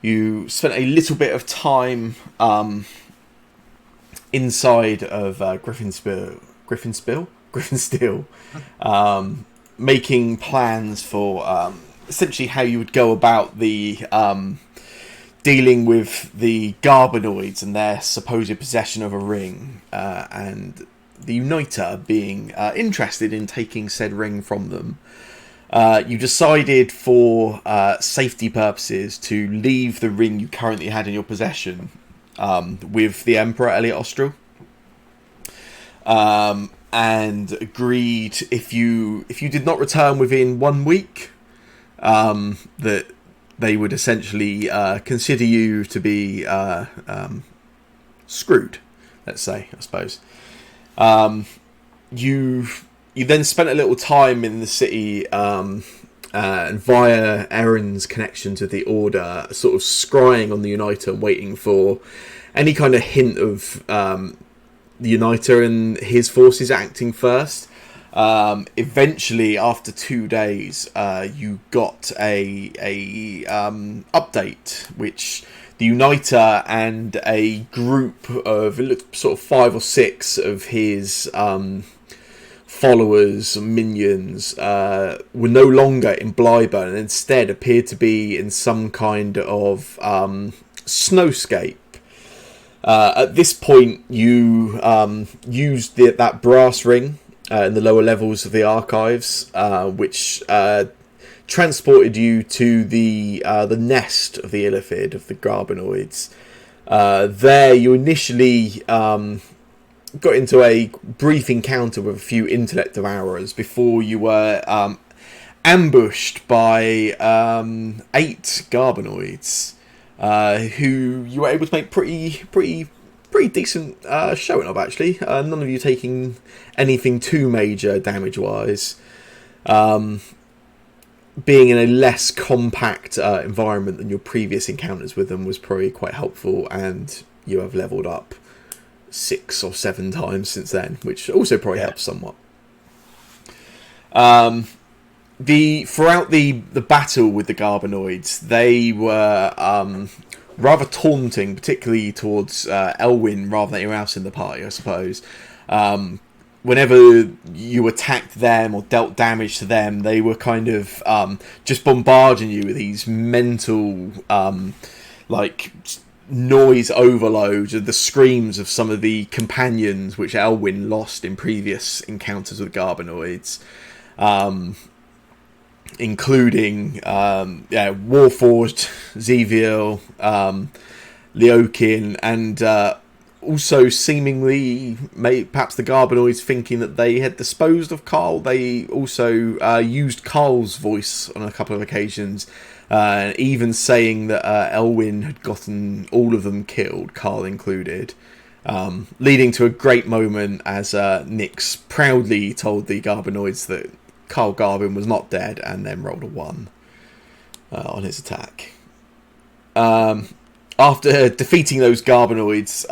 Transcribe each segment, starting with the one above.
You spent a little bit of time inside of Griffinsteel, making plans for essentially how you would go about the dealing with the Garbanoids and their supposed possession of a ring, and the Uniter being interested in taking said ring from them. You decided for safety purposes to leave the ring you currently had in your possession with the Emperor Elliot Austral, and agreed if you did not return within 1 week, that they would essentially consider you to be screwed. Let's say, I suppose. You then spent a little time in the city, and via Aaron's connection to the Order, sort of scrying on the Uniter and waiting for any kind of hint of the Uniter and his forces acting first. Eventually, after 2 days, you got a update, which the Uniter and a group of sort of 5 or 6 of his followers, minions, were no longer in Blyburn and instead appeared to be in some kind of snowscape. At this point, you used that brass ring in the lower levels of the archives, which transported you to the nest of the Illithid, of the Garbanoids. There, you initially got into a brief encounter with a few intellect devourers before you were ambushed by 8 Garbanoids, who you were able to make pretty decent showing of, actually. None of you taking anything too major damage wise. Being in a less compact environment than your previous encounters with them was probably quite helpful, and you have leveled up 6 or 7 times since then, which also probably helps somewhat. Throughout the battle with the Garbanoids, they were rather taunting, particularly towards Elwyn rather than anyone else in the party, I suppose. Whenever you attacked them or dealt damage to them, they were kind of just bombarding you with these mental noise overload of the screams of some of the companions which Elwyn lost in previous encounters with Garbanoids, including Warforged, Zeviel, Leokin, and also seemingly perhaps the Garbanoids thinking that they had disposed of Carl. They also used Carl's voice on a couple of occasions, even saying that Elwyn had gotten all of them killed, Carl included, leading to a great moment as Nyx proudly told the Garbanoids that Carl Garvin was not dead, and then rolled a 1 on his attack. After defeating those Garbanoids,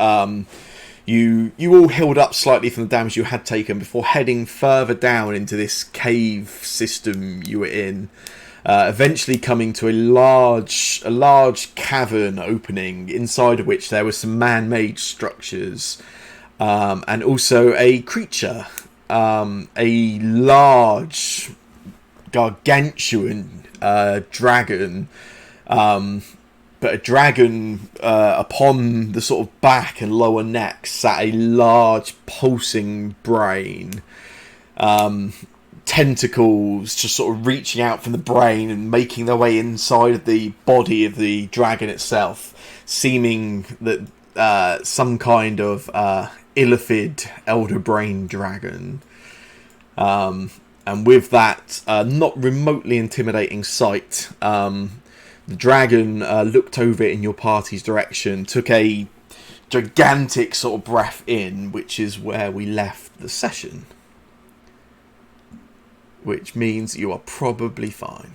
you all healed up slightly from the damage you had taken before heading further down into this cave system you were in, eventually coming to a large cavern opening, inside of which there were some man-made structures, and also a creature, a large, gargantuan dragon, but a dragon upon the sort of back and lower neck sat a large pulsing brain, tentacles just sort of reaching out from the brain and making their way inside of the body of the dragon itself, seeming that some kind of illithid elder brain dragon. And with that not remotely intimidating sight, the dragon looked over in your party's direction, took a gigantic sort of breath in, which is where we left the session. Which means you are probably fine.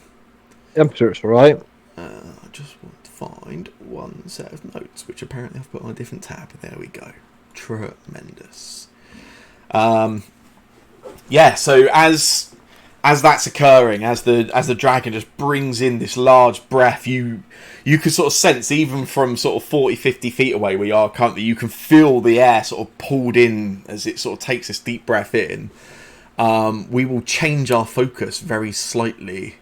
I'm sure it's alright. I just want to find one set of notes, which apparently I've put on a different tab. There we go. Tremendous. So as as that's occurring, as the dragon just brings in this large breath, you can sort of sense, even from sort of 40, 50 feet away where you are currently, you can feel the air sort of pulled in as it sort of takes this deep breath in. We will change our focus very slightly,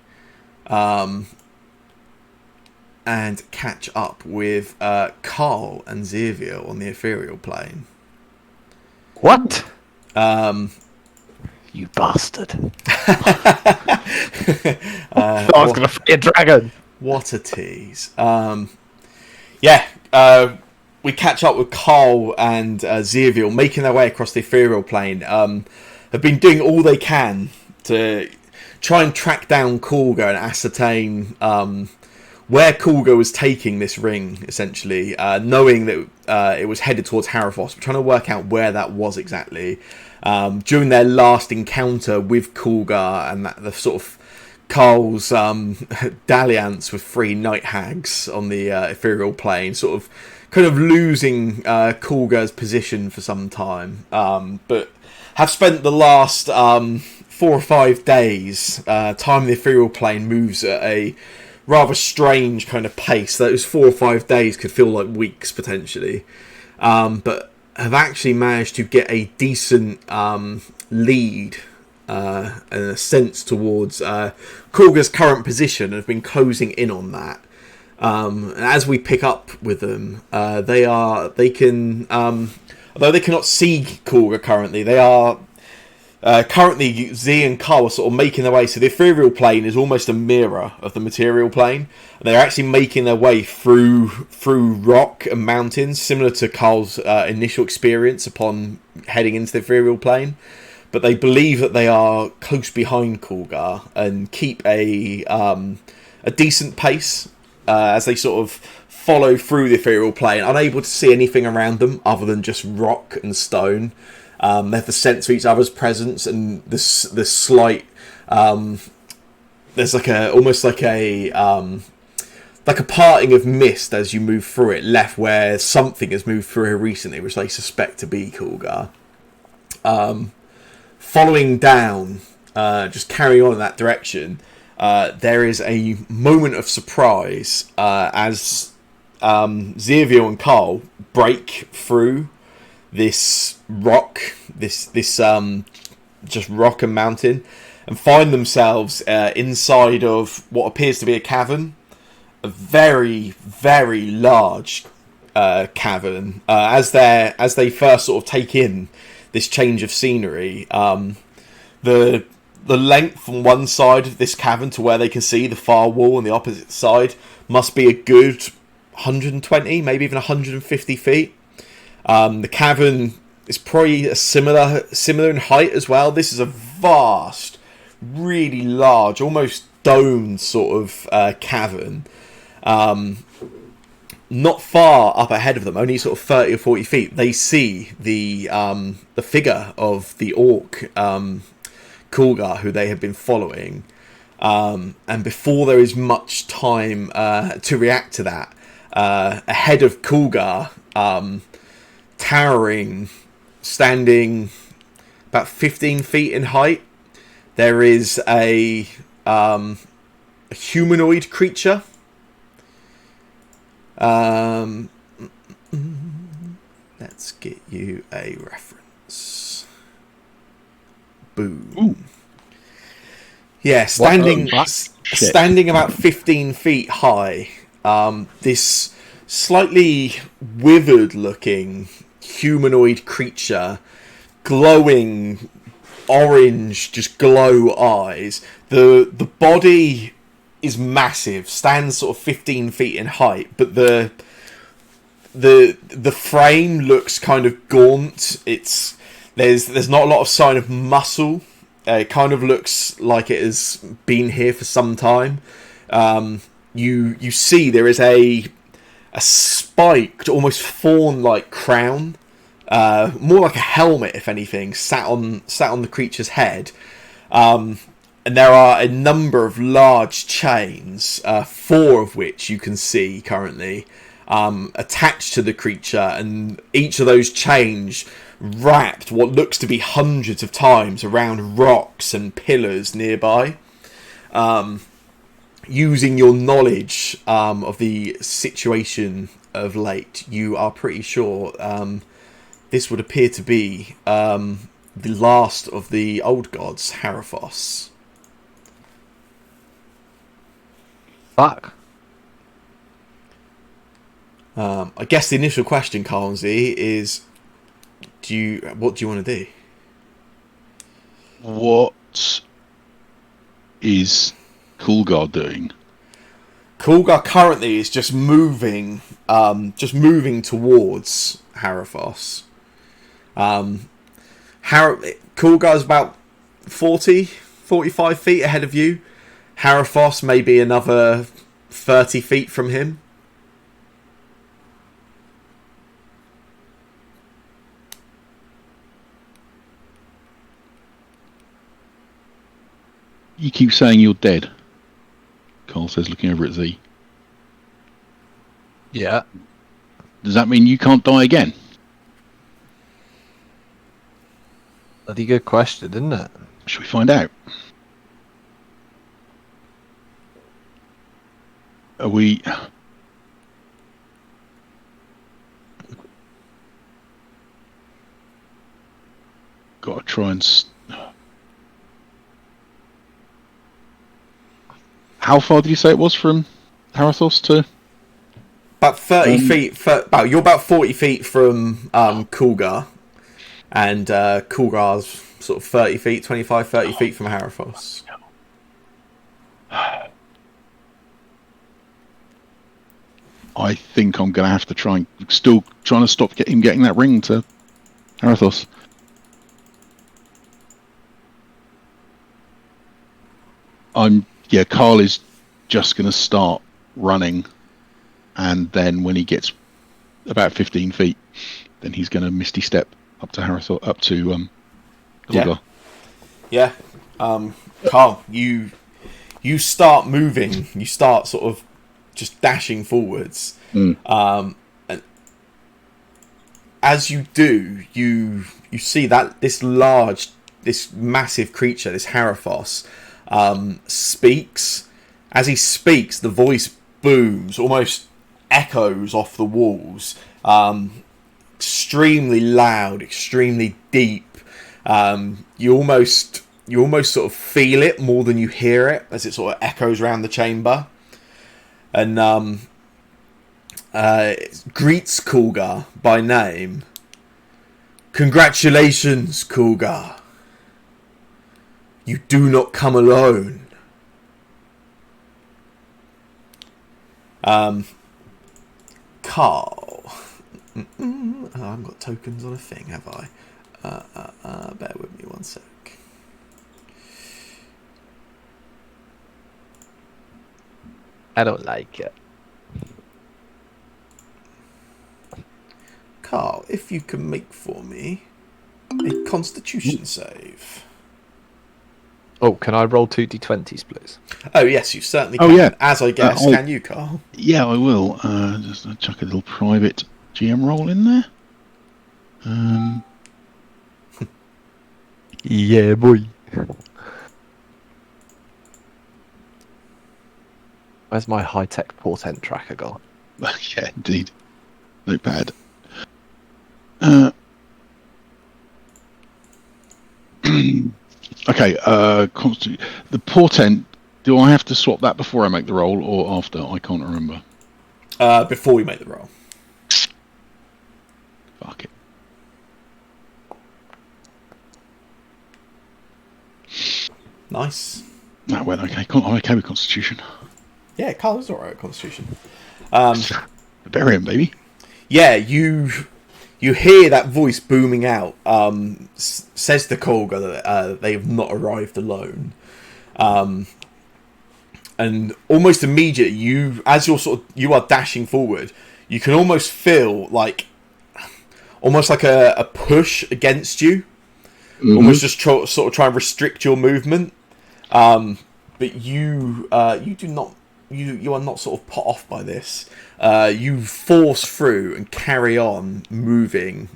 and catch up with Carl and Xavier on the ethereal plane. What? You bastard. I was going to fight a dragon. What a tease. We catch up with Carl and Xavier making their way across the ethereal plane. Have been doing all they can to try and track down Kulga and ascertain where Kulga was taking this ring, essentially, knowing that it was headed towards Harifos, but trying to work out where that was exactly. During their last encounter with Kulga and the sort of Carl's dalliance with 3 night hags on the ethereal plane, sort of kind of losing Kulga's position for some time, but have spent the last 4 or 5 days. Time the ethereal plane moves at a rather strange kind of pace. Those 4 or 5 days could feel like weeks potentially, but have actually managed to get a decent lead and a sense towards Kulga's current position, and have been closing in on that. And as we pick up with them, although they cannot see Kulga currently, they are currently, Z and Carl are sort of making their way. So the ethereal plane is almost a mirror of the material plane. And they're actually making their way through rock and mountains, similar to Carl's initial experience upon heading into the ethereal plane. But they believe that they are close behind Kulga and keep a decent pace as they sort of follow through the ethereal plane, unable to see anything around them other than just rock and stone. They have the sense of each other's presence, and this slight there's almost like a parting of mist as you move through it, left where something has moved through here recently, which they suspect to be Kulga. Following down, just carrying on in that direction, there is a moment of surprise as Xavier and Carl break through this rock, this just rock and mountain, and find themselves inside of what appears to be a cavern, a very, very large cavern. As they first sort of take in this change of scenery, the length from one side of this cavern to where they can see the far wall on the opposite side must be a good 120, maybe even 150 feet. The cavern is probably similar in height as well. This is a vast, really large, almost domed sort of cavern. Not far up ahead of them, only sort of 30 or 40 feet, they see the figure of the orc Kulga, who they have been following. And before there is much time to react to that, ahead of Kulga, towering, standing about 15 feet in height, there is a humanoid creature. Let's get you a reference. Boom. Ooh. Yeah, standing about 15 feet high. This slightly withered looking humanoid creature, glowing orange, just glow eyes. The body is massive, stands sort of 15 feet in height, but the frame looks kind of gaunt. There's not a lot of sign of muscle. It kind of looks like it has been here for some time. You see there is a spiked, almost fawn-like crown, more like a helmet, if anything, sat on the creature's head. And there are a number of large chains, 4 of which you can see currently, attached to the creature, and each of those chains wrapped what looks to be hundreds of times around rocks and pillars nearby. Using your knowledge of the situation of late, you are pretty sure this would appear to be the last of the old gods, Haraphos. Fuck. I guess the initial question, Carlsy, is what do you want to do? What is Coolgar doing? Coolgar currently is just moving towards Haraphos. Coolgar's about 45 feet ahead of you. Haraphos may be another 30 feet from him. You keep saying you're dead, Carl says, looking over at Z. Yeah. Does that mean you can't die again? Bloody good question, isn't it? Should we find out? Are we... Got to try and... How far did you say it was from Harathos to... About 30 feet. You're about 40 feet from Coolgar. And Coolgar's sort of 30 feet, 25, 30 feet from Haraphos. I think I'm going to have to trying to stop him getting that ring to Harathos. Carl is just going to start running, and then when he gets about 15 feet, then he's going to misty step up to Harathos, up to Coolgar. Yeah. Carl, you start moving. You start sort of just dashing forwards. And as you do, you see that this massive creature, this Haraphos, speaks. As he speaks, the voice booms, almost echoes off the walls. Extremely loud, extremely deep. You almost sort of feel it more than you hear it as it sort of echoes around the chamber. And it greets Coolgar by name. Congratulations, Coolgar. You do not come alone. Carl. I haven't got tokens on a thing, have I? Bear with me one sec. I don't like it. Carl, if you can make for me a Constitution save. Oh, can I roll 2d20s, please? Oh, yes, you certainly can. Yeah. As I guess, can you, Carl? Yeah, I will. Just chuck a little private GM roll in there. Yeah, boy. Where's my high-tech portent tracker gone? Yeah, indeed. Notepad. Okay, the portent, do I have to swap that before I make the roll or after? I can't remember. Before we make the roll. Fuck it. Nice. That went okay. I'm okay with Constitution. Yeah, Carl is alright at Constitution. Barbarian, baby. Yeah, you hear that voice booming out. Says the Colga that they have not arrived alone. And almost immediately, you are dashing forward, you can almost feel like a push against you. Mm-hmm. Almost just sort of try and restrict your movement. But you are not sort of put off by this. You force through and carry on moving.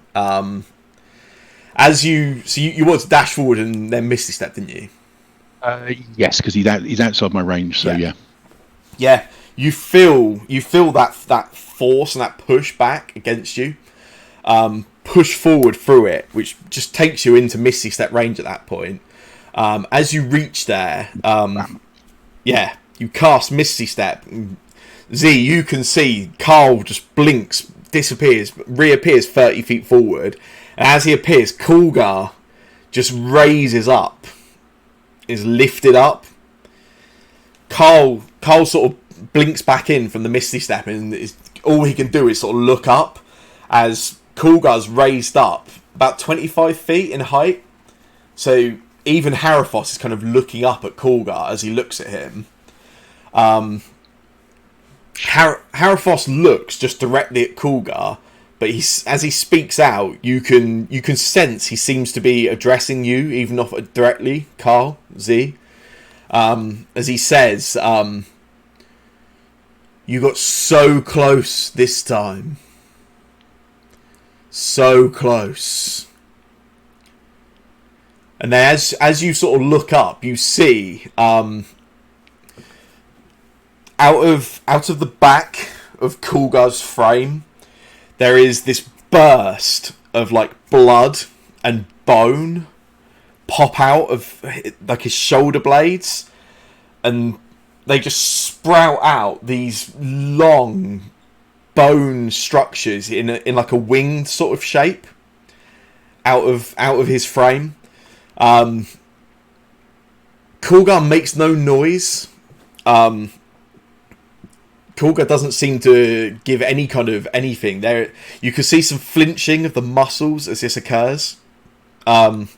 you wanted to dash forward and then Misty Step, didn't you? Yes, because he's outside my range. So yeah. Yeah, you feel that force and that push back against you. Push forward through it, which just takes you into Misty Step range at that point. As you reach there, you cast Misty Step. Z, you can see Carl just blinks, disappears, reappears 30 feet forward, and as he appears, Coolgar just raises up, is lifted up. Carl sort of blinks back in from the Misty Step, and all he can do is sort of look up as Coolgar's raised up about 25 feet in height. So even Harifos is kind of looking up at Coolgar as he looks at him. Harifos looks just directly at Coolgar, but as he speaks out, you can sense he seems to be addressing you, even not directly, Carl, Z. As he says, you got so close this time. So close. And then as you sort of look up, you see out of the back of Coolgar's frame, there is this burst of like blood and bone pop out of like his shoulder blades, and they just sprout out these long bone structures in like a winged sort of shape out of his frame. Coolgar makes no noise. Coolgar doesn't seem to give any kind of anything. There, you can see some flinching of the muscles as this occurs. And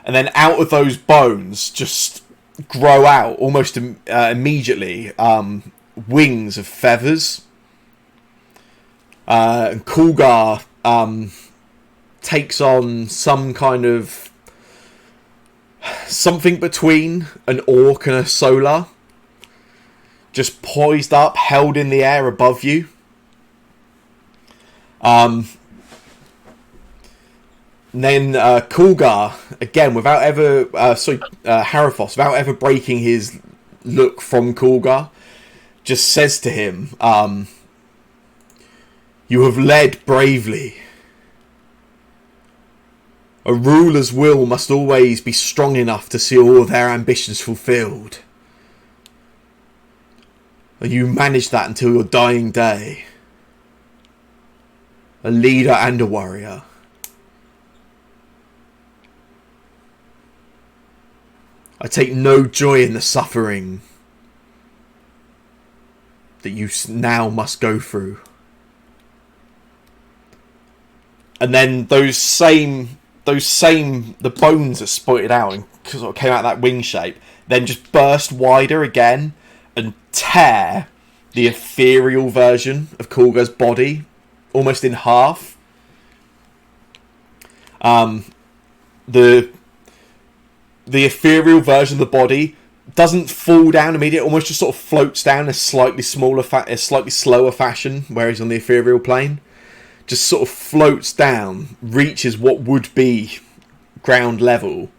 then out of those bones just grow out almost immediately wings of feathers. And Coolgar takes on some kind of something between an orc and a solar, just poised up, held in the air above you. Then Coolgar, again, without ever Harifos, without ever breaking his look from Coolgar, just says to him, "You have led bravely. A ruler's will must always be strong enough to see all their ambitions fulfilled. And you managed that until your dying day. A leader and a warrior. I take no joy in the suffering that you now must go through." And then the bones that spotted out and sort of came out that wing shape, then just burst wider again and tear the ethereal version of Coolgar's body almost in half. The ethereal version of the body doesn't fall down immediately; almost just sort of floats down in a slightly slower fashion, whereas on the ethereal plane, just sort of floats down, reaches what would be ground level.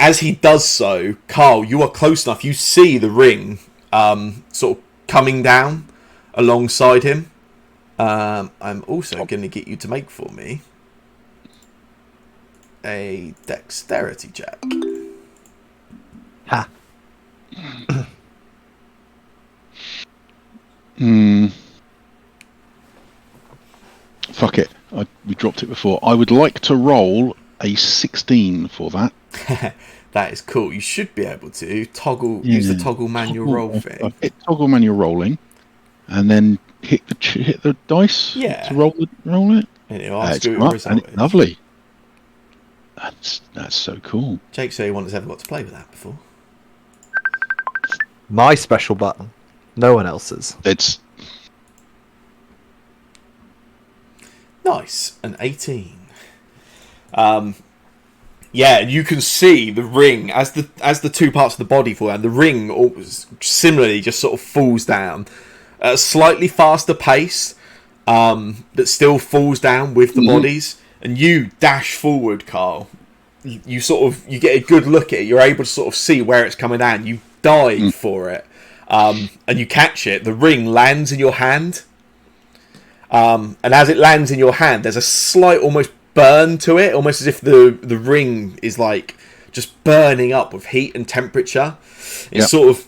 As he does so, Carl, you are close enough. You see the ring sort of coming down alongside him. I'm also going to get you to make for me a dexterity check. Ha. Fuck it. We dropped it before. I would like to roll a 16 for that. That is cool. You should be able to use the toggle manual roll thing. Hit toggle manual rolling, and then hit the dice to roll it. And it'll ask you what the result is. Lovely. That's so cool. Jake said he has ever got to play with that before. My special button. No one else's. It's nice. An 18. Yeah, you can see the ring as the two parts of the body fall down. The ring similarly just sort of falls down at a slightly faster pace, that still falls down with the bodies, and you dash forward, Carl. You get a good look at it. You're able to sort of see where it's coming down. You dive for it, and you catch it. The ring lands in your hand, and as it lands in your hand, there's a slight almost burn to it, almost as if the ring is like just burning up with heat and temperature. It's sort of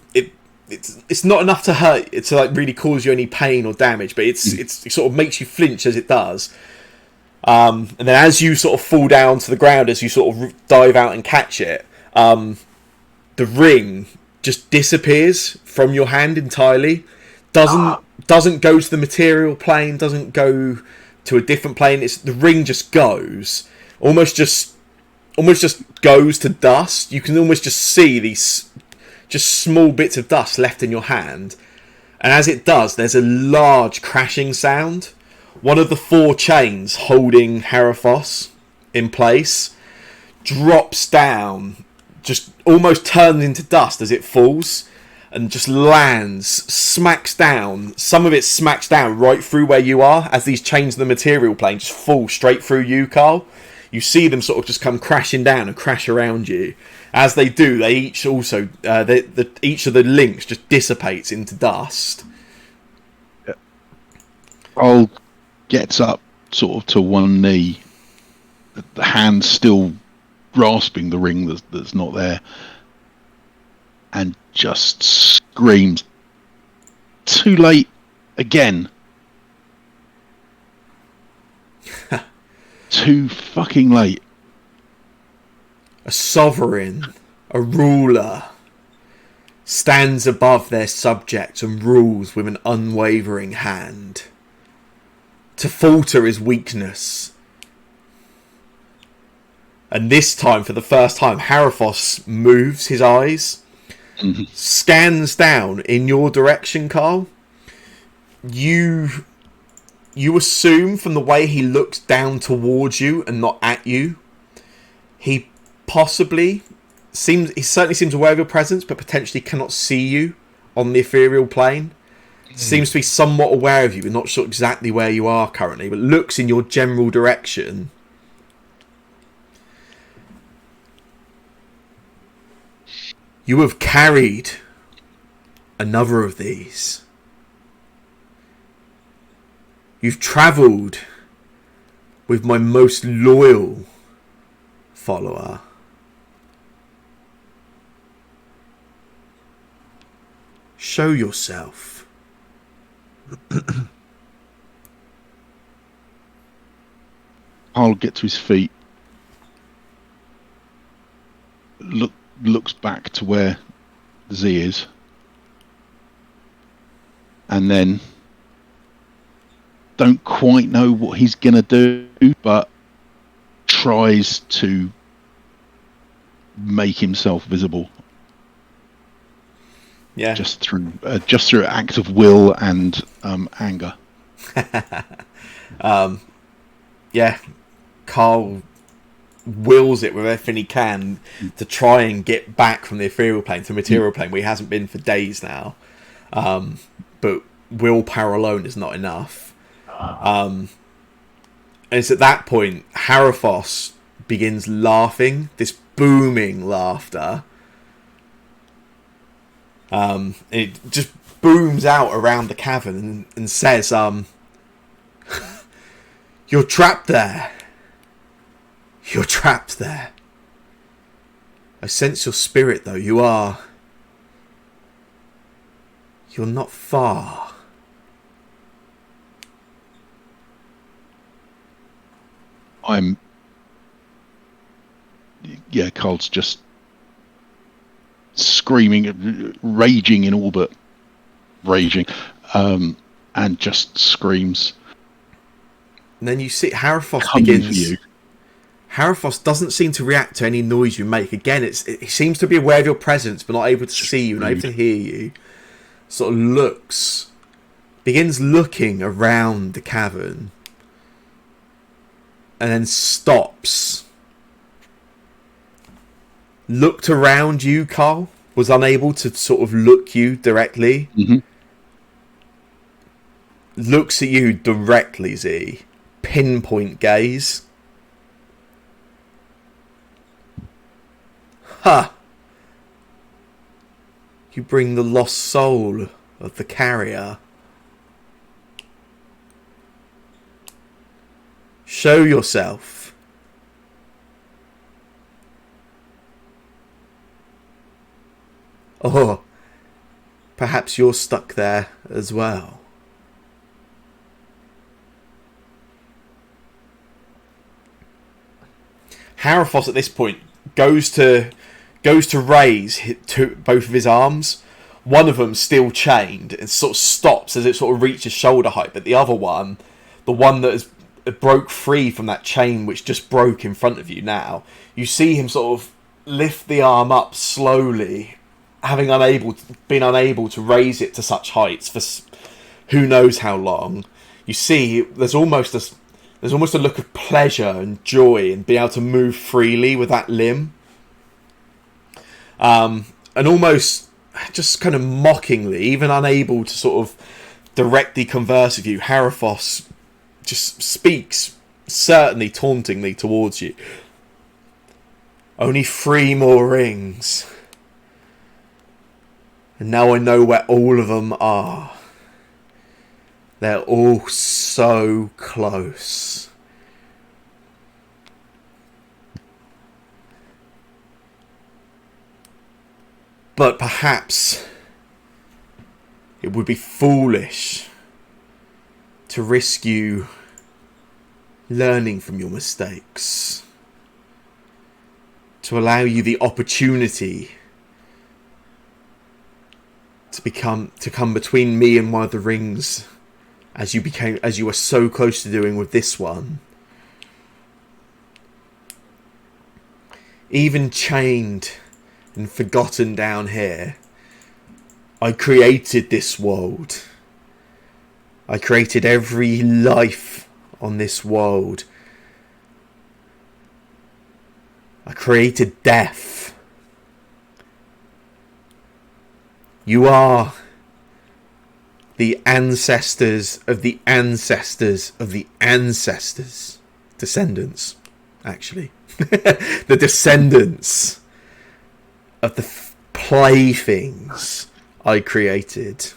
it's not enough to hurt it to like really cause you any pain or damage, but it sort of makes you flinch as it does. And then as you sort of fall down to the ground, as you sort of dive out and catch it, the ring just disappears from your hand entirely. Doesn't go to the material plane, doesn't go to a different plane. The ring just goes, almost just goes to dust. You can almost just see these just small bits of dust left in your hand, and as it does, there's a large crashing sound. One of the 4 chains holding Haraphos in place drops down, just almost turns into dust as it falls, and just lands, smacks down. Some of it smacks down right through where you are, as these chains in the material plane just fall straight through you, Carl. You see them sort of just come crashing down and crash around you. As they do, they each also each of the links just dissipates into dust. I'll gets up sort of to one knee, the hand still grasping the ring that's not there, and just screams, "Too late again." Too fucking late. A sovereign, a ruler, stands above their subjects and rules with an unwavering hand. To falter is weakness. And this time, for the first time, Haraphos moves his eyes, scans down in your direction, Carl. You assume from the way he looks down towards you and not at you, he certainly seems aware of your presence, but potentially cannot see you on the ethereal plane. Seems to be somewhat aware of you, but not sure exactly where you are currently, but looks in your general direction. You have carried another of these. You've travelled with my most loyal follower. Show yourself. I'll get to his feet. Looks back to where Z is, and then don't quite know what he's gonna do, but tries to make himself visible. Yeah, just through an act of will and anger. Yeah, Carl wills it with everything he can to try and get back from the ethereal plane to the material plane, where he hasn't been for days now. But willpower alone is not enough. And it's at that point Haraphos begins laughing, this booming laughter. It just booms out around the cavern and says, "You're trapped there. You're trapped there. I sense your spirit, though. You're not far." Carl's just screaming, raging in all but raging, and just screams. And then you see Haraphos Coming begins. for you. Haraphos doesn't seem to react to any noise you make. Again, it seems to be aware of your presence, but not able to see you, not able to hear you. Sort of begins looking around the cavern, and then stops. Looked around you, Carl. Was unable to sort of look you directly. Mm-hmm. looks at you directly, Z. Pinpoint gaze. Ha! You bring the lost soul of the carrier. Show yourself. Or perhaps you're stuck there as well. Haraphos at this point goes to raise both of his arms. One of them still chained and sort of stops as it sort of reaches shoulder height, but the other one, the one that has broke free from that chain which just broke in front of you now, you see him sort of lift the arm up slowly, having been unable to raise it to such heights for who knows how long. You see there's almost a look of pleasure and joy in being able to move freely with that limb. And almost just kind of mockingly, even unable to sort of directly converse with you, Haraphos just speaks, certainly tauntingly, towards you. Only 3 more rings. And now I know where all of them are. They're all so close. But perhaps it would be foolish to risk you learning from your mistakes, to allow you the opportunity to come between me and one of the rings, as you were so close to doing with this one. Even chained and forgotten down here, I created this world. I created every life on this world. I created death. You are the ancestors of the ancestors of the ancestors. Descendants, actually. The descendants of the playthings I created.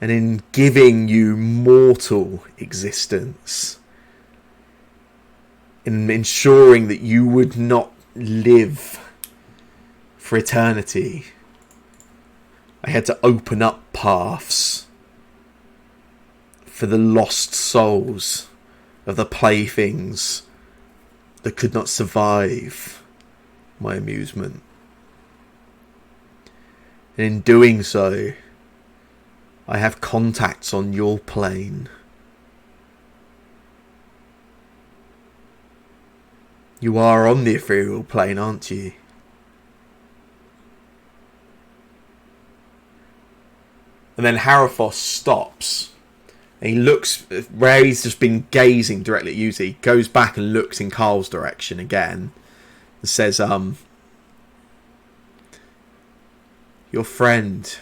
And in giving you mortal existence, in ensuring that you would not live for eternity, I had to open up paths for the lost souls of the playthings that could not survive my amusement. And in doing so, I have contacts on your plane. You are on the ethereal plane, aren't you? And then Haraphos stops. And he looks where he's just been gazing directly at you. He goes back and looks in Carl's direction again. And says, your friend,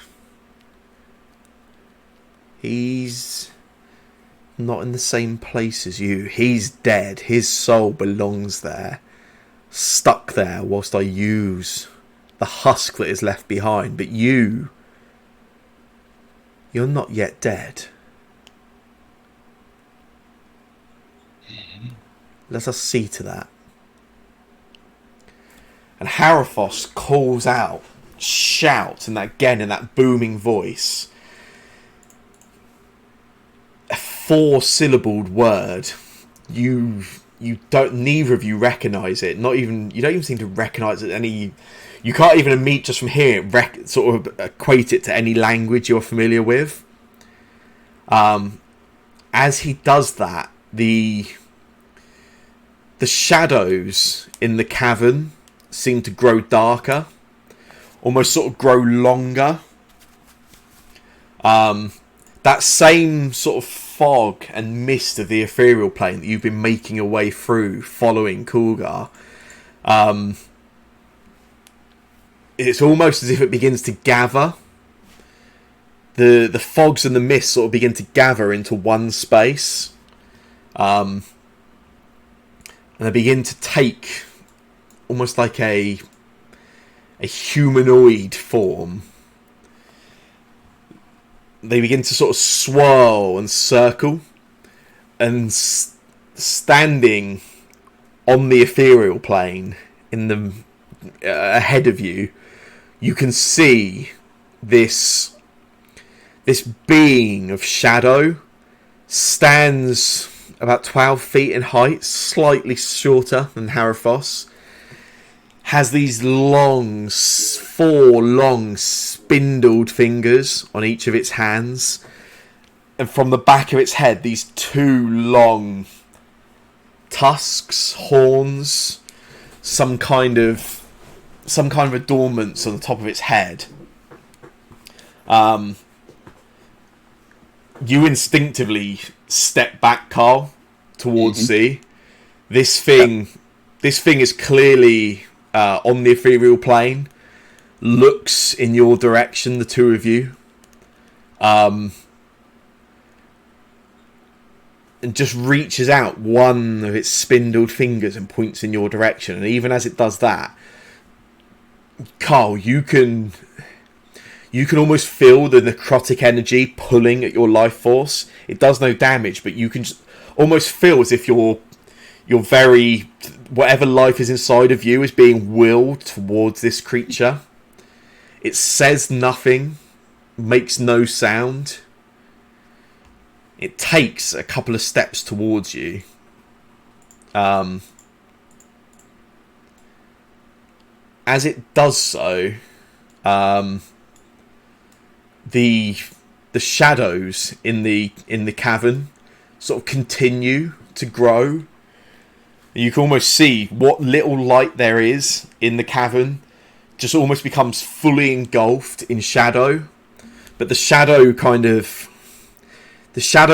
he's not in the same place as you. He's dead. His soul belongs there. Stuck there whilst I use the husk that is left behind. But you're not yet dead. Let us see to that. And Haraphos calls out, shouts, and again in that booming voice, a 4-syllabled word. You don't. Neither of you recognise it. You don't even seem to recognise it. You can't even just from hearing it sort of equate it to any language you're familiar with. As he does that, the shadows in the cavern seem to grow darker, almost sort of grow longer. That same sort of fog and mist of the ethereal plane that you've been making your way through following Kulgar, it's almost as if it begins to gather the fogs and the mist sort of begin to gather into one space, and they begin to take almost like a humanoid form. They begin to sort of swirl and circle, and standing on the ethereal plane in the ahead of you, you can see this being of shadow stands about 12 feet in height, slightly shorter than Harathos, has these four long spindled fingers on each of its hands, and from the back of its head, these two long tusks, horns, some kind of adornments on the top of its head. You instinctively step back, Carl, towards Z. This thing is clearly on the ethereal plane, looks in your direction, the two of you, and just reaches out one of its spindled fingers and points in your direction. And even as it does that, Carl, you can almost feel the necrotic energy pulling at your life force. It does no damage, but you can just almost feel as if your very whatever life is inside of you is being willed towards this creature. It says nothing, makes no sound. It takes a couple of steps towards you. As it does so, the shadows in the cavern sort of continue to grow. You can almost see what little light there is in the cavern just almost becomes fully engulfed in shadow. But the shadow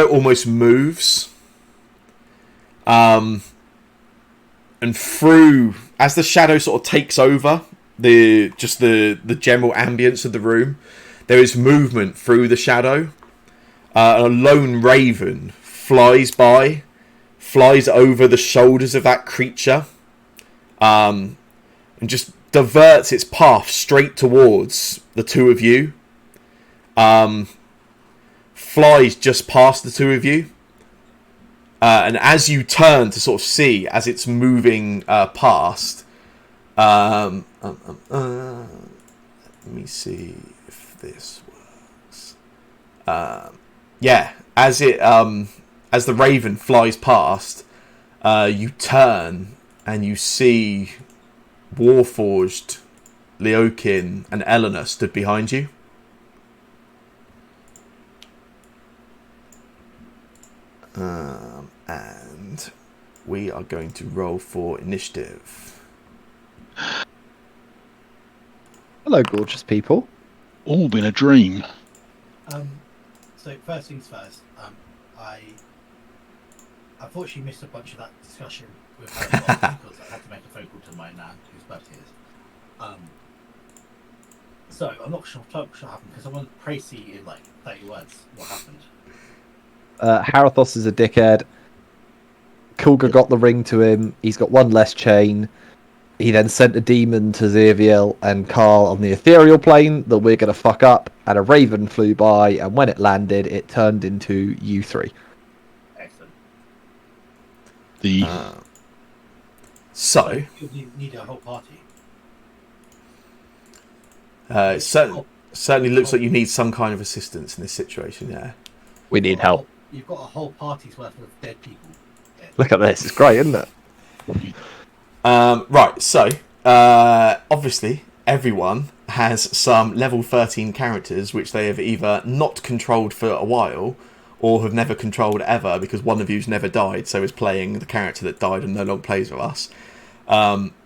almost moves. And through, as the shadow sort of takes over the general ambience of the room, there is movement through the shadow. A lone raven flies over the shoulders of that creature, and just diverts its path straight towards the two of you. Flies just past the two of you, and as you turn to sort of see as it's moving past, let me see if this works. As the raven flies past, you turn and you see Warforged, Leokin, and Eleanor stood behind you. And we are going to roll for initiative. Hello, gorgeous people. All been a dream. So first things first, I unfortunately missed a bunch of that discussion with Harry Potter because I had to make a phone call to my nan whose birthday is. So I'm not sure what happened because I want to Tracy in like 30 words what happened. Harathos is a dickhead. Kulga got the ring to him. He's got one less chain. He then sent a demon to Zerviel and Carl on the ethereal plane that we're going to fuck up, and a raven flew by, and when it landed, it turned into you three. Excellent. So you need a whole party. It certainly looks like you need some kind of assistance in this situation, yeah. We need help. You've got a whole party's worth of dead people. Yeah. Look at this. It's great, isn't it? Right, so obviously everyone has some level 13 characters which they have either not controlled for a while or have never controlled ever because one of you's never died, so is playing the character that died and no longer plays with us.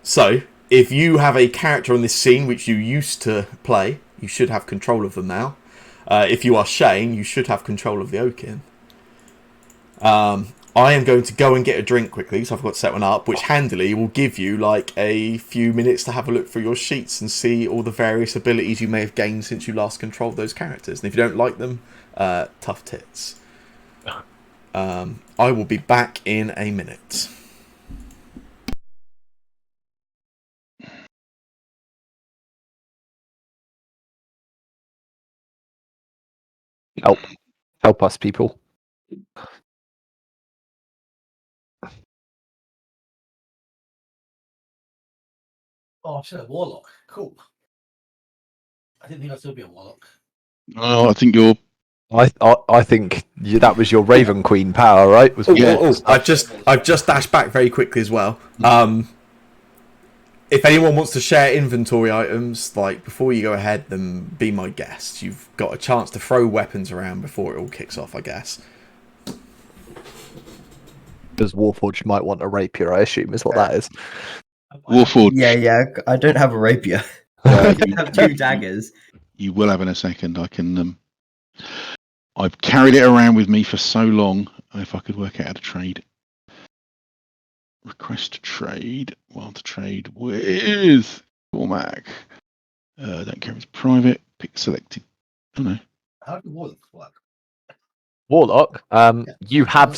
So if you have a character on this scene which you used to play, you should have control of them now. If you are Shane, you should have control of the Oakin. I am going to go and get a drink quickly, so I've got to set one up, which handily will give you like a few minutes to have a look through your sheets and see all the various abilities you may have gained since you last controlled those characters. And if you don't like them, tough tits. I will be back in a minute. Help us, people. Oh, I'm still a warlock. Cool. I didn't think I'd still be a warlock. Oh, I think you're. I think that was your Raven Queen power, right? I've just dashed back very quickly as well. If anyone wants to share inventory items, like before you go ahead, then be my guest. You've got a chance to throw weapons around before it all kicks off, I guess. Because Warforged might want a rapier, I assume, is what that is. Warforged. Yeah. I don't have a rapier. Yeah, I have 2 daggers. you will have in a second. I can. I've carried it around with me for so long. If I could work out how to trade. Request to trade. Well, to trade with Cormac. Don't care if it's private. Pick selected. Oh no. How do warlocks work? Warlock, you have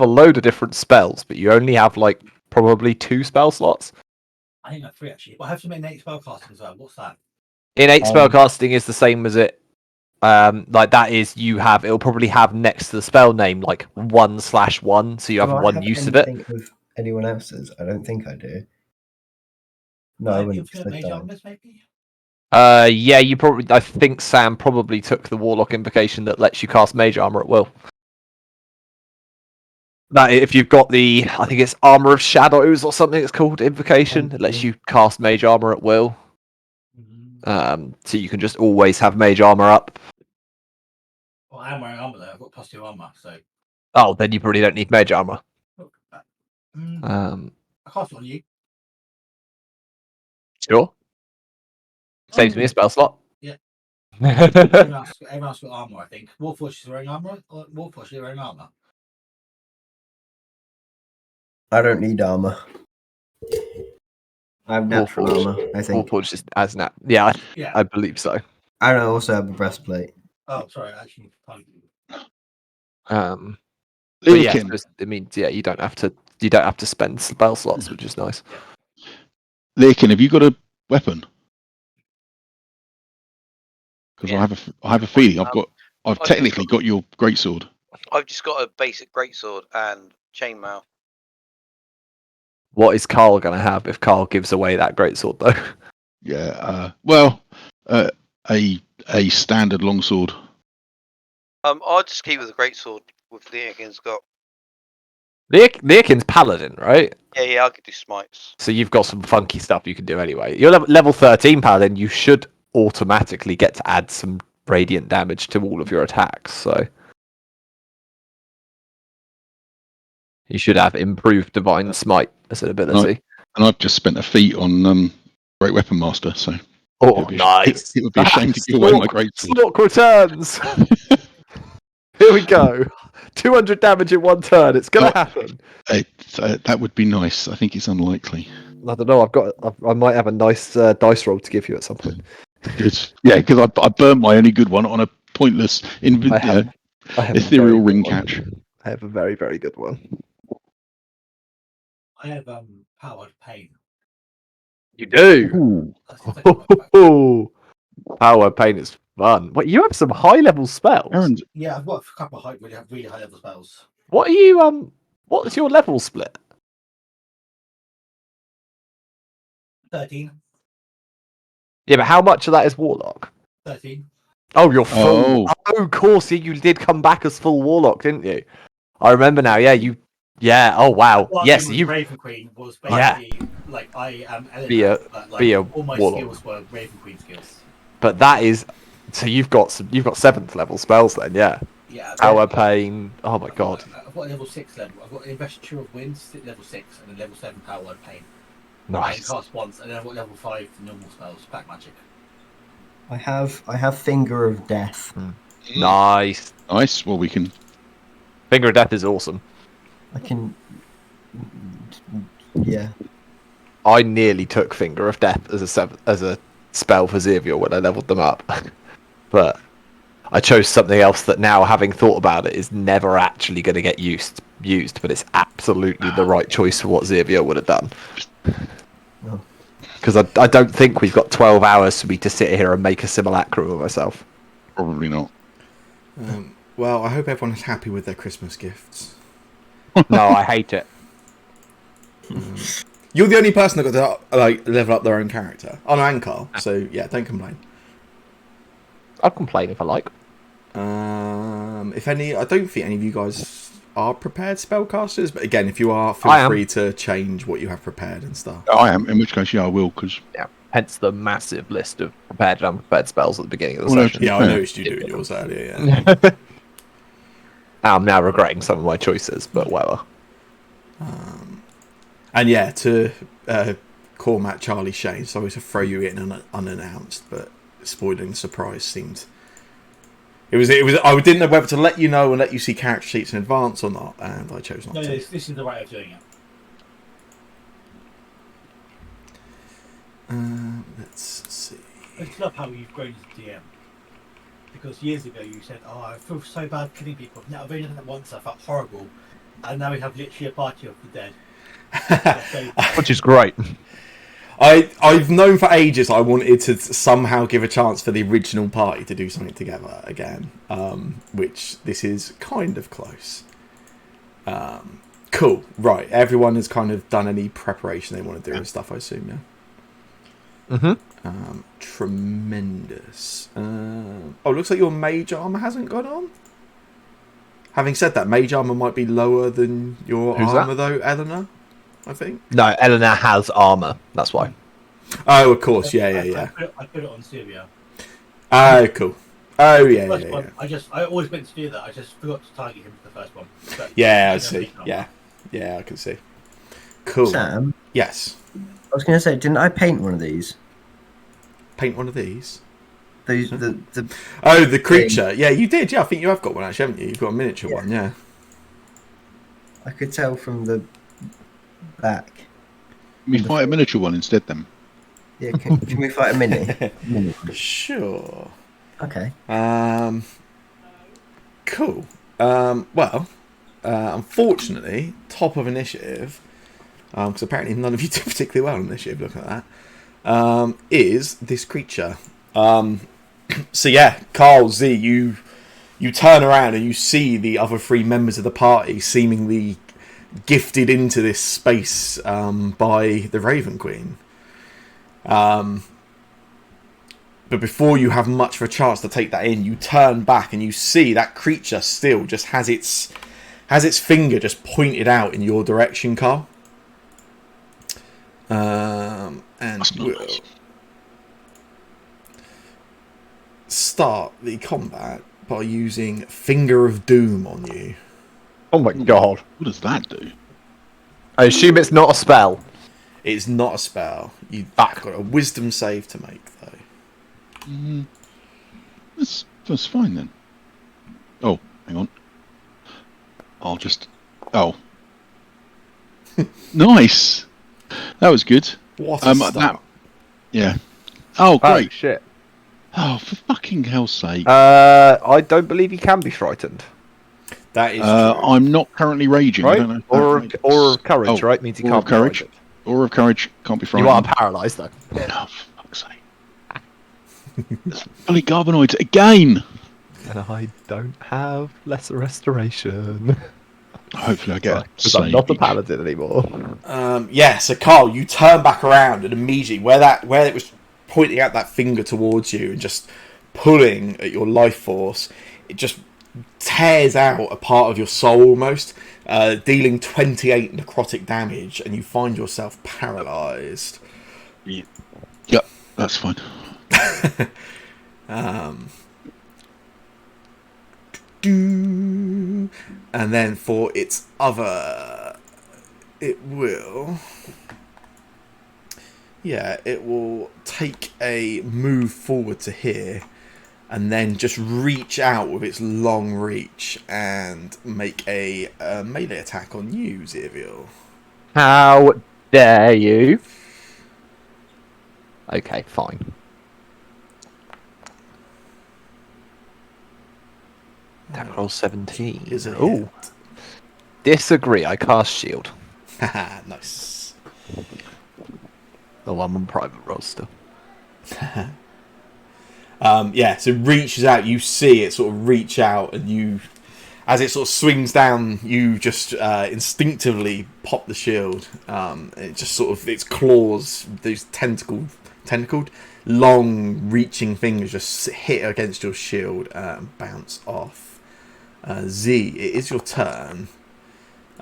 a load of different spells, but you only have like probably 2 spell slots. I think that's 3 actually. But I have to make innate spellcasting as well. What's that? Innate spellcasting is the same as it. Like that is it'll probably have next to the spell name like 1/1, so you have Do I one have use of it. anything of anyone else's? I don't think I do. No, I wouldn't. Infinite mage armors, maybe? Yeah, I think Sam probably took the Warlock invocation that lets you cast Mage Armor at will. That if you've got I think it's Armor of Shadows or something it's called, invocation. It lets you cast Mage Armor at will. So you can just always have Mage Armor up. Well, I am wearing armor though. I've got +2 armor, so. Oh, then you probably don't need Mage Armor. I cast it on you. Sure. Saves me a spell slot. Yeah. Everyone else got armor, I think. Warforged is wearing armor. Warforged is wearing armor. I don't need armor. I have natural Warforged. armor, I think. Warforged is as nat. Yeah, Yeah. I believe so. I also have a breastplate. Oh, sorry. Actually, But yeah, Leakin. it means you don't have to spend spell slots, which is nice. Leakin, have you got a weapon? Because Yeah. I have a feeling I've technically got your greatsword. I've just got a basic greatsword and chainmail. What is Carl going to have if Carl gives away that greatsword, though? Yeah. A standard longsword. I'll just keep with the greatsword with Leakin's got. Leakin's paladin, right? Yeah, I could do smites. So you've got some funky stuff you can do anyway. You're level 13 paladin. You should automatically get to add some radiant damage to all of your attacks. So you should have improved divine smite as an ability. And I've just spent a feat on Great Weapon Master, so Oh, nice! It would be a shame to give away my greatsword. Snork returns. Here we go. 200 damage in one turn. It's gonna happen. That would be nice. I think it's unlikely. I don't know. I might have a nice dice roll to give you at some point. Good. Yeah, because I burned my only good one on a pointless I have a ethereal very ring good one. catch. I have a very, very good one. I have powered pain. You do. Ooh. That's exactly what Power pain is fun. What, you have some high level spells? Aaron's, yeah, I've got a couple of really high level spells. What are you what's your level split? 13. Yeah, but how much of that is Warlock? 13. Oh, you're full. Oh. Oh, of course, you did come back as full Warlock, didn't you? I remember now. Yeah, Yeah. Oh, wow. Well, Yes, you. Raven Queen was basically like I am. Eleanor, but, like, all my Warlock. skills were Raven Queen skills. But that is. So you've got 7th level spells then, yeah. Yeah. Power pain. Oh my god. I've got a level 6 level. I've got Investiture of Winds, level 6, and then level 7 Power Word Pain. I can cast once, and then I've got level 5 normal spells, Black Magic. I have Finger of Death. Nice. Nice. Well, we can. Finger of Death is awesome. I can. Yeah. I nearly took Finger of Death as a spell for Xavier when I leveled them up, but I chose something else that now, having thought about it, is never actually going to get used. But it's absolutely the right choice for what Xavier would have done. Oh. Because I don't think we've got 12 hours for me to sit here and make a simulacrum of myself. Probably not. Well, I hope everyone is happy with their Christmas gifts. No, I hate it. You're the only person that got to level up their own character. Oh no, and Carl. So yeah, don't complain. I'll complain if I like. If any, I don't think any of you guys are prepared spellcasters, but again, if you are, feel free to change what you have prepared and stuff. I am, in which case, yeah, I will, because... Yeah, hence the massive list of prepared and unprepared spells at the beginning of the session. Yeah, I noticed you doing yours earlier, yeah. I'm now regretting some of my choices, but whatever. And yeah, to call Matt Charlie Shane, sorry to throw you in unannounced, but spoiling surprise seemed... It was. I didn't know whether to let you know and let you see character sheets in advance or not, and I chose not to. This is the way of doing it. Let's see. I just love how you've grown as a DM. Because years ago you said, "Oh, I feel so bad killing people." Now I've only done it once. I felt horrible, and now we have literally a party of the dead, which is great. I've known for ages I wanted to somehow give a chance for the original party to do something together again, which this is kind of close. Cool, right, everyone has kind of done any preparation they want to do and stuff, I assume, yeah? Mm-hmm. Tremendous. Looks like your mage armor hasn't gone on? Having said that, mage armor might be lower than your armor, though, Eleanor, I think. No, Eleanor has armor. That's why. Oh, of course. Yeah. I put it on Syria. Oh, cool. Oh, yeah. I always meant to do that. I just forgot to target him for the first one. But yeah, I see. Yeah, I can see. Cool. Sam? Yes? I was going to say, didn't I paint one of these? Paint one of these? The creature. Yeah, you did. Yeah, I think you have got one, actually, haven't you? You've got a miniature one, yeah. I could tell from the back. Can we fight a miniature one instead, then? Yeah, can we fight a mini? Sure. Okay. Cool. Unfortunately, top of initiative, because apparently none of you did particularly well on initiative, looking at that, is this creature. So yeah, Carl, Z, you turn around and you see the other three members of the party seemingly gifted into this space by the Raven Queen. But before you have much of a chance to take that in, you turn back and you see that creature still just has its finger just pointed out in your direction, Carl. And we'll start the combat by using Finger of Doom on you. Oh my god. What does that do? I assume it's not a spell. It's not a spell. You've got a wisdom save to make, though. That's fine, then. Oh, hang on. I'll just... Oh. Nice! That was good. What a start. Yeah. Oh, great. Oh, shit. Oh, for fucking hell's sake. I don't believe he can be frightened. That is true. I'm not currently raging. Right? I don't know Aura of courage, right? Means he can't be frightened. Aura of courage, can't be frightened. You are paralysed, though. Oh, for fuck's sake. Bloody Garbonoids again! And I don't have lesser restoration. Hopefully I get because I'm not a paladin anymore. So Carl, you turn back around and immediately where it was pointing out that finger towards you and just pulling at your life force, it just tears out a part of your soul almost, dealing 28 necrotic damage, and you find yourself paralysed. Yep, that's fine. And then for its other, it will take a move forward to here, and then just reach out with its long reach and make a melee attack on you, Zerviel. How dare you? Okay, fine. Attack roll 17. Is a Ooh. Disagree. I cast shield. Haha, nice. Oh, I'm on private roll still. Yeah, so reaches out, you see it sort of reach out, and you, as it sort of swings down, you just instinctively pop the shield. It just sort of, its claws, those tentacled, long reaching fingers just hit against your shield and bounce off. Z, it is your turn.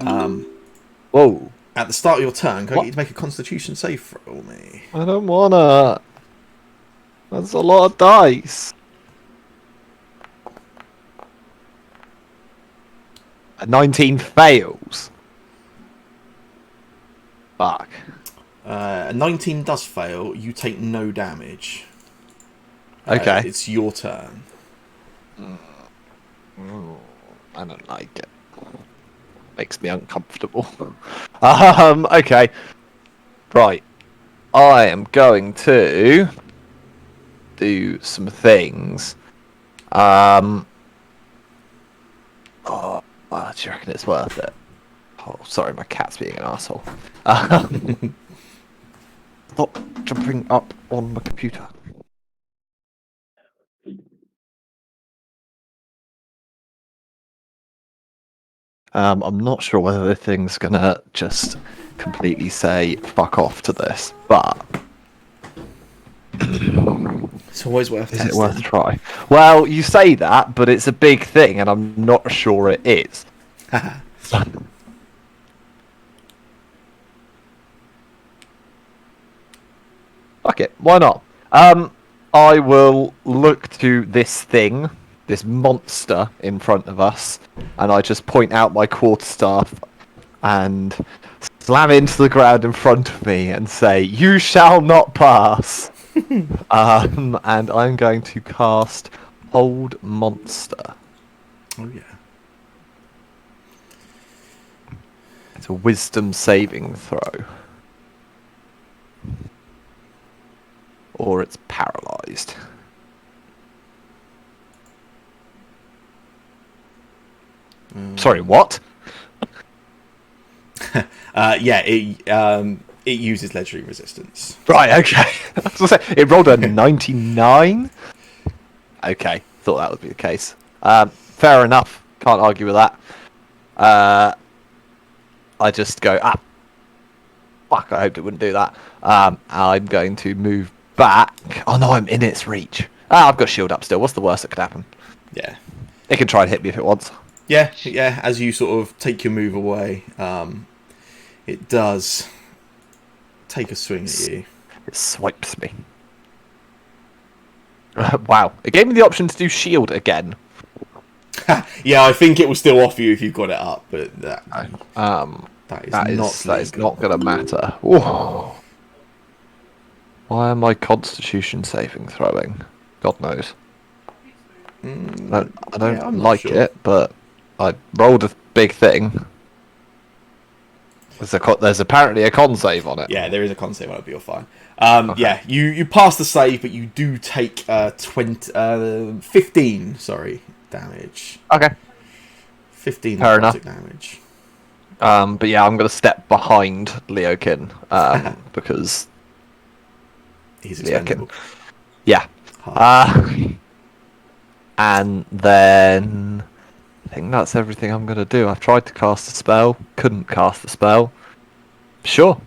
Whoa. At the start of your turn, can I What? get you to make a Constitution save for me? I don't wanna. That's a lot of dice. A 19 fails. Fuck. A 19 does fail. You take no damage. Okay. It's your turn. I don't like it. Makes me uncomfortable. Okay. Right. I am going to do some things. Oh, do you reckon it's worth it? Oh, sorry, my cat's being an asshole. Stop jumping up on my computer. I'm not sure whether the thing's gonna just completely say fuck off to this, but It's always worth is testing. it worth a try? Well, you say that, but it's a big thing, and I'm not sure it is. Fuck it, why not? I will look to this thing, this monster in front of us, and I just point out my quarterstaff and slam into the ground in front of me and say, "You shall not pass." And I'm going to cast Hold Monster. Oh yeah. It's a Wisdom saving throw. Or it's paralyzed. Sorry, what? Yeah, it uses legendary resistance. Right, okay. I was gonna say, it rolled a 99. Okay, thought that would be the case. Fair enough. Can't argue with that. I just go, fuck, I hoped it wouldn't do that. I'm going to move back. Oh no, I'm in its reach. I've got shield up still. What's the worst that could happen? Yeah. It can try and hit me if it wants. Yeah. As you sort of take your move away, it does take a swing at you. It swipes me. Wow. It gave me the option to do shield again. Yeah, I think it will still offer you if you've got it up, but that is not going to matter. Ooh. Why am I Constitution saving throwing? God knows. I don't like sure. it, but I rolled a big thing. There's apparently a con save on it. Yeah, there is a con save on it, but you're fine. Yeah, you pass the save, but you do take 15 damage. Okay. 15 Fair enough. necrotic damage. But yeah, I'm going to step behind Leokin because He's expendable. Yeah. And then I think that's everything I'm going to do. I've tried to cast a spell, couldn't cast the spell. Sure.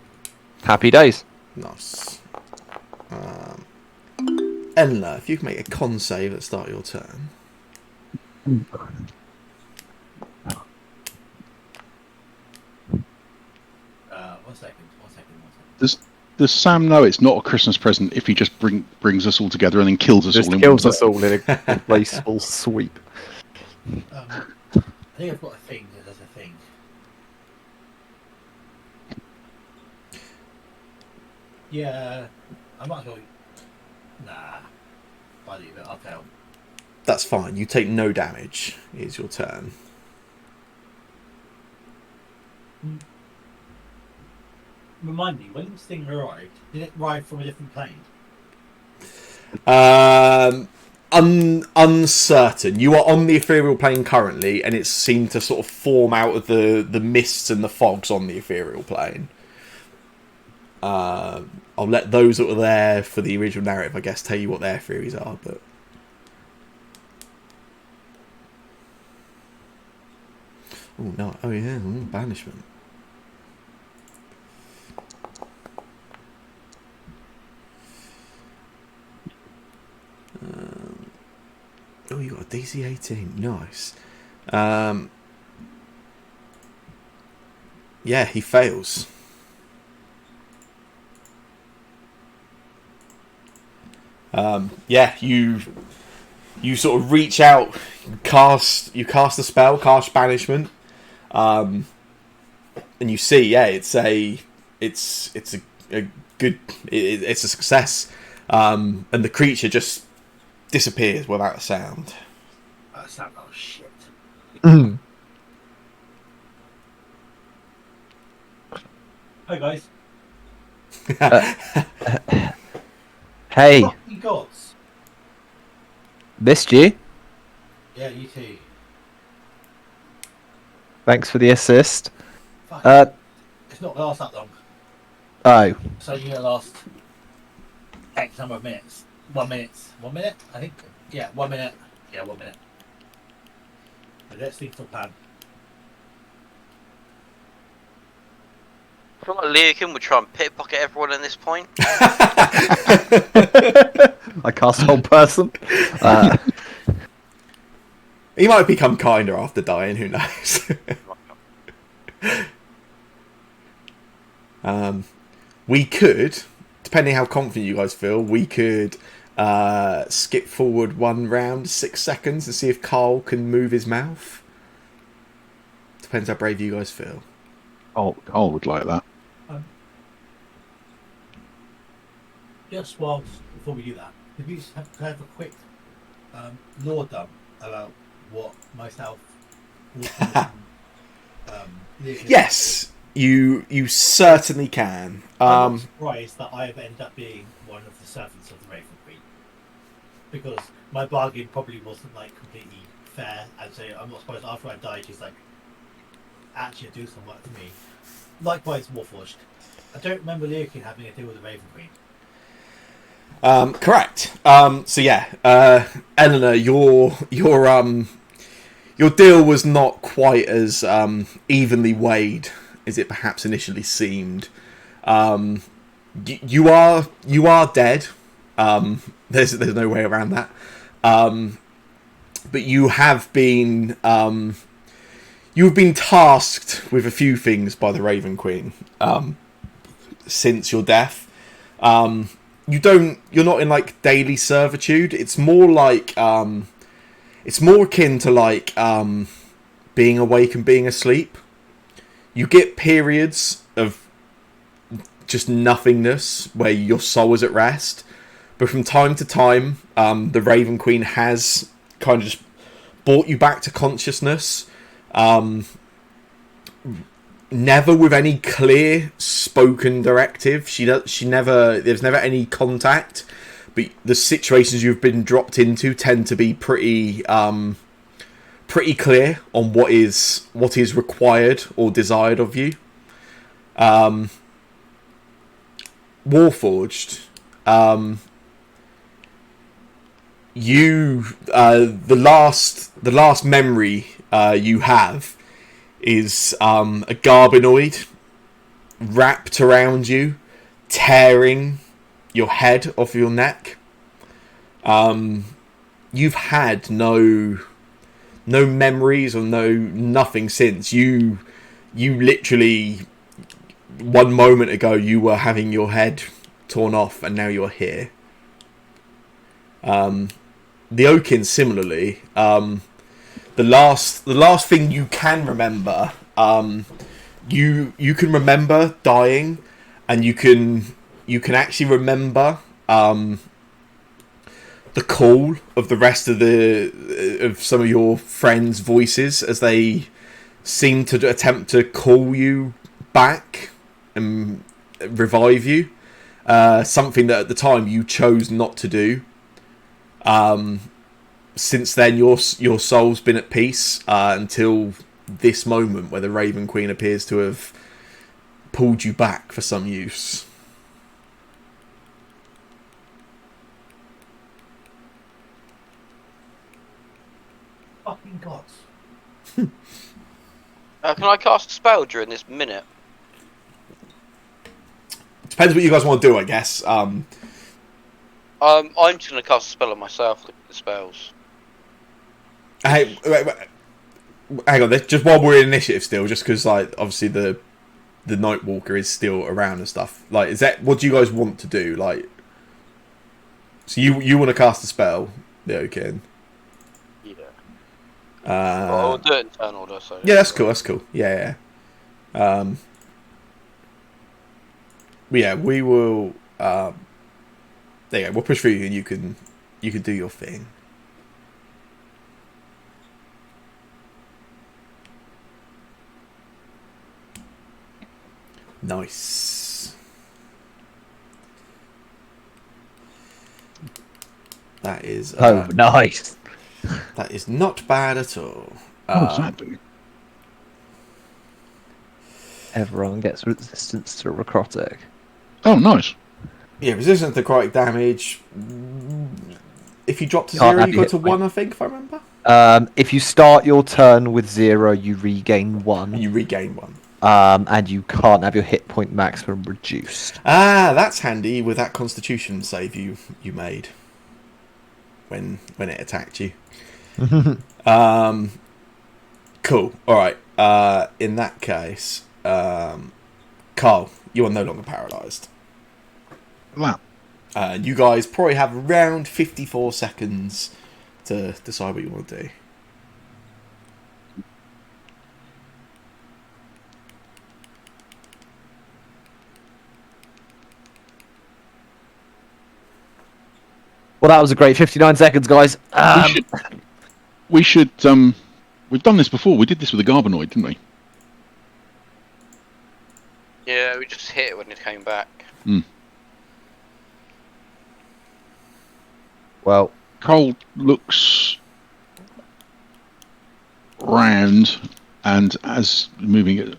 Happy days. Nice. Enla, if you can make a con save at the start of your turn. One second. Does Sam know it's not a Christmas present if he just brings us all together and then kills us Just all in kills one us all in a graceful sweep. I think I've got a thing. There's a thing. Yeah, I might as well. Nah, I leave it. I'll tell. That's fine. You take no damage. It's your turn. Remind me, when this thing arrived, did it arrive from a different plane? Uncertain. You are on the ethereal plane currently, and it's seemed to sort of form out of the mists and the fogs on the ethereal plane. I'll let those that were there for the original narrative, I guess, tell you what their theories are, but... Oh, no. Oh, yeah. Banishment. Oh, you got a DC 18. Nice. Yeah, he fails. Yeah, you sort of reach out, cast a spell, cast banishment, and you see, yeah, it's a good, it's a success, and the creature just disappears without a sound. That sound like shit. Hi guys. Hey, Fucking gods. missed you. Yeah, you too. Thanks for the assist. Fuck. It's not gonna last that long. Oh, So you're gonna last X number of minutes. 1 minute. 1 minute? I think. Yeah, 1 minute. Yeah, 1 minute. But let's think for plan. I feel like Leokin would try and pickpocket everyone at this point. I cast whole person. He might become kinder after dying, who knows? We could, depending how confident you guys feel, we could skip forward 1 round, 6 seconds, and see if Carl can move his mouth. Depends how brave you guys feel. Carl would like that. Just whilst before we do that, could we just have a quick lore dump about what myself Yes, you certainly can. I'm not surprised that I have ended up being one of the servants of the Raven Queen, because my bargain probably wasn't like completely fair, and so I'm not surprised after I died she's like actually do some work for me. Likewise, Warforged. I don't remember Leokin having a deal with the Raven Queen. Correct. So yeah, Eleanor, your deal was not quite as evenly weighed as it perhaps initially seemed. You are dead. There's no way around that. But you have been tasked with a few things by the Raven Queen since your death. You're not in like daily servitude. It's more like it's more akin to like being awake and being asleep. You get periods of just nothingness where your soul is at rest, but from time to time the Raven Queen has kind of just brought you back to consciousness, never with any clear spoken directive. There's never any contact, but the situations you've been dropped into tend to be pretty clear on what is required or desired of you. Warforged, the last memory you have is a Garbinoid wrapped around you, tearing your head off your neck. You've had no memories or nothing since. You literally 1 moment ago you were having your head torn off, and now you're here. The Oakin similarly. The last thing you can remember, you can remember dying, and you can actually remember the call of the rest of some of your friends' voices as they seem to attempt to call you back and revive you. Something that at the time you chose not to do. Since then, your soul's been at peace until this moment where the Raven Queen appears to have pulled you back for some use. Fucking gods. Can I cast a spell during this minute? Depends what you guys want to do, I guess. I'm just going to cast a spell on myself, look at the spells. Hey, wait, hang on. Just while we're in initiative still, just because like obviously the Nightwalker is still around and stuff. Like, is that what do you guys want to do? Like, so you want to cast a spell, Leokin? Yeah. I'll do it in turn order. So Yeah, that's cool. That's cool. Yeah. Yeah, we will. There you go. We'll push through you, and you can do your thing. Nice. That is. Nice. That is not bad at all. What does that do? Everyone gets resistance to necrotic. Oh, nice. Yeah, resistance to necrotic damage. If you drop to Can't 0, have you your go to hit 1, I think, if I remember. If you start your turn with 0, you regain 1. You regain 1. And you can't have your hit point maximum reduced. Ah, that's handy with that Constitution save you made when it attacked you. Cool. All right. In that case, Carl, you are no longer paralyzed. Wow. You guys probably have around 54 seconds to decide what you want to do. Well, that was a great 59 seconds, guys. We should. We've done this before. We did this with the Garbanoid, didn't we? Yeah, we just hit it when it came back. Well, Cole looks round and as moving it.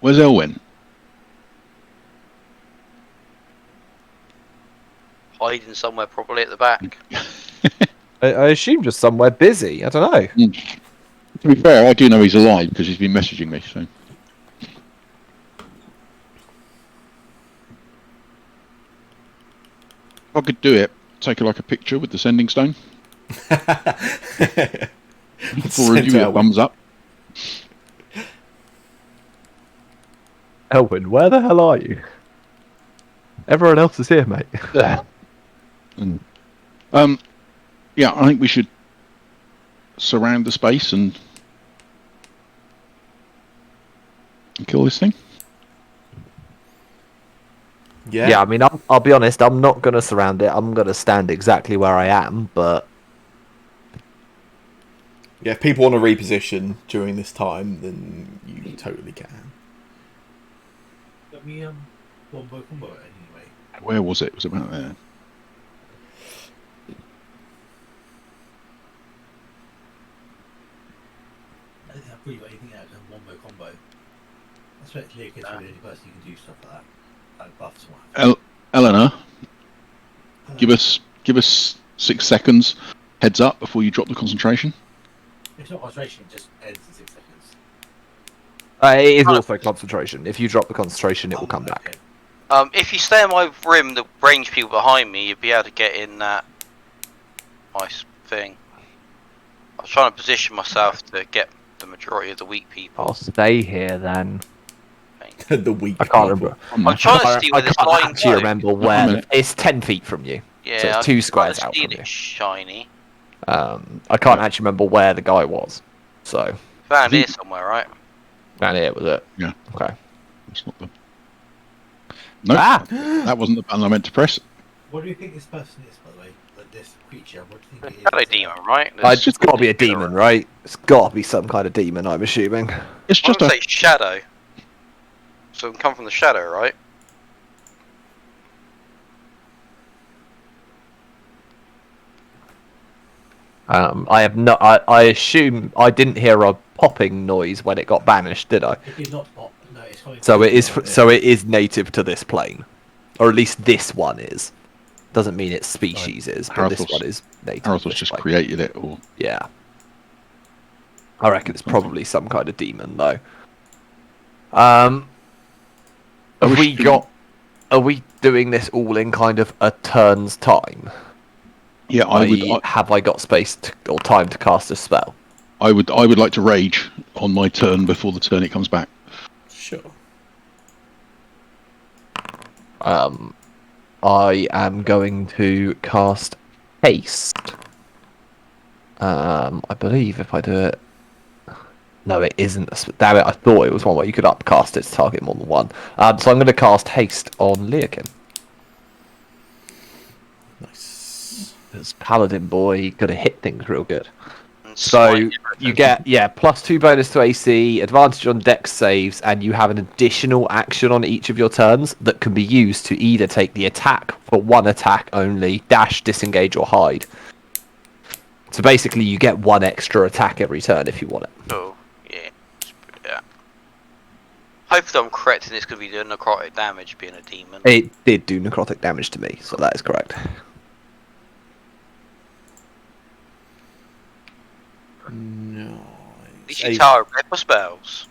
Where's Elwyn? Hiding somewhere probably at the back. I assume just somewhere busy. I don't know. To be fair, I do know he's alive because he's been messaging me. So. If I could do it, take like a picture with the sending stone. For review, a thumbs up. Elwyn, where the hell are you? Everyone else is here, mate. Yeah, I think we should surround the space and kill this thing. Yeah, I mean, I'll be honest, I'm not going to surround it. I'm going to stand exactly where I am, but... Yeah, if people want to reposition during this time, then you totally can. Let me combo it anyway. Where was it? Was it about there? I think I've really got anything out of wombo combo. I expect Leah gets the only person who can do stuff like that. Like buffs one. Eleanor, give us 6 seconds heads up before you drop the concentration. It's not concentration, it just ends in 6 seconds. It is also concentration. If you drop the concentration, it will come back. If you stay in my rim, the range people behind me, you'd be able to get in that nice thing. I was trying to position myself to get the majority of the weak people. I'll stay here then. The weak. I can't remember. I'm trying to see where this I line can't actually goes. remember where. It's 10 feet from you. Yeah, So it's 2 squares out from from you. It's shiny. I can't actually remember where the guy was. So. Found here somewhere, right? Down here was it? Yeah. Okay. That's not the. No, that wasn't the button I meant to press. What do you think this person is, by the way? Like this creature? What do you think it is? Shadow demon, right? It's got to be a demon, right? It's got to be some kind of demon, I'm assuming. It's I just would a say shadow. So it can come from the shadow, right? I have no. I assume I didn't hear a popping noise when it got banished, did I? It did not pop. No, it's fine. So it is. So it is native to this plane, or at least this one is. Doesn't mean its species is, but this Harathos- one is native. to Harathos this just plane. created it, or Yeah. I reckon it's probably some kind of demon, though. Have we got? Are we doing this all in kind of a turn's time? yeah, Have I got space or time to cast a spell? I would like to rage on my turn before the turn it comes back. Sure. I am going to cast haste. I believe if I do it. No, it isn't. Damn it! I thought it was one where you could upcast it to target more than one. So I'm going to cast haste on Leokin. Nice. Because Paladin boy gonna hit things real good. And So smite you get +2 bonus to AC, advantage on Dex saves, and you have an additional action on each of your turns that can be used to either take the attack for one attack only, dash, disengage, or hide. So basically, you get one extra attack every turn if you want it. Oh, yeah. Yeah. Hopefully I'm correct and it's going to be doing necrotic damage being a demon. It did do necrotic damage to me, so that is correct. No. Is your tower red for spells?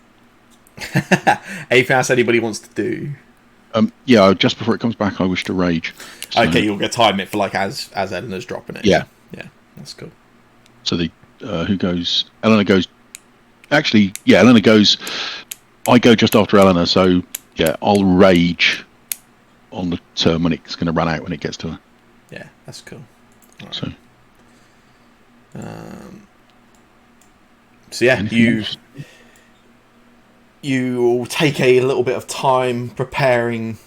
Anything else anybody wants to do? Yeah, just before it comes back, I wish to rage. So, Okay, you're gonna time it for like as Eleanor's dropping it. Yeah. Yeah, that's cool. So the who goes? Eleanor goes. Actually, yeah, Eleanor goes. I go just after Eleanor, so yeah, I'll rage on the turn when it's going to run out when it gets to her. Yeah, that's cool. Right. So So yeah, anything else? you take a little bit of time preparing,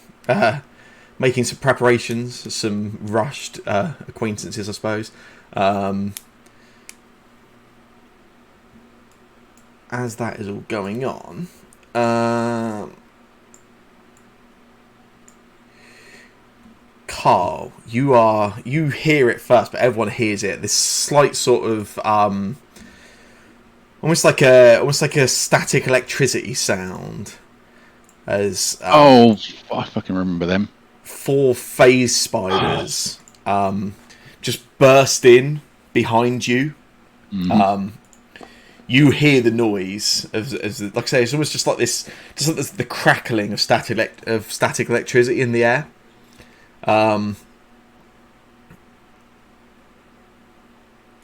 making some preparations, some rushed acquaintances, I suppose. As that is all going on, Carl, you hear it first, but everyone hears it. This slight sort of almost like a static electricity sound. As I fucking remember them. 4 phase spiders just burst in behind you. You hear the noise as like I say, it's almost just like the crackling of static electricity in the air. And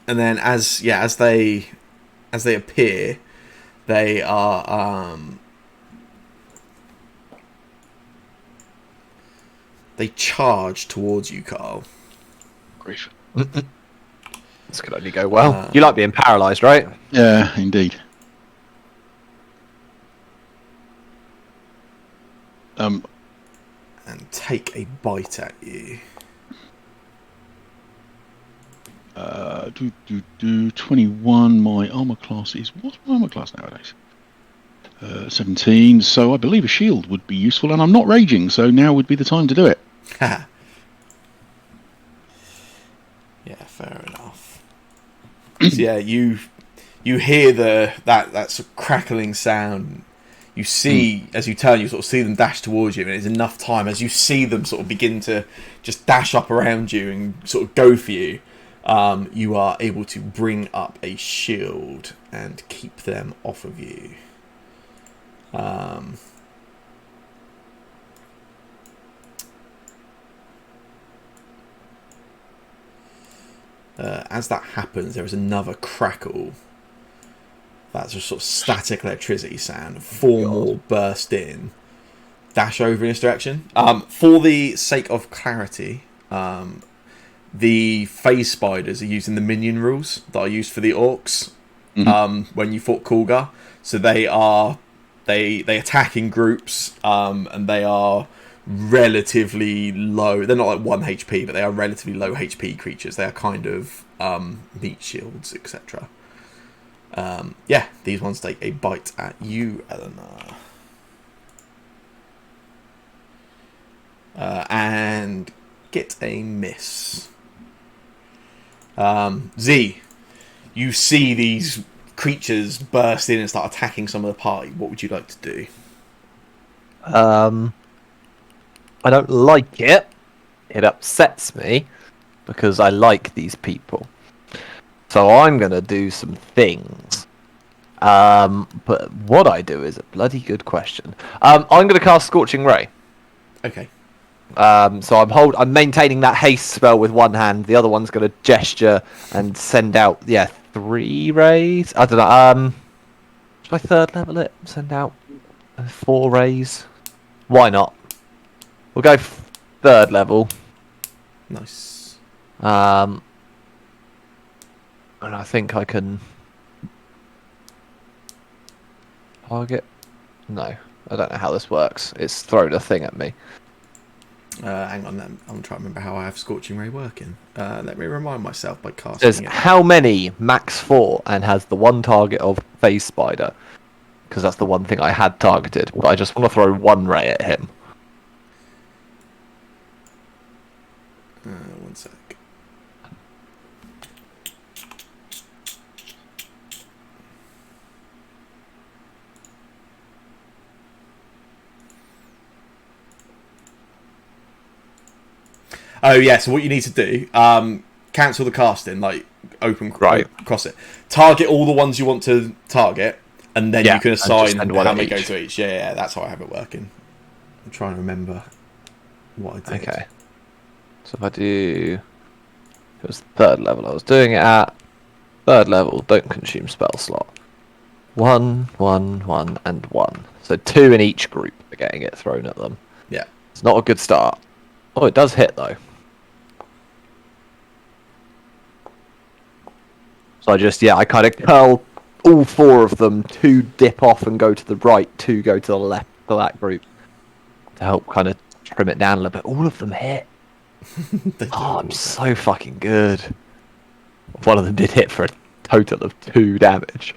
then as they appear, they are they charge towards you, Carl. Grief. This could only go well. You like being paralysed, right? Yeah, indeed. And take a bite at you. 21. My armor class is what's my armor class nowadays? 17. So I believe a shield would be useful, and I'm not raging, so now would be the time to do it. Yeah, fair enough. So yeah, you hear that sort of crackling sound. You see, as you turn, you sort of see them dash towards you, and it's enough time as you see them sort of begin to just dash up around you and sort of go for you. You are able to bring up a shield and keep them off of you. As that happens, there is another crackle. That's a sort of static electricity sound. 4 more burst in. Dash over in this direction. For the sake of clarity, the phase spiders are using the minion rules that are used for the orcs when you fought Kulgar. So they attack in groups, and they are relatively low. They're not like 1 HP, but they are relatively low HP creatures. They are kind of meat shields, etc. Yeah, these ones take a bite at you, Eleanor. And get a miss. Z, you see these creatures burst in and start attacking some of the party. What would you like to do? I don't like it. It upsets me because I like these people. So I'm gonna do some things. But what I do is a bloody good question. I'm gonna cast Scorching Ray. Okay. So I'm maintaining that haste spell with one hand. The other one's gonna gesture and send out 3 rays. I don't know. Should I third level it? Send out 4 rays. Why not? We'll go third level. Nice. And I think I can target. No, I don't know how this works. It's thrown a thing at me. Hang on, I'm trying to remember how I have Scorching Ray working. Let me remind myself by It casting says it. how many max 4 and has the one target of Phase Spider. Because that's the one thing I had targeted. But I just want to throw 1 ray at him. One sec. Oh yeah, so what you need to do, cancel the casting, like cross it. Target all the ones you want to target, and then you can assign how many go to each. Yeah, that's how I have it working. I'm trying to remember what I did. Okay. So if I do... It was third level I was doing it at. Third level, don't consume spell slot. 1, 1, 1, and 1. So 2 in each group are getting it thrown at them. Yeah. It's not a good start. Oh, it does hit though. So I kind of curl all 4 of them. 2 dip off and go to the right, 2 go to the left for that group. To help kind of trim it down a little bit. All of them hit. I'm so fucking good. One of them did hit for a total of 2 damage.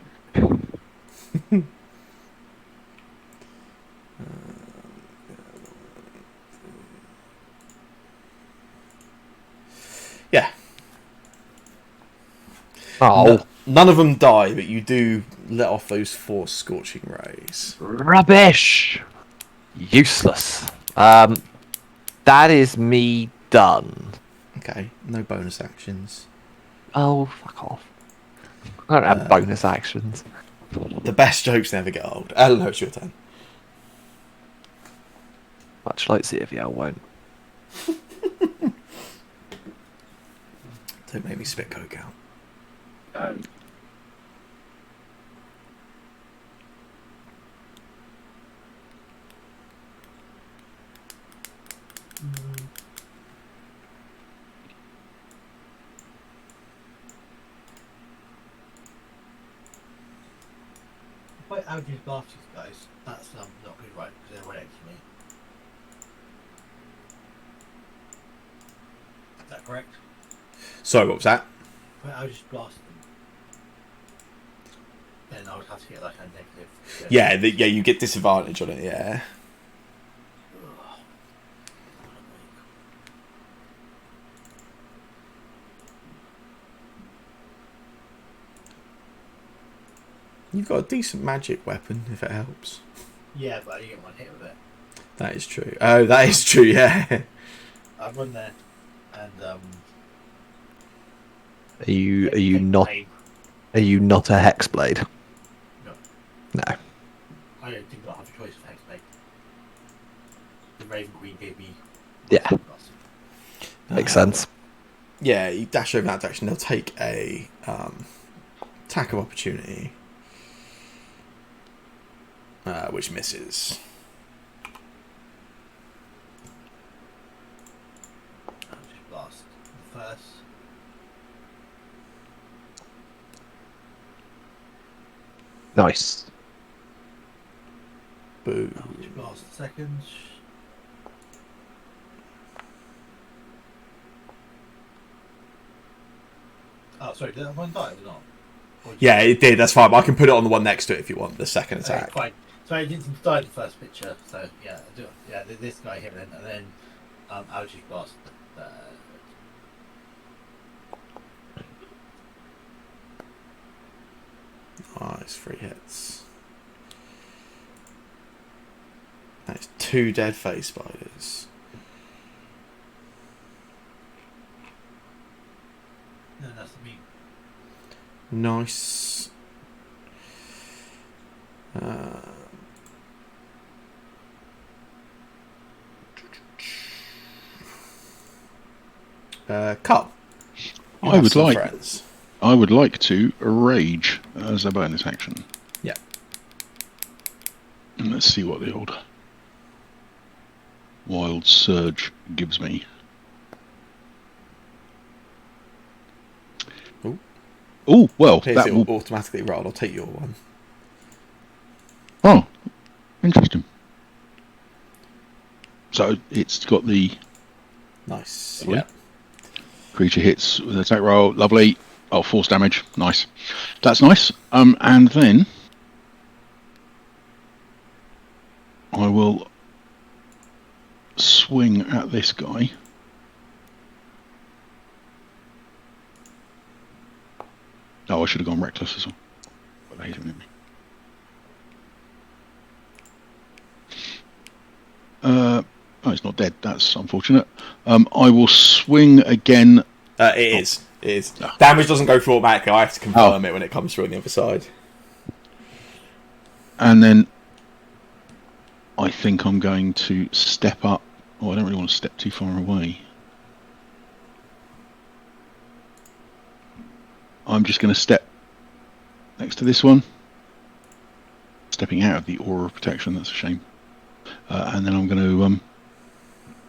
Yeah. Oh. None of them die, but you do let off those 4 Scorching Rays. Rubbish! Useless. That is me done. Okay, no bonus actions. Oh, fuck off. I don't have bonus actions. The best jokes never get old. Eleanor, it's your turn. Much like CFL won't. Don't make me spit coke out. If I average blast these guys, that's not good, right? Because they're right next to me. Is that correct? Sorry, what was that? If I just blast them, then I would have to get like a negative. Yeah, you get disadvantage on it, yeah. You've got a decent magic weapon, if it helps. Yeah, but you get 1 hit with it. That is true. Oh, that is true, yeah. I run there, and Are you not a Hexblade? No. No. I don't think I'll have a choice of Hexblade. The Raven Queen gave me. Yeah. Makes sense. Yeah, you dash over that direction. They'll take a attack of opportunity, which misses. I'll just blast the first. Nice. Boo. I'll just blast the second. Oh, sorry, did that one die or not? Or did Yeah, you- it did. That's fine. But I can put it on the one next to it if you want the second Okay, attack. fine. So I didn't die in the first picture. So yeah, this guy here then, and then Algae Blast. Nice, 3 hits. That's 2 dead face spiders. No, that's me. Nice. Carl. you I have would some like friends. I would like to rage as a bonus action. Yeah. And let's see what the old wild surge gives me. Ooh. Oh, well, Appears that it will... will automatically roll. I'll take your one. Oh, interesting. So it's got the Nice. Lovely. Yeah. creature hits with an attack roll. Lovely. Oh, force damage. Nice. That's nice. And then I will swing at this guy. Oh, I should have gone reckless as well. But I hate him. Oh, it's not dead. That's unfortunate. I will swing again. It is. It is. Ah. Damage doesn't go through automatically. I have to confirm it when it comes through on the other side. And then I think I'm going to step up. Oh, I don't really want to step too far away. I'm just going to step next to this one. Stepping out of the aura of protection, that's a shame. And then I'm going to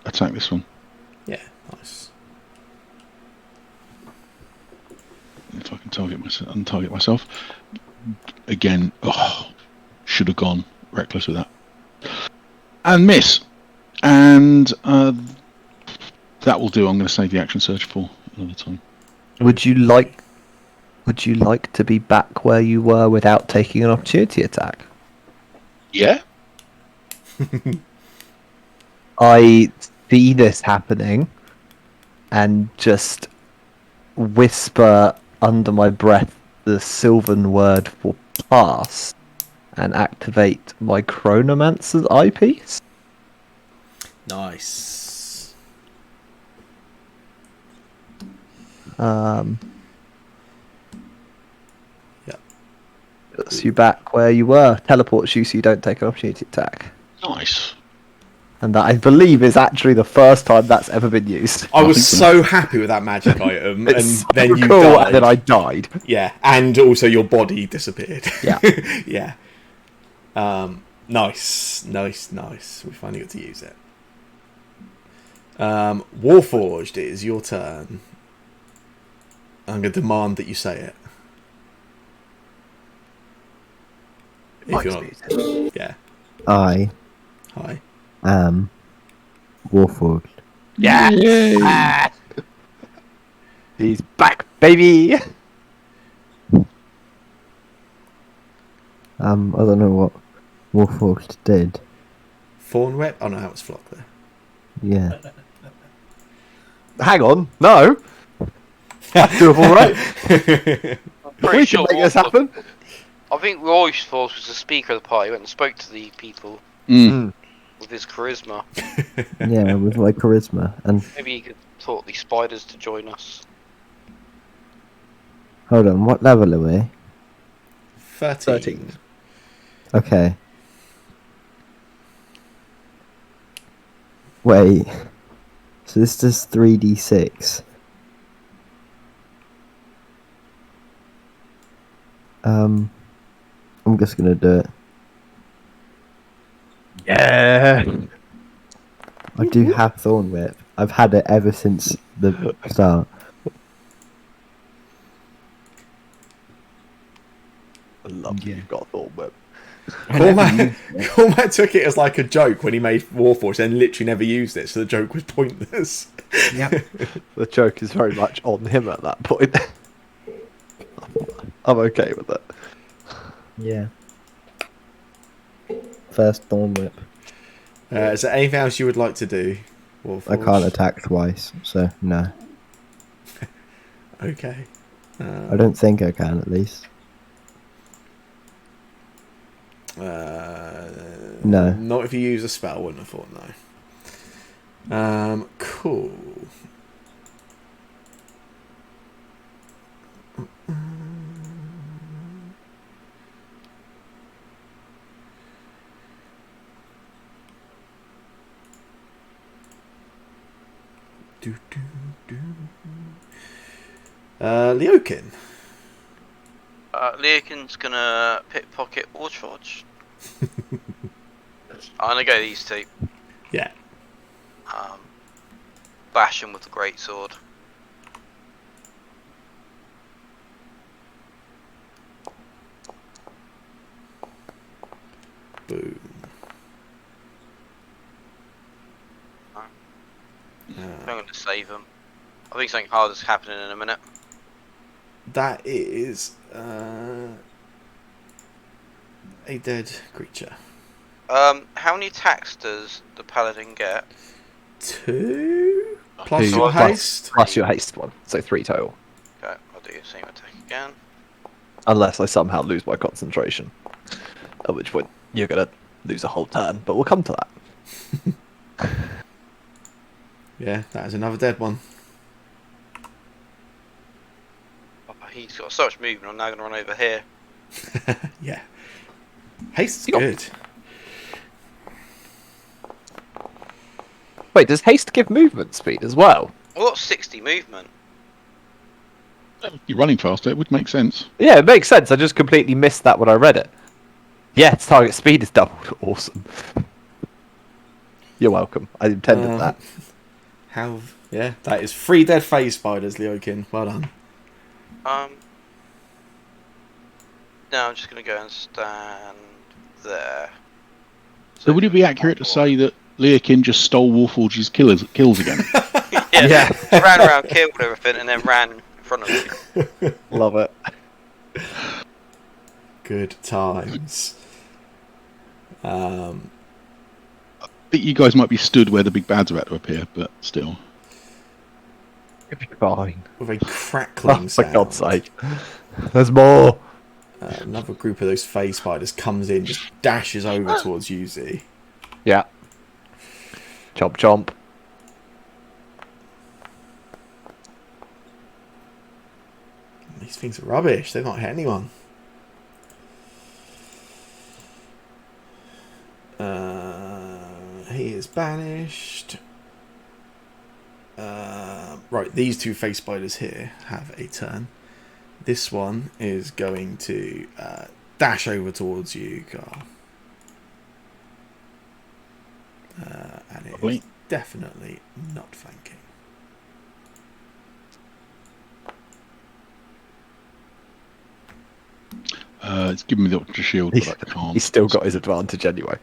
attack this one. Yeah. Nice. If I can untarget myself. Again, should have gone reckless with that. And miss. And that will do. I'm going to save the action surge for another time. Would you like to be back where you were without taking an opportunity attack? Yeah? I see this happening and just whisper under my breath the Sylvan word for pass and activate my Chronomancer's eyepiece. Nice. Puts you back where you were, teleports you so you don't take an opportunity attack. Nice. And that, I believe, is actually the first time that's ever been used. I was think so happy with that magic item, and It's then so you cool, died. and then I died. Yeah, and also your body disappeared. Yeah. Yeah. Nice. We finally got to use it. Warforged, it is your turn. I'm going to demand that you say it. If you're not... Yeah. I Hi. am Warforged. Yeah. He's back, baby. I don't know what Warforged did. Thorn Whip? Oh no, that was Flock there. Yeah. Hang on, no. That's doable, right? Pretty We sure can make this Warforged- happen. I think Royce Force was the speaker of the party. Went and spoke to the people with his charisma. Yeah, with my charisma. And Maybe he could taught the spiders to join us. hold on, what level are we? 13. Okay. Wait. So this does 3d6. I'm just gonna do it. Yeah. I do have Thorn Whip. I've had it ever since the start. I love that you've got a Thorn Whip. Cormac took it as like a joke when he made Warforged and literally never used it, so the joke was pointless. Yep. The joke is very much on him at that point. I'm okay with it. Yeah. First Thorn Whip. Is there anything else you would like to do? I can't attack twice, so no. Okay. I don't think I can, at least. No. Not if you use a spell, wouldn't have thought, no. Cool. Leokin. Leokin's gonna pickpocket Warforge. I'm gonna go these two. Yeah. Bash him with the great sword. Boom. I'm gonna save him. I think something hard is happening in a minute. That is a dead creature. How many attacks does the paladin get? 2 plus Two your plus- haste. Plus your haste one, so 3 total. Okay, I'll do the same attack again. Unless I somehow lose my concentration. At which point you're gonna lose a whole turn, but we'll come to that. Yeah, that is another dead one. Oh, he's got so much movement, I'm now gonna run over here. Yeah. Haste's You got- good. Wait, does haste give movement speed as well? I've got 60 movement. You're running faster. It would make sense. Yeah, it makes sense. I just completely missed that when I read it. Yeah, its target speed is doubled. Awesome. You're welcome. I intended that. How? Yeah, that is 3 dead phase spiders, Leokin. Well done. No, I'm just gonna go and stand there. So would it be accurate to say that Leokin just stole Warforge's kills again? yeah. Ran around, killed everything, and then ran in front of me. Love it. Good times. I think you guys might be stood where the big bad's about to appear, but still. It'll be fine. With a crackling Oh, for sound. God's sake. There's more. Another group of those phase spiders comes in, just dashes over towards Yuzi. Yeah. Chomp chomp. These things are rubbish. They've not hit anyone. He is banished. Right, these 2 face spiders here have a turn. This one is going to dash over towards you, Carl. And it is definitely not flanking. It's given me the Ultra Shield, but I can't. He's still got his advantage anyway.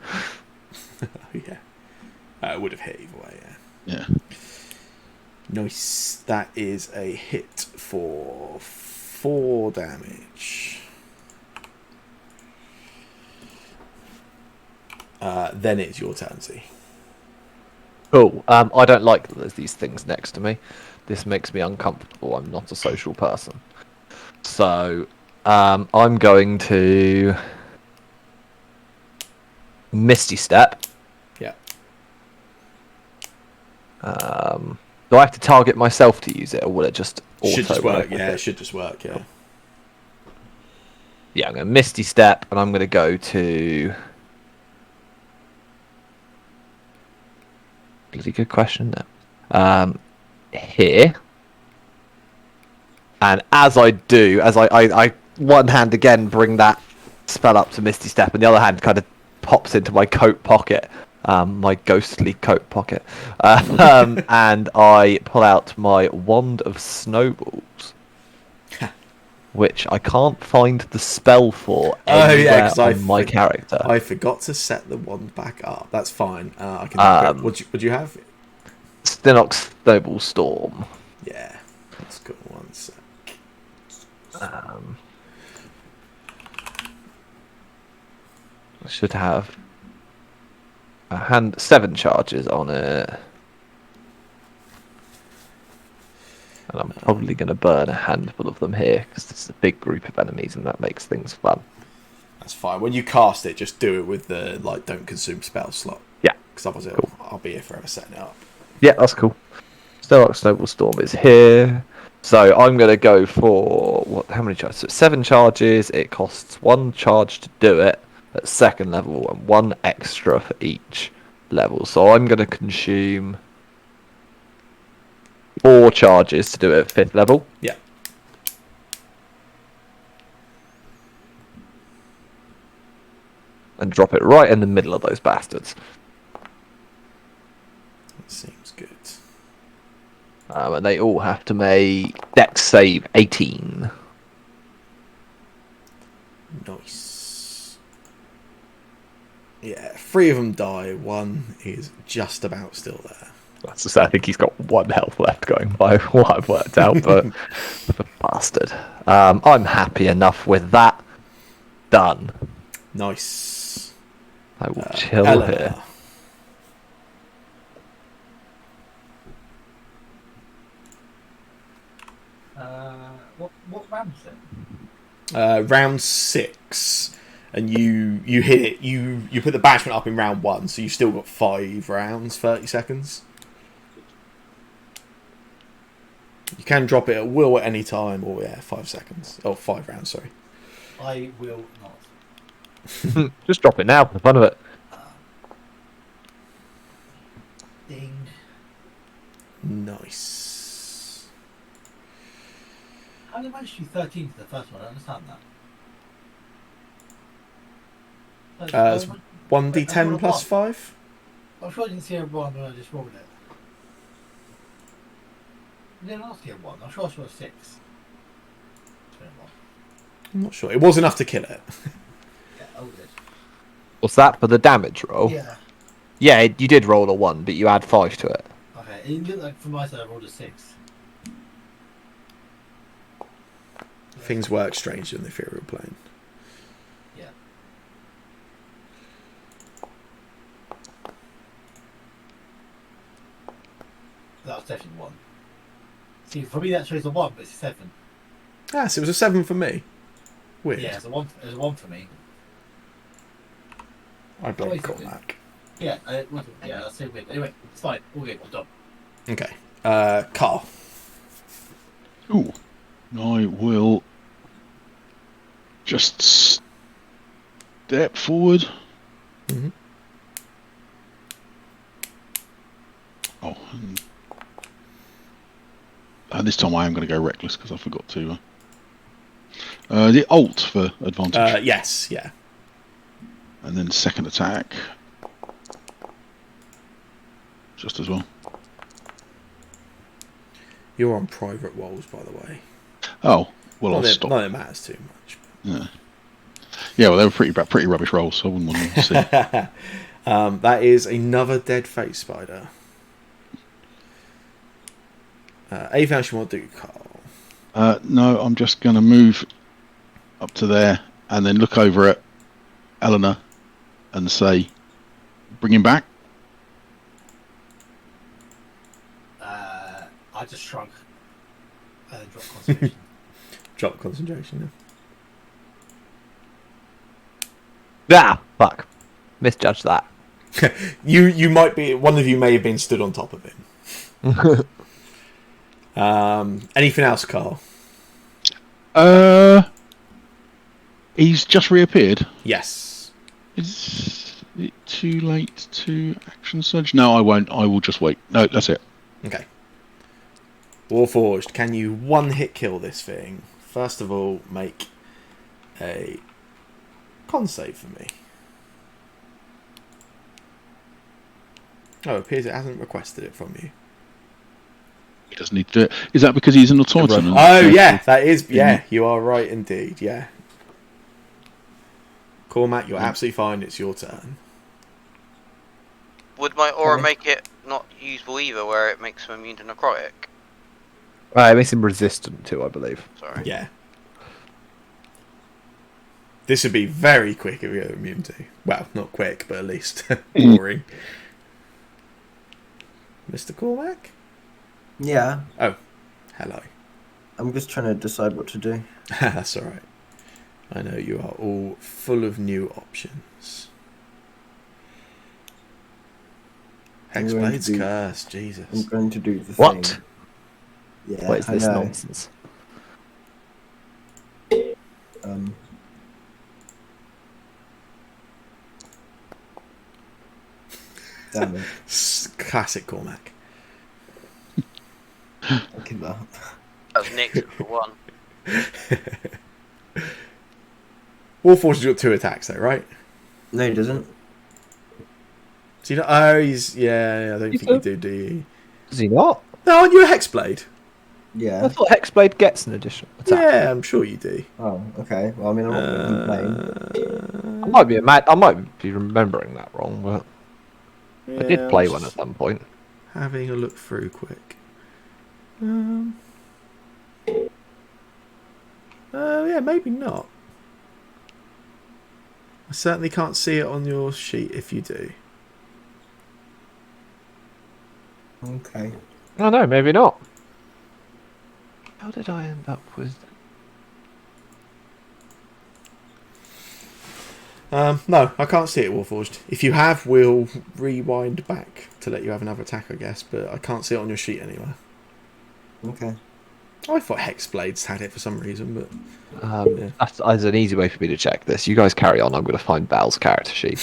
Yeah. It would have hit either way, yeah. Yeah. Nice. That is a hit for 4 damage. Then it's your turn, Z. Cool. I don't like that there's these things next to me. This makes me uncomfortable. I'm not a social person. So, I'm going to Misty Step. Yeah. Do I have to target myself to use it, or will it just auto? Should just when I work, click yeah, it? it should just work, yeah. Yeah, I'm going to Misty Step, and I'm going to go to... Bloody good question there. Here. And as I do, as I one hand again bring that spell up to Misty Step, and the other hand kind of pops into my coat pocket, my ghostly coat pocket, and I pull out my Wand of Snowballs, which I can't find the spell for anywhere on my character. I forgot to set the wand back up. That's fine. I can. Would you have? Stinox Snowball Storm. Yeah, that's good. One sec. should have a 7 charges on it. And I'm probably going to burn a handful of them here, because this is a big group of enemies, and that makes things fun. That's fine. When you cast it, just do it with the don't consume spell slot. Yeah. Because otherwise I'll be here forever setting it up. Yeah, that's cool. Starlock's Noble Storm is here. So I'm going to go for... How many charges? So 7 charges. It costs 1 charge to do it at 2nd level, and 1 extra for each level. So I'm going to consume 4 charges to do it at 5th level. Yeah. And drop it right in the middle of those bastards. That seems good. And they all have to make Dex save 18. Nice. Yeah, 3 of them die. 1 is just about still there. That's just, I think he's got 1 health left going by what I've worked out, but bastard. I'm happy enough with that. Done. Nice. I will chill Eleanor. here. What round is it? Round 6, and you hit it. You put the banishment up in round 1, so you've still got 5 rounds, 30 seconds. You can drop it at will at any time, or 5 seconds. Oh, 5 rounds, sorry. I will not. Just drop it now for the fun of it. Ding. Nice. How did I manage to do 13 to the first one? I don't understand that. It's 1d10 plus 5. I'm sure I didn't see a 1 when I just rolled it. I didn't ask you a 1. I'm sure I saw a 6. It's been a 1. I'm not sure. It was enough to kill it. Yeah, oh, it is. What's that for the damage roll? Yeah. Yeah, you did roll a 1, but you add 5 to it. Okay, it looked like from my side I rolled a 6. Things work strangely in the ethereal plane. Yeah. That was definitely 1. See, for me that shows a 1, but it's a 7. Ah, so it was a 7 for me. Weird. Yeah, it's a 1. It was a 1 for me. I blame Oh, Cormac. Yeah, it wasn't. Yeah, that's so weird. Anyway, it's fine. All good. I'm done. Okay. Carl. Ooh. I will just step forward. Mm-hmm. Oh. And this time I am going to go reckless because I forgot to. The alt for advantage. Yes, yeah. And then second attack. Just as well. You're on private rolls, by the way. Oh, well, I'll Not stop. that it matters too much. Yeah. Yeah, well, they were pretty rubbish rolls, so I wouldn't want to see. That is another dead face spider. Anything else you want to do, Carl? No, I'm just going to move up to there and then look over at Eleanor and say, bring him back. I just shrug. And then drop concentration. Drop concentration. Ah, fuck. Misjudged that. You might be. One of you may have been stood on top of him. Anything else, Carl? He's just reappeared. Yes. Is it too late to action surge? No, I won't. I will just wait. No, that's it. Okay. Warforged, can you one-hit kill this thing? First of all, make a con save for me. Oh, it appears it hasn't requested it from you. He doesn't need to do it. Is that because he's an automaton? Oh, yeah, that is... Yeah, you are right indeed, yeah. Cormac, you're absolutely fine. It's your turn. Would my aura make it not usable either, where it makes him immune to necrotic? It makes him resistant to, I believe. Sorry. Yeah. This would be very quick if you go immune to. Well, not quick, but at least boring. Mr. Cormac? Yeah, Oh, hello. I'm just trying to decide what to do. That's alright. I know you are all full of new options. I'm going to Hexblade's do- Curse, I'm Jesus. going to do the What? thing. Yeah, What is I this know. nonsense? Um, damn it. Classic Cormac. I give up. That was Nick's for one. Warforged has got 2 attacks though, right? No, he doesn't. So you know, oh, he's... Yeah, I don't think you do you? Does he not? No, aren't you a Hexblade? I Yeah. thought Hexblade gets an additional attack. Yeah, I'm sure you do. Oh, okay. Well, I mean, I'm not going to complain. I might be remembering that wrong, but I did play one at some point. Having a look through quick. Yeah, maybe not. I certainly can't see it on your sheet if you do. Okay. Oh no, maybe not. How did I end up with? No, I can't see it, Warforged. If you have, we'll rewind back to let you have another attack, I guess, but I can't see it on your sheet anywhere. Okay. I thought Hexblades had it for some reason, but... Yeah. That's an easy way for me to check this. You guys carry on. I'm going to find Bal's character sheet.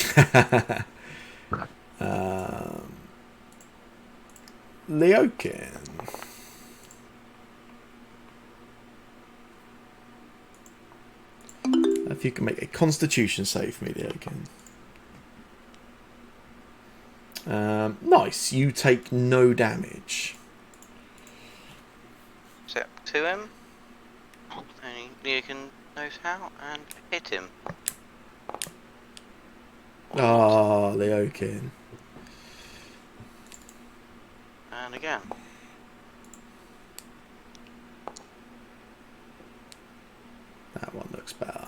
Leokin. If you can make a Constitution save for me, Leokin. Nice. You take no damage. Step to him. And Leokin knows how and hit him. Ah, Leokin. And again. That one looks better.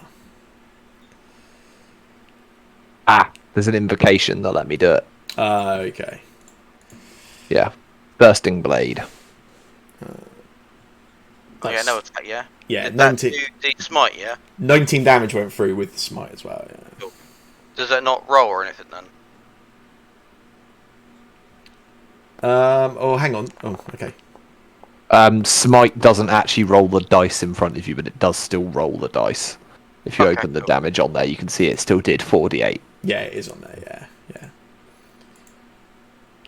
There's an invocation that let me do it. Okay. Yeah. Bursting Blade. Oh yeah, no attack, yeah? Yeah, Did that 19, do the smite, yeah? 19 damage went through with the smite as well. Yeah. Does that not roll or anything then? Oh, hang on. Oh, okay. Smite doesn't actually roll the dice in front of you, but it does still roll the dice. If you Okay, open the cool. damage on there, you can see it still did 48. Yeah, it is on there. Yeah, yeah.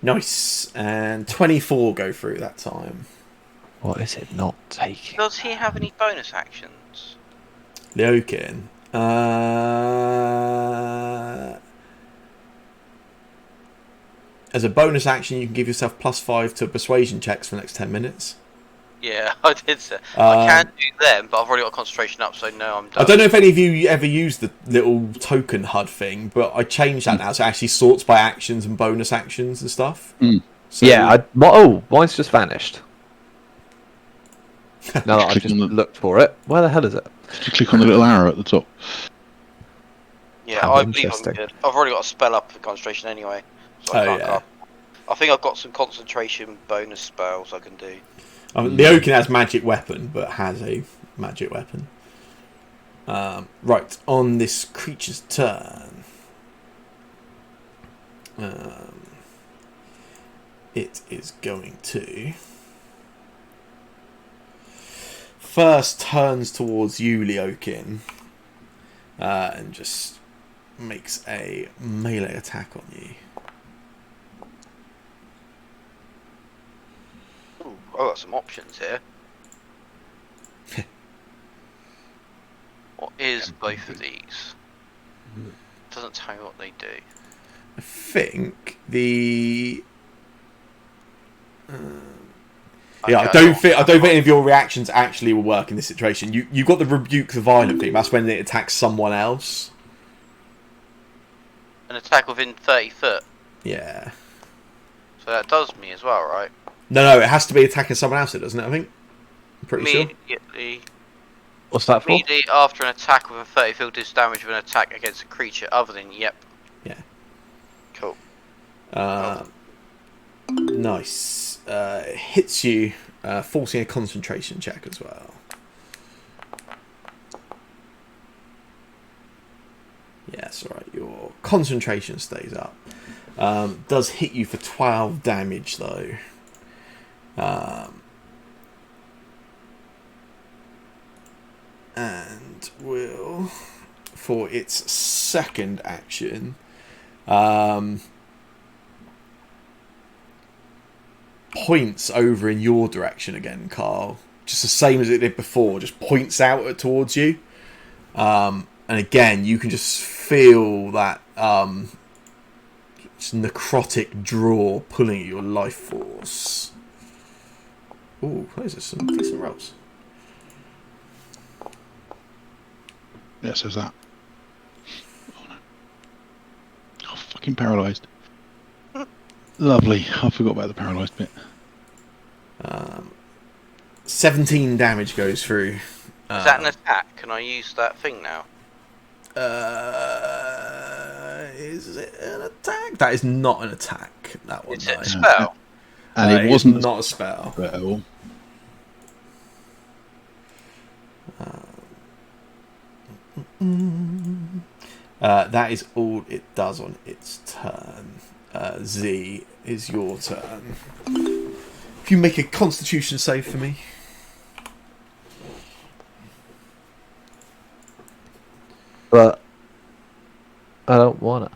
Nice. And 24 go through that time. What is it not taking? Does he have any bonus actions? Leokin. As a bonus action, you can give yourself +5 to persuasion checks for the next 10 minutes. Yeah, I did say. I can do them, but I've already got concentration up, so no, I'm done. I don't know if any of you ever used the little token HUD thing, but I changed that now, so it actually sorts by actions and bonus actions and stuff. So, Yeah, mine's just vanished. Now that I've Click just on the- looked for it. Where the hell is it? Did you click on the little arrow at the top? Yeah, How I believe I'm interesting. good. I've already got a spell up for concentration anyway. So I Oh, can't yeah. go. I think I've got some concentration bonus spells I can do. Leokin has magic weapon, but has a magic weapon. Right, on this creature's turn. It is going to... First turns towards you, Leokin, and just makes a melee attack on you. Ooh, I've got some options here. What is both of these? Doesn't tell me what they do. I think the... Yeah, I don't think any of your reactions actually will work in this situation. You got the rebuke the violent thing. That's when it attacks someone else. An attack within 30 foot. Yeah. So that does me as well, right? No, it has to be attacking someone else, doesn't it? I think. I'm pretty sure. Immediately. What's that for? Immediately after an attack with a 30 field deals damage with an attack against a creature other than. Yep. Yeah. Cool. Nice. Hits you, forcing a concentration check as well. Yes, alright. Your concentration stays up. Does hit you for 12 damage though. And will, for its second action, points over in your direction again, Carl. Just the same as it did before, just points out towards you. And again, you can just feel that just necrotic draw pulling at your life force. Ooh, those are some decent rolls. Yeah, says that. Oh no. Oh, fucking paralysed. Lovely. I forgot about the paralysed bit. 17 damage goes through. Is that an attack? Can I use that thing now? Is it an attack? That is not an attack. That one. Is it a No. spell? And it wasn't not a spell. at all. That is all it does on its turn. Z is your turn. If you make a Constitution save for me. But I don't wanna.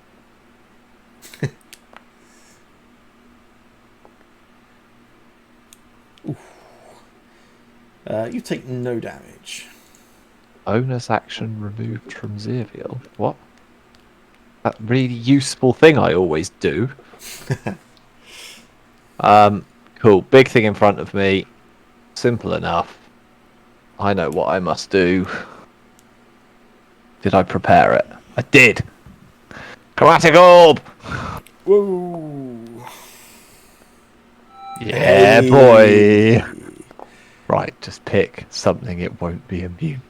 You take no damage. Bonus action removed from Xavier. What? That really useful thing I always do. Cool. Big thing in front of me. Simple enough. I know what I must do. Did I prepare it? I did. Chromatic orb. Whoa! Yeah, Hey. boy. Right, just pick something it won't be immune.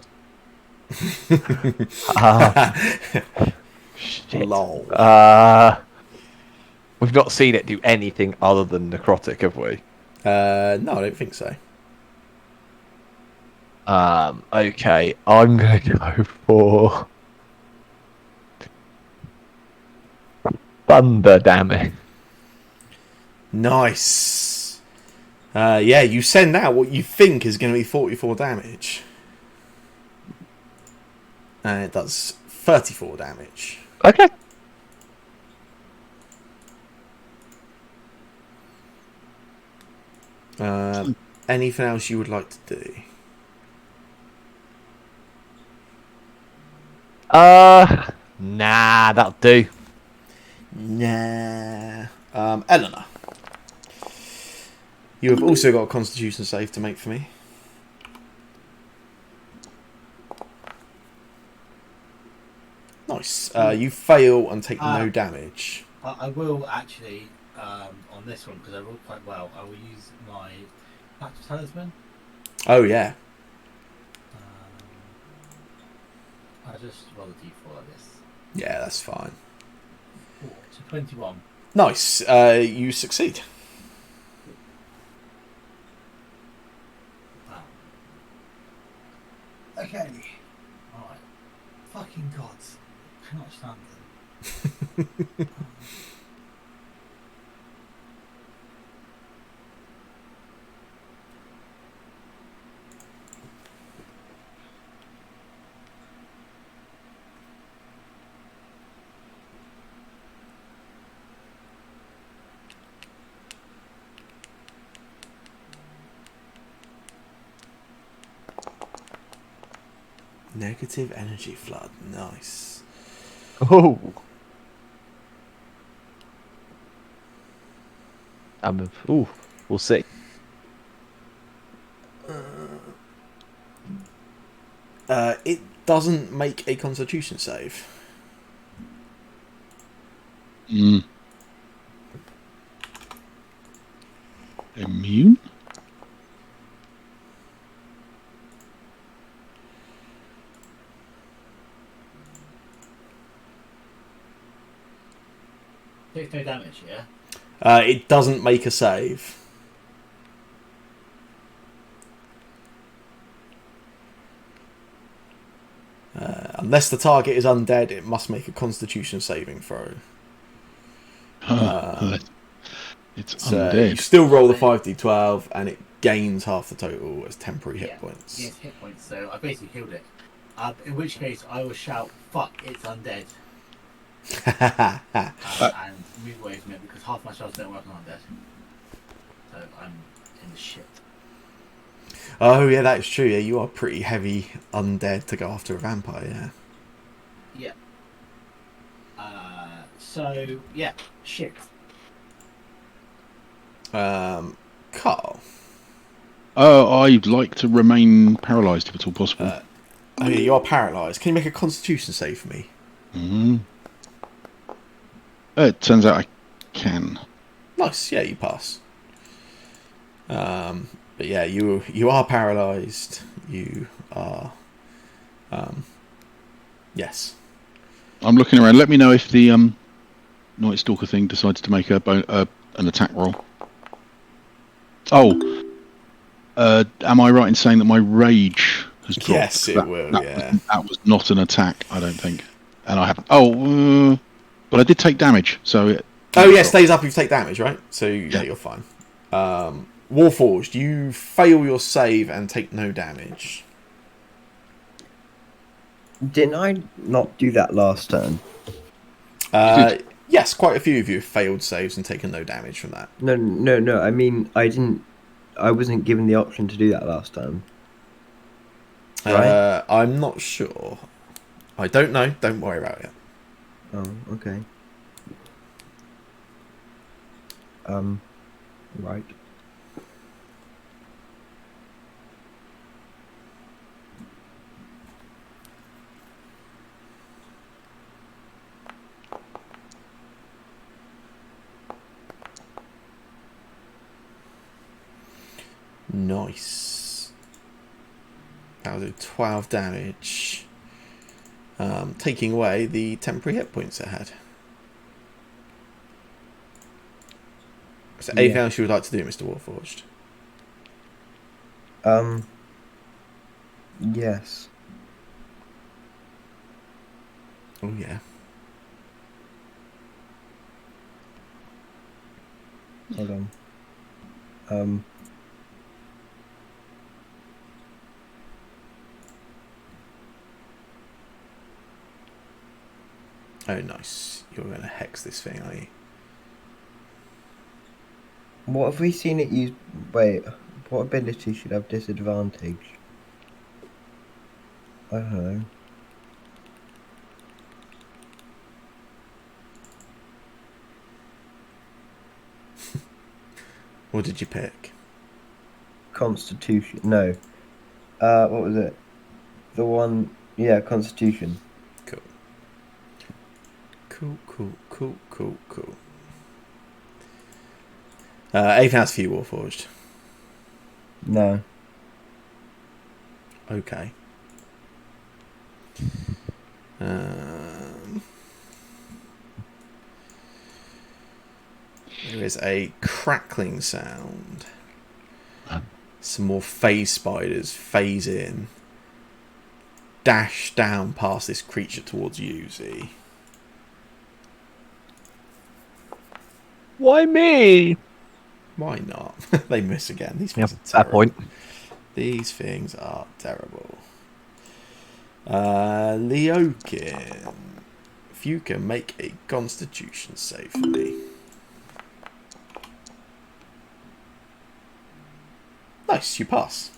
Shit. Lol. We've not seen it do anything other than necrotic, have we? No, I don't think so. Okay, I'm gonna go for thunder damage. Nice. Yeah, you send out what you think is going to be 44 damage. And it does 34 damage. Okay. Anything else you would like to do? Nah, that'll do. Nah. Eleanor. You have also got a Constitution save to make for me. Nice. You fail and take no damage. I will actually, on this one, because I rolled quite well, I will use my Factor Talisman. Oh, yeah. I just roll a d4 like this. Yeah, that's fine. So 21. Nice. You succeed. Wow. Okay. Alright. Fucking gods. I cannot stand them. Negative energy flood. Nice. Oh. Ooh, we'll see. It doesn't make a Constitution save. Immune? takes no damage, yeah? It doesn't make a save. Unless the target is undead, it must make a Constitution saving throw. It's So undead. you still roll the 5d12, and it gains half the total as temporary hit points. Yes, hit points. So I basically healed it. In which case, I will shout, "Fuck! It's undead," and move away from it because half my spells don't work on undead. So I'm in the shit. Oh yeah, that is true. Yeah, you are pretty heavy undead to go after a vampire. Yeah. So yeah, shit. Carl. I'd like to remain paralysed if at all possible. Oh yeah, you are paralysed. Can you make a Constitution save for me? It turns out I can. Nice. Yeah, you pass. But yeah, you are paralysed. You are. Yes. I'm looking around. Let me know if the Night Stalker thing decides to make an attack roll. Oh, am I right in saying that my rage has dropped? Yes, it will. That was not an attack, I don't think. And I haven't. Oh, but I did take damage, so. It stays up if you take damage, right? So yeah, you're fine. Warforged, you fail your save and take no damage. Didn't I not do that last turn? Yes, quite a few of you have failed saves and taken no damage from that. No. I mean, I didn't. I wasn't given the option to do that last time. Right? I'm not sure. I don't know. Don't worry about it. Oh, okay. Right. Nice. That'll do 12 damage. Taking away the temporary hit points it had. So anything else you would like to do, Mr. Warforged? Yes. Oh yeah. Hold on. Oh nice. You're going to hex this thing, are you? What have we seen it use? Wait, what ability should have disadvantage? I don't know. What did you pick? Constitution. No. What was it? The one. Yeah, Constitution. Cool. Anything else for you, Warforged? No. Okay. There is a crackling sound. Some more phase spiders phase in. Dash down past this creature towards you, Z. Why me? Why not? They miss again. These things Yep, are that terrible. point. These things are terrible. Leokin, if you can make a Constitution save for me. Nice, you pass.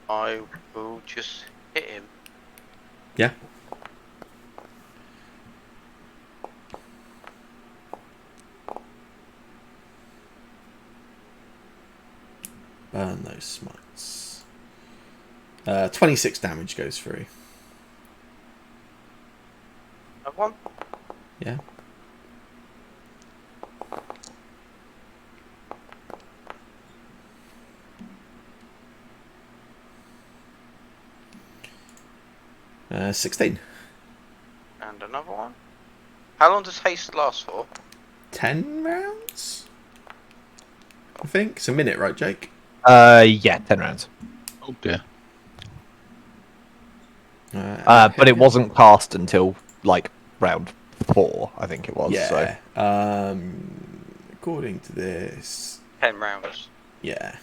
I will just hit him. Yeah. Burn those smites. 26 damage goes through. Have one? Yeah. Uh, 16. And another one. How long does haste last for? 10 rounds? I think. It's a minute, right, Jake? Yeah, 10 rounds. Oh dear. But it wasn't cast until like round 4, I think it was. Yeah. So. According to this, 10 rounds. yeah.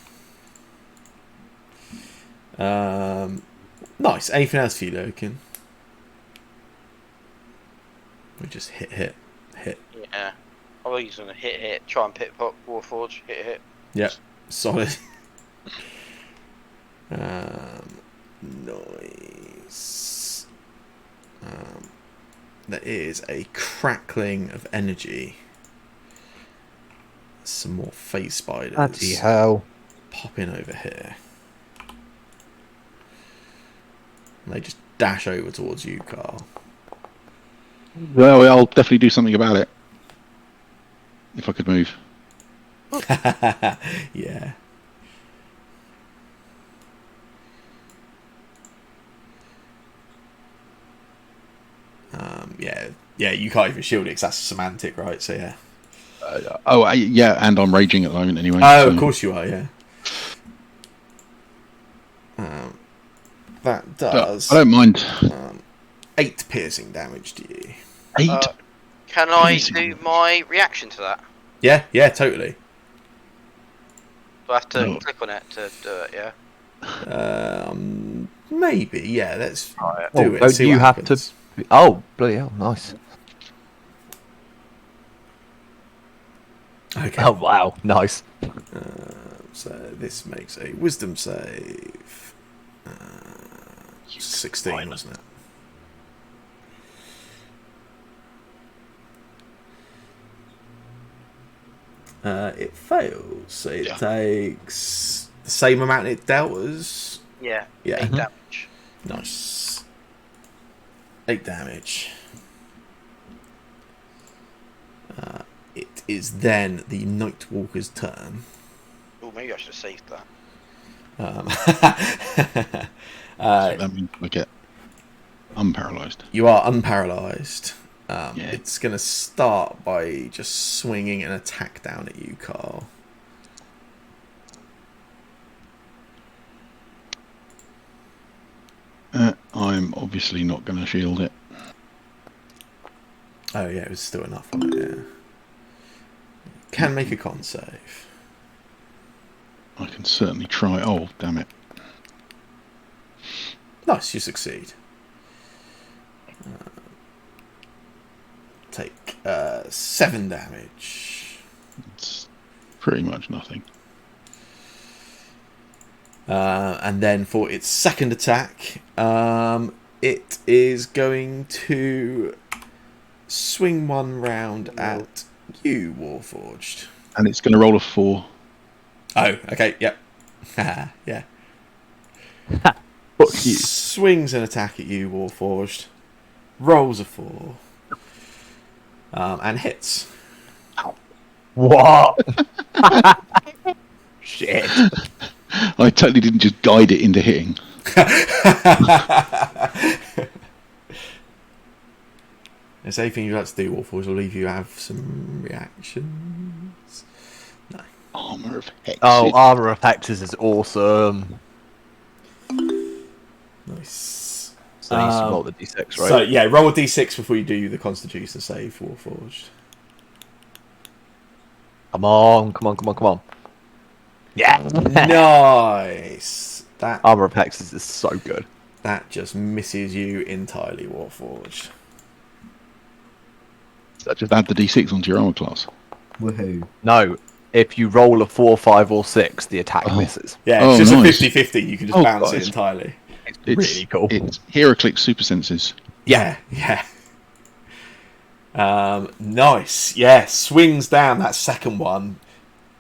Nice. Anything else for you, Logan? We just hit. Yeah. I was using a hit. Try and pick up Warforge. Hit. Yep. Solid. Noise. There is a crackling of energy. Some more face spiders. Bloody hell. Popping over here. And they just dash over towards you, Carl. Well, I'll definitely do something about it. If I could move. Yeah. Yeah, you can't even shield it 'cause that's semantic, right? So yeah. Yeah, and I'm raging at the moment anyway. Oh, so- of course you are, yeah. That does I don't mind. 8 piercing damage to you. 8? Can I Easy. do my reaction to that? Yeah, totally. Do I have to No. click on it to do it, yeah? Maybe, yeah. Let's Right. do it. Don't See you what have happens. to? Oh, bloody hell! Nice. Okay. Oh wow, nice. So this makes a wisdom save. 16, wasn't it? It fails. So it Yeah. takes the same amount it dealt as. Yeah. Yeah. 8 damage. Nice. 8 damage. It is then the Nightwalker's turn. Oh, maybe I should have saved that. So that means I get unparalysed. You are unparalysed. Yeah. It's going to start by just swinging an attack down at you, Carl. I'm obviously not going to shield it. Oh, yeah, it was still enough on it, yeah. Can make a con save. I can certainly try. Oh, damn it. Nice, you succeed. Take 7 damage. It's pretty much nothing. And then for its second attack, it is going to swing one round at you, Warforged. And it's going to roll a 4. Oh, okay, yep. Yeah. Fuck you. Swings an attack at you, Warforged. Rolls a 4. And hits. What? Shit. I totally didn't just guide it into hitting. Is there anything you'd like to do, Warforged? I'll leave you have some reactions. Armour of Hexes. Oh, Armor of Hexes is awesome. Nice. So you need to roll the d6, right? So, yeah, roll a d6 before you do the Constitution save, Warforged. Come on. Yeah. Nice. Armor of Hexes is so good. That just misses you entirely, Warforged. So just add the d6 onto your armour class. Woohoo. No, if you roll a 4, 5, or 6, the attack Oh. misses. Yeah, Oh, it's just nice. a 50-50. You can just Oh, bounce it guys. entirely. It's really cool. It's Heraclix super senses. Yeah. Nice. Yeah, swings down that second one.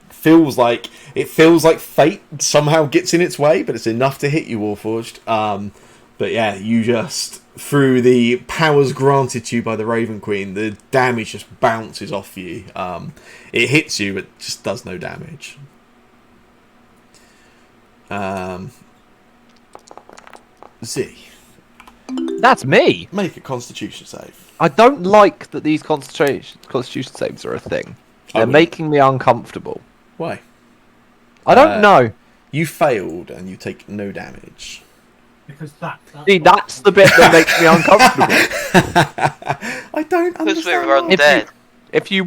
Feels like fate somehow gets in its way, but it's enough to hit you, Warforged. But yeah, you just, through the powers granted to you by the Raven Queen, the damage just bounces off you. It hits you, but just does no damage. Z. That's me. Make a Constitution save. I don't like that these constitution saves are a thing. They're would. making me uncomfortable. Why? I don't know. You failed and you take no damage. Because that's See, that's the bit that makes me uncomfortable. I don't Because we're understand. why. undead. If you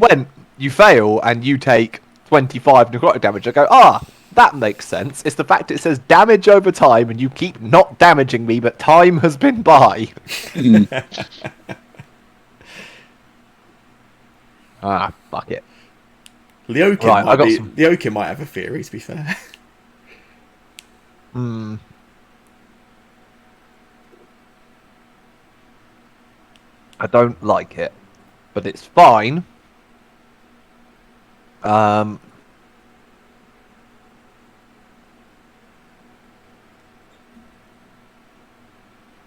fail, and you take 25 necrotic damage, I go, that makes sense. It's the fact it says damage over time, and you keep not damaging me, but time has been by. Fuck it. Leokin might have a theory, to be fair. I don't like it, but it's fine.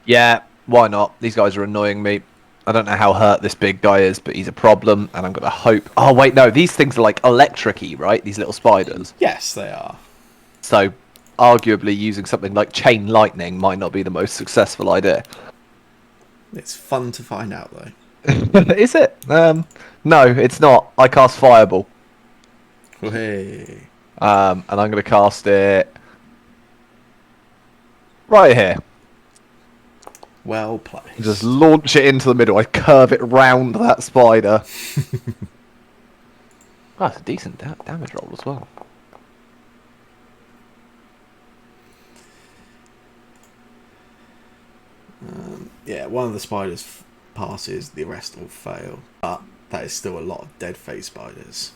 Yeah, why not? These guys are annoying me. I don't know how hurt this big guy is, but he's a problem, and I'm gonna hope... Oh, wait, no, these things are like electric-y, right? These little spiders. Yes, they are. So, arguably, using something like chain lightning might not be the most successful idea. It's fun to find out, though. Is it? No, it's not. I cast Fireball. Hey. And I'm going to cast it right here. Well played. Just launch it into the middle. I curve it round that spider. That's a decent damage roll as well. Yeah, one of the spiders passes, the rest all fail. But that is still a lot of dead phase spiders.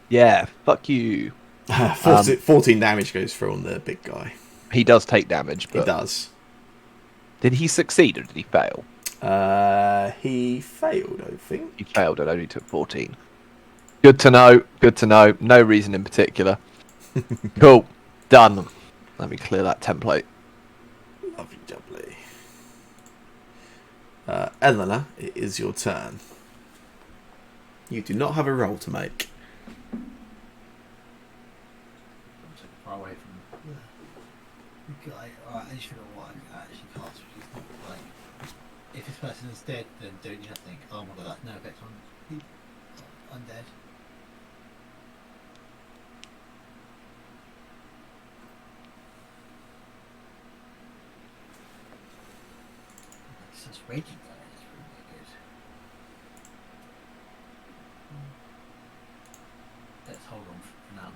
Yeah, fuck you. 14 damage goes through on the big guy. He does take damage, but... He does. Did he succeed or did he fail? He failed, I think. He failed and only took 14. Good to know. Good to know. No reason in particular. Cool. Done. Let me clear that template. Lovely jubbly. Eleanor, it is your turn. You do not have a roll to make. I'm so far away from the guy. Alright, I just figure out what I can actually cast, which is not like, if this person is dead, then don't you think, oh my god, that's no effect on the undead. It's just raging fire, it's really good. Let's hold on for now.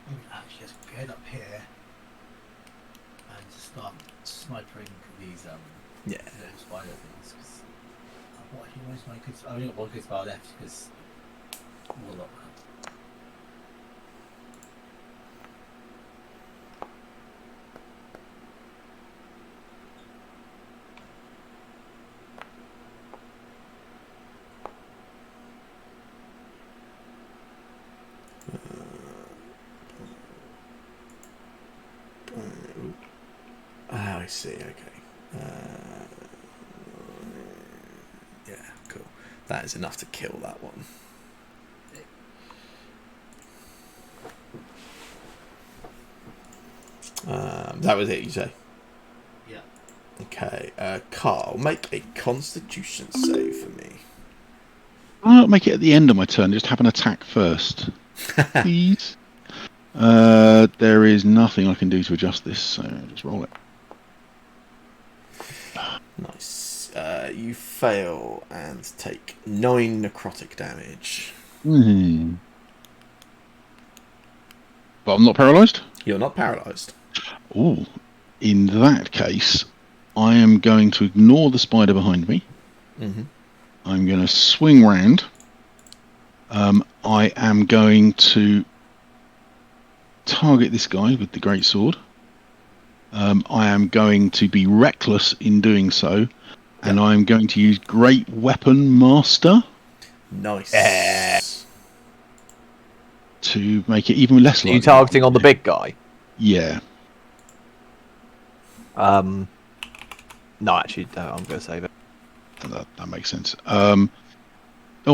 We can actually just head up here and just start sniping these Yeah. little spider things. Cause what he was my good. I've only got one good spell left because Warlock. I see, okay. Yeah, cool. That is enough to kill that one. That was it, you say? Yeah. Okay, Carl, make a Constitution save for me. Why not make it at the end of my turn? Just have an attack first, please. There is nothing I can do to adjust this, so just roll it. Nice. You fail and take 9 necrotic damage. But I'm not paralysed? You're not paralysed. Oh, in that case, I am going to ignore the spider behind me. Mm-hmm. I'm going to swing round. I am going to target this guy with the greatsword. I am going to be reckless in doing so, and I am going to use Great Weapon Master. Nice. To make it even less likely. Are you targeting on the big guy? Yeah. No, actually, I'm going to save it. That makes sense. Oh,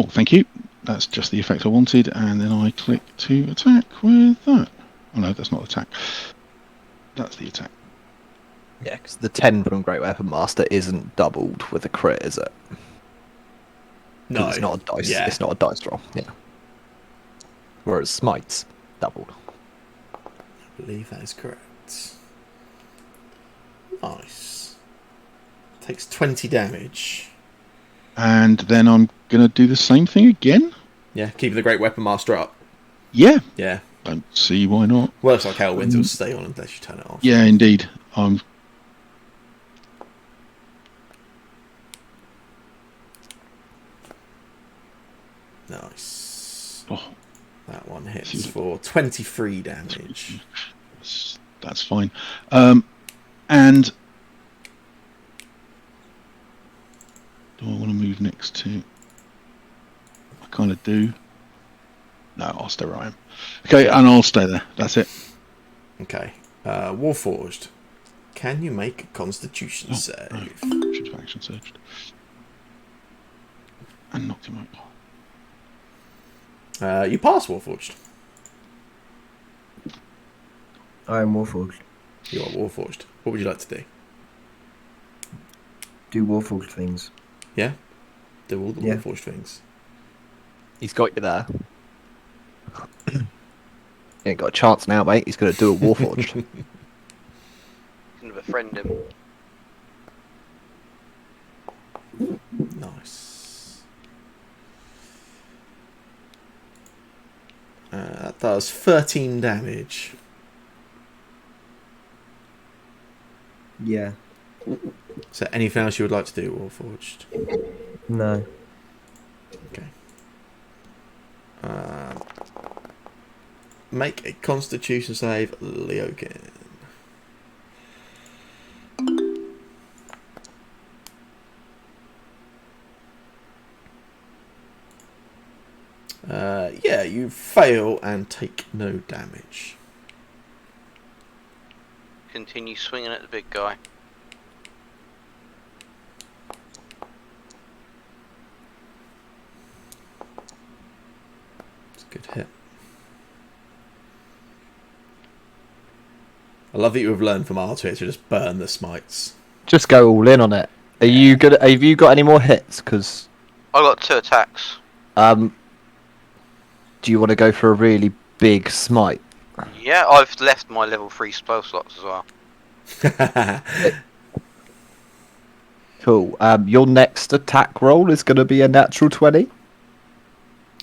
thank you. That's just the effect I wanted, and then I click to attack with that. Oh no, that's not attack. That's the attack. Yeah, because the 10 from Great Weapon Master isn't doubled with a crit, is it? 'Cause No. it's not a dice. Yeah. It's not a dice roll. Yeah. Whereas Smite's doubled. I believe that is correct. Nice. Takes 20 damage. And then I'm going to do the same thing again. Yeah, keep the Great Weapon Master up. Yeah. Yeah. Don't see why not. Works like Hellwinds, it'll stay on unless you turn it off. Yeah, indeed. I'm Nice. Oh, That one hits for 23 damage. that's fine. And do I want to move next to? I kind of do. No, I'll stay where I am. Okay, and I'll stay there. That's it. Okay. Warforged. Can you make a Constitution save? No, should have action surged. And knocked him out. You pass Warforged. I am Warforged. You are Warforged. What would you like to do? Do Warforged things. Yeah? Do all the Yeah. Warforged things. He's got you there. He ain't got a chance now, mate. He's going to do a Warforged. Can befriend him. Nice. That does 13 damage. Yeah. Is there anything else you would like to do, Warforged? No. Okay. Make a Constitution save, Leokin. Yeah, you fail and take no damage. Continue swinging at the big guy. It's a good hit. I love that you have learned from Arthur to just burn the smites. Just go all in on it. Are you good? Have you got any more hits? Because I got 2 attacks. do you want to go for a really big smite? Yeah, I've left my level 3 spell slots as well. Cool. Your next attack roll is going to be a natural 20.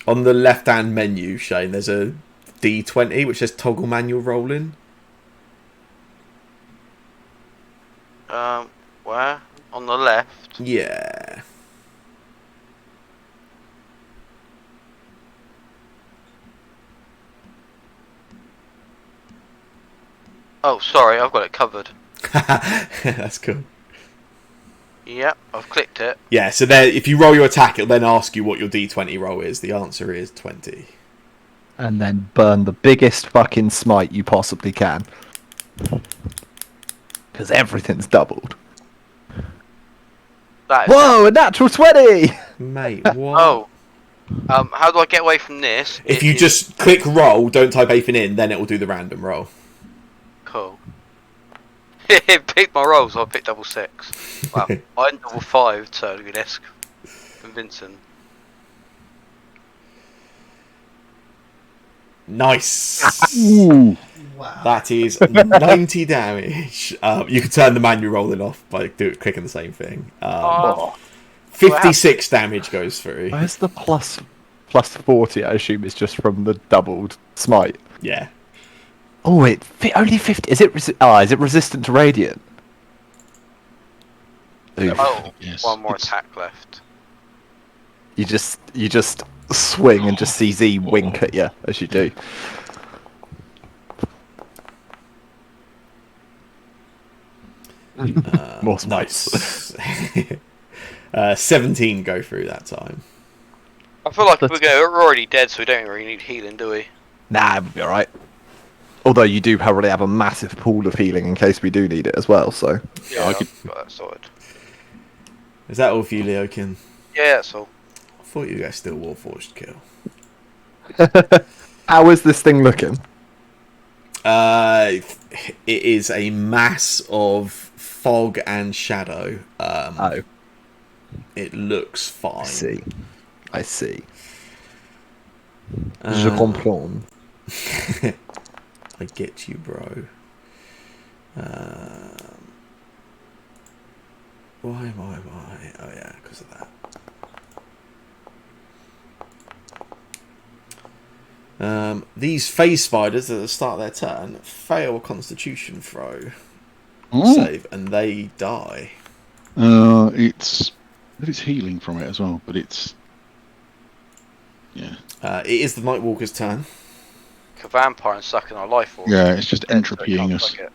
On the left-hand menu, Shane, there's a D20 which says toggle manual rolling. Where? On the left? Yeah. Oh, sorry, I've got it covered. That's cool. Yep, I've clicked it. Yeah, so there, if you roll your attack, it'll then ask you what your D20 roll is. The answer is 20. And then burn the biggest fucking smite you possibly can. Because everything's doubled. That is Whoa, a natural 20! Mate, what? Oh. How do I get away from this? If you just click roll, don't type anything in, then it will do the random roll. Cool. It picked my rolls, so I picked double 6. Wow. I had double 5, so that's convincing. Nice. Ooh. Wow. That is 90 damage. You can turn the manual rolling off by clicking the same thing. 56 damage goes through. Where's the plus 40, I assume, is just from the doubled smite? Yeah. Oh, only 50. Is it resistant to radiant? Oof. Oh, Yes, one more it's- attack left. You just swing and just see Z wink at you as you do. More smites. Nice. 17 go through that time. I feel like we're already dead, so we don't really need healing, do we? Nah, we'll be alright. Although you do probably have a massive pool of healing in case we do need it as well, so... Yeah, I I've could- got that sorted. Is that all for you, Leokin? Yeah, that's all. I thought you guys still Warforged kill. How is this thing looking? It is a mass of fog and shadow. Oh, It looks fine. I see. Je comprends. I get you, bro. Why? Oh yeah, because of that. These phase spiders at the start of their turn fail a Constitution throw save, and they die. It's healing from it as well, but it's It is the Nightwalker's turn. A vampire and sucking our life force. Yeah, it's just Dead, so entropying can't us. suck it.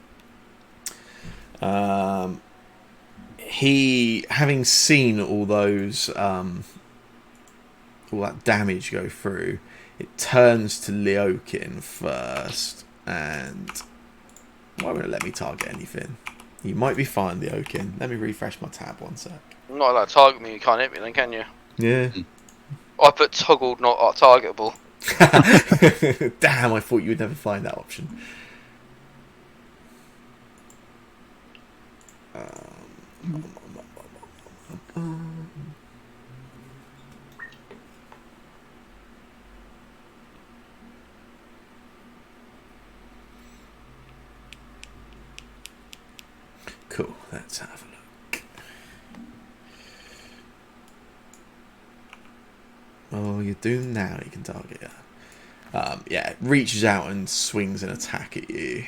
He, having seen all those, all that damage go through, it turns to Leokin first, and why won't it let me target anything? You might be fine, Leokin. Let me refresh my tab 1 sec. I'm not allowed to target me, you can't hit me then, can you? Yeah. I put toggled, not targetable. Damn, I thought you would never find that option. Cool, let's have a look. Oh, you're doomed now, you can target her. Yeah, it reaches out and swings an attack at you.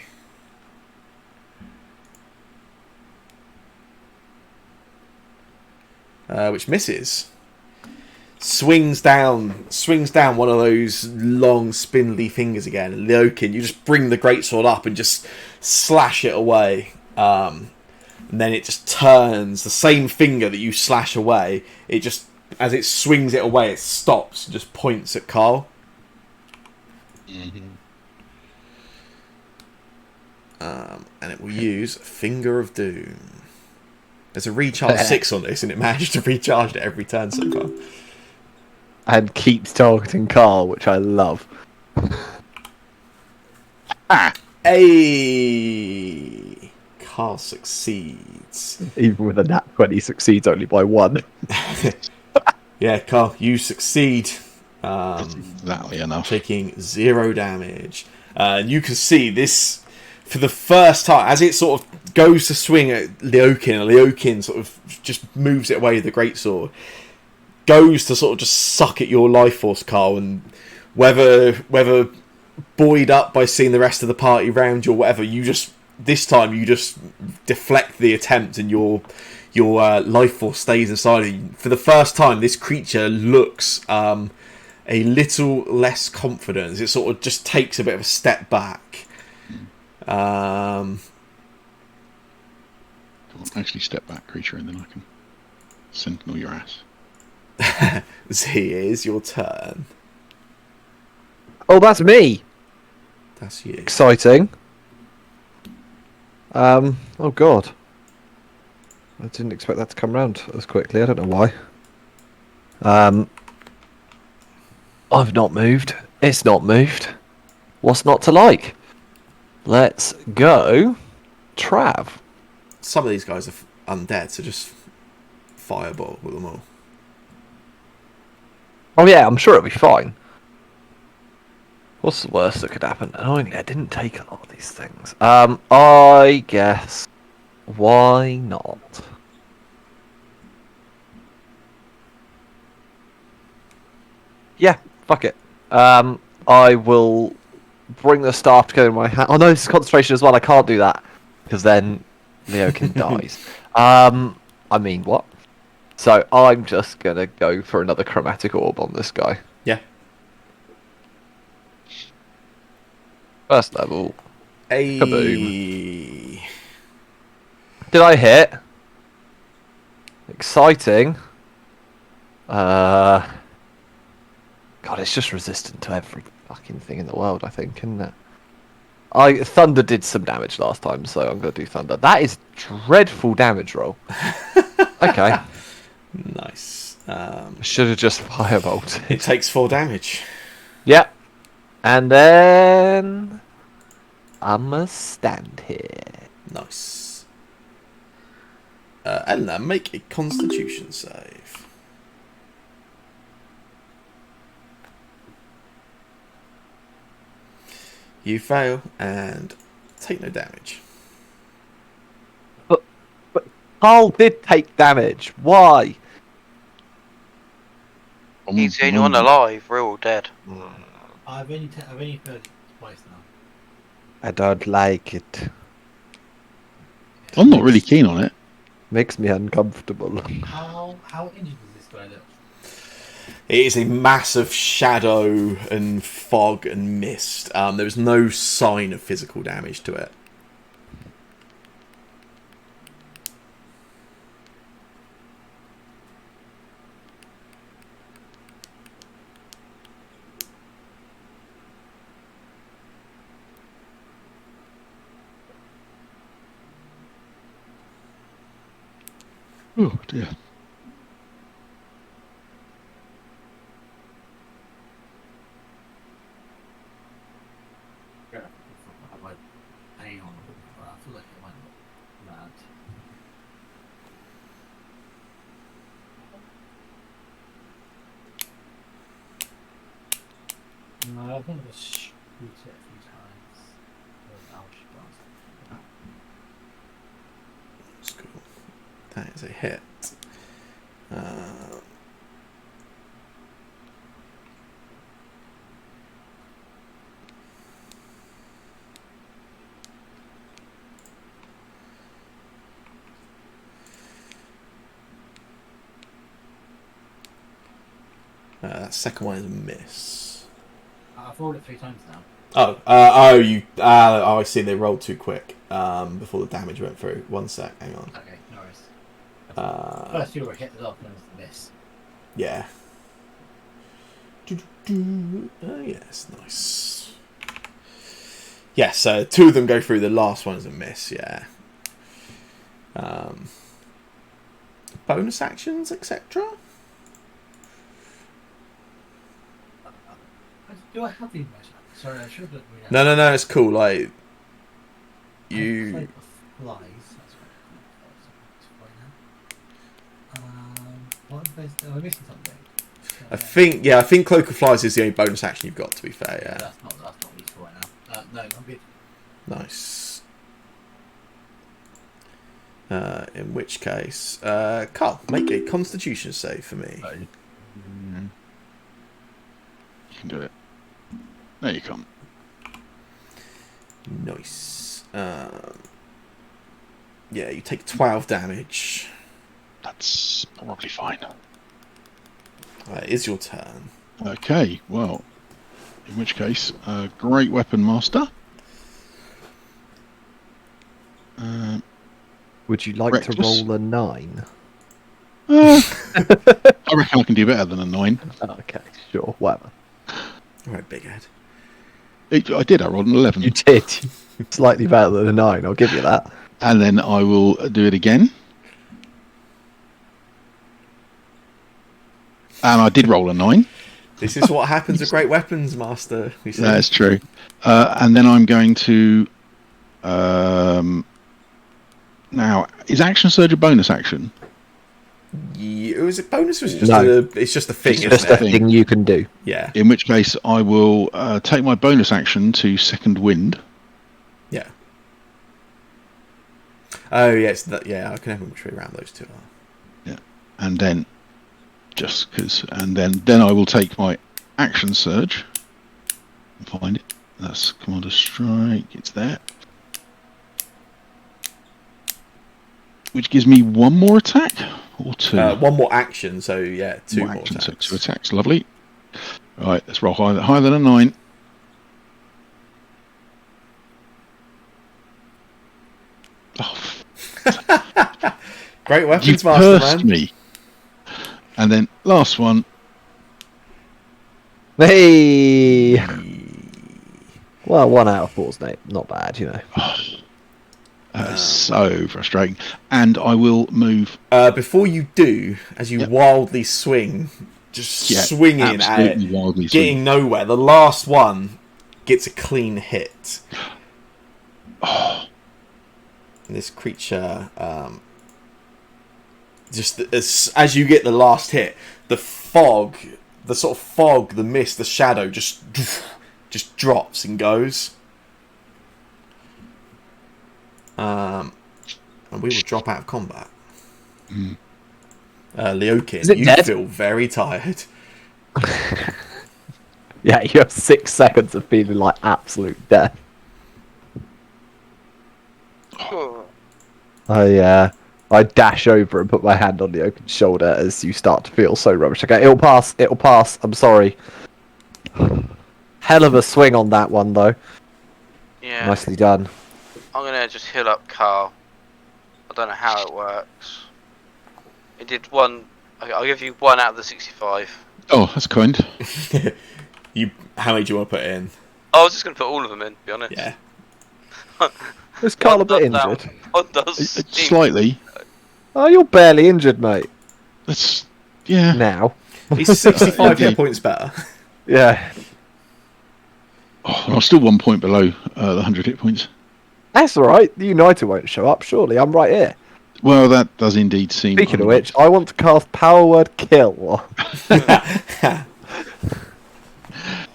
Which misses. Swings down one of those long spindly fingers again. And Leokin, you just bring the greatsword up and just slash it away. And then it just turns the same finger that you slash away. It just, as it swings it away, it stops and just points at Carl. And it will use Finger of Doom. There's a recharge 6 on this, and it managed to recharge it every turn so far. And keeps targeting Carl, which I love. Hey! Carl succeeds. Even with a nat 20, succeeds only by 1. Yeah, Carl, you succeed. Exactly enough. Taking 0 damage. And you can see this, for the first time, as it sort of goes to swing at Leokin, and Leokin sort of just moves it away with the greatsword, goes to sort of just suck at your life force, Carl, and whether buoyed up by seeing the rest of the party around you or whatever, this time you just deflect the attempt, and your life force stays inside of you. For the first time, this creature looks a little less confident. It sort of just takes a bit of a step back. Come on, actually step back, creature, and then I can sentinel your ass. Z, it is your turn. Oh, that's me! That's you. Exciting. Oh god. I didn't expect that to come round as quickly, I don't know why. I've not moved. It's not moved. What's not to like? Let's go Trav. Some of these guys are undead, so just fireball with them all. Oh yeah, I'm sure it'll be fine. What's the worst that could happen? Annoyingly, I didn't take a lot of these things. I guess... Why not? Yeah, fuck it. I will bring the staff together in my hand. Oh no, this is concentration as well. I can't do that because then Leokin dies. I mean, what? So I'm just gonna go for another chromatic orb on this guy. Yeah. First level. Hey. Kaboom. Did I hit? Exciting. God, it's just resistant to every fucking thing in the world, I think, isn't it? Thunder did some damage last time, so I'm going to do Thunder. That is dreadful damage roll. Okay. Nice. Should have just firebolted. It takes 4 damage. Yep. And then... I'ma stand here. Nice. Eleanor, make a Constitution save. You fail and take no damage. But Carl did take damage. Why? He's the only one alive. We're all dead. I've only heard it twice now. I don't like it. I'm not really keen on it. Makes me uncomfortable. How injured does this guy look? It is a massive shadow and fog and mist. There is no sign of physical damage to it. Oh dear. I went, hang on, I feel like it went mad. No, I think I just shoot it a few times. That's cool. That is a hit. That second one is a miss. I've rolled it 3 times now. I see. They rolled too quick before the damage went through. 1 sec, hang on. Okay, no worries. First you were hit it off and it was the miss. Yeah. Oh yes, nice. Yeah, so 2 of them go through. The last one is a miss. Yeah. Bonus actions, etc. Do I have these measures? Sorry, I should have. No, it's cool. Like you. Flies. That's what am I missing something? I think Cloak of Flies is the only bonus action you've got. To be fair, yeah. That's not useful right now. No, I'm good. Nice. In which case, Carl, make a Constitution save for me. You can do it. No, you can't. Nice. Yeah, you take 12 damage. That's probably fine. It is your turn. Okay, well, in which case, great weapon master. Would you like to Reckless. roll a 9? I reckon I can do better than a 9. Okay, sure, whatever. All right, big head. I did. I rolled an 11. You did. Slightly better than a 9, I'll give you that. And then I will do it again. And I did roll a 9. This is what happens with great weapons, Master. You see. That's true. And then I'm going to... now, is Action Surge a bonus action? Yeah, was it bonus? Or was it just No. it's just a thing, It's isn't Just it? a thing you can do. Yeah. In which case, I will take my bonus action to Second Wind. Yeah. Oh, yes. I can have which way around those two are. Yeah. And then, just because... And then I will take my Action Surge. Find it. That's Commander Strike. It's there. Which gives me 1 more attack? Or 2? 1 more action, so yeah, 2 more action, attacks. so 2 attacks. Lovely. Right, let's roll higher than a 9. Oh, Great you weapons, Master, cursed man. me. And then last one. Hey! Well, 1 out of 4's not bad, you know. That is so frustrating. And I will move. Before you do, as you wildly swing, just swinging at absolutely it, wildly getting swing. nowhere, the last one gets a clean hit. Oh, And this creature, just as you get the last hit, the fog, the sort of fog, the mist, the shadow just drops and goes. And we will drop out of combat. Leokin, Is it you dead? feel very tired. Yeah, you have 6 seconds of feeling like absolute death. I dash over and put my hand on the open shoulder as you start to feel so rubbish. Okay, it'll pass. It'll pass. I'm sorry. Hell of a swing on that one, though. Yeah. Nicely done. I'm gonna just heal up Carl. I don't know how it works. It did one. I'll give you 1 out of the 65. oh, that's kind. How many do you want to put in? I was just gonna put all of them in, to be honest. Yeah. Is Carl a bit One does injured? One does. seem- Slightly. Oh, you're barely injured, mate. That's yeah. Now. He's 65 hit Indeed. points better. Yeah. Oh, I'm still 1 point below the 100 hit points. That's alright. The United won't show up, surely. I'm right here. Well, that does indeed seem. Speaking of unlikely. which, I want to cast Power Word Kill.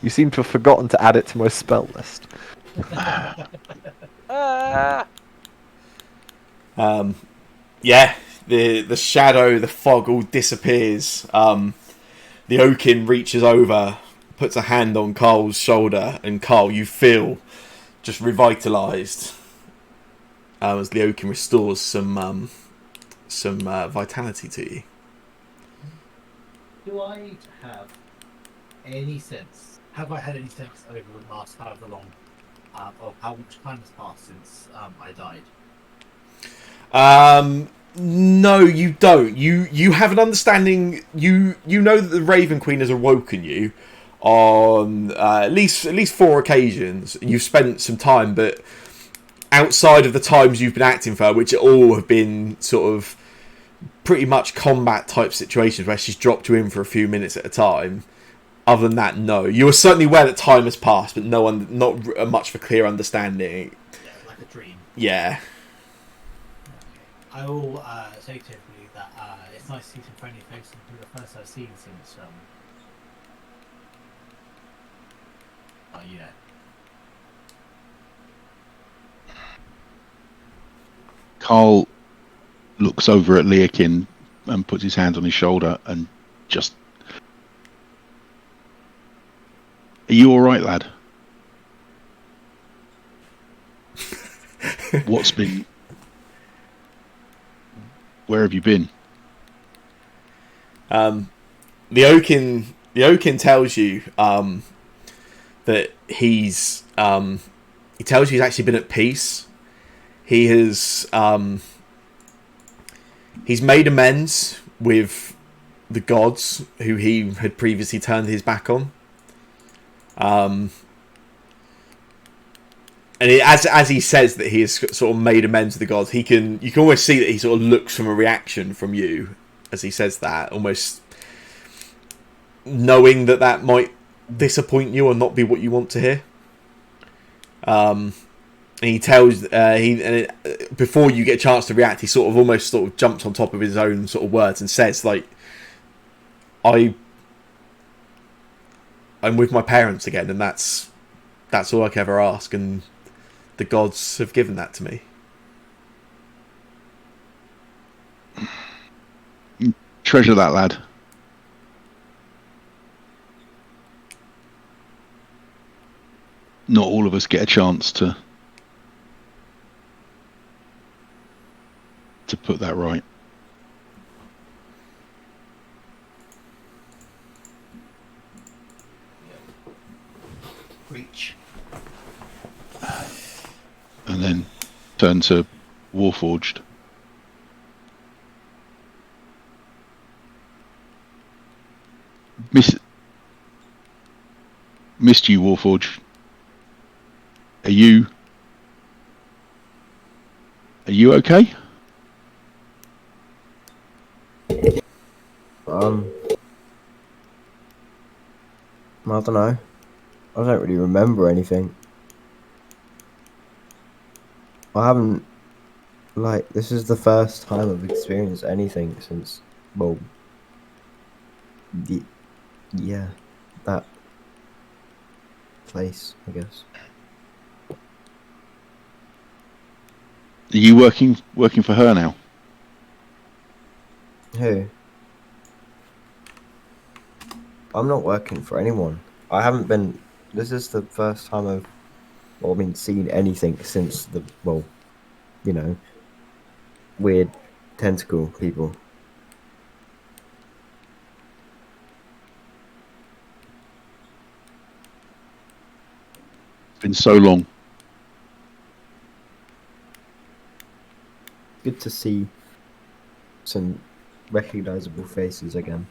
You seem to have forgotten to add it to my spell list. Yeah, the shadow, the fog all disappears. The Oakin reaches over, puts a hand on Carl's shoulder, and Carl, you feel just revitalised as the Oakin restores some vitality to you. Do I have any sense? Have I had any sense over the last however long of how much time has passed since I died? No, you don't. You have an understanding. You know that the Raven Queen has awoken you on at least 4 occasions. You've spent some time, but outside of the times you've been acting for her, which all have been sort of pretty much combat type situations where she's dropped you in for a few minutes at a time. Other than that, no. You are certainly aware that time has passed, but not much of a clear understanding. Yeah, like a dream. Yeah. I will say to everybody that it's nice to see some friendly faces. You're the first I've seen since yeah. Carl looks over at Leokin and puts his hand on his shoulder and just. Are you all right, lad? What's been? Where have you been? The Oakin tells you that he tells you he's actually been at peace. He has he's made amends with the gods who he had previously turned his back on. And as he says that he has sort of made amends with the gods, you can almost see that he sort of looks from a reaction from you as he says that, almost knowing that might disappoint you or not be what you want to hear. And he tells before you get a chance to react, he sort of jumps on top of his own sort of words and says, like, I'm with my parents again, and that's all I can ever ask, and the gods have given that to me. Treasure that, lad. Not all of us get a chance to put that right. Reach. And then turn to Warforged. Missed you, Warforged. Are you okay? I don't know. I don't really remember anything. I haven't, like, this is the first time I've experienced anything since, well, the, yeah, that place, I guess. Are you working for her now? Who? I'm not working for anyone. I haven't been. This is the first time I've, well, I mean, seen anything since the, well, you know, weird tentacle people. It's been so long. Good to see some recognizable faces again.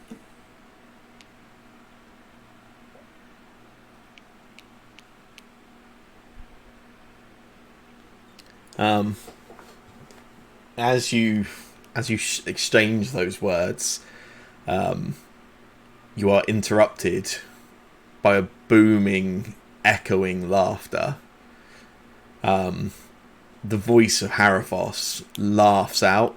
As you exchange those words, you are interrupted by a booming, echoing laughter. The voice of Harathos laughs out.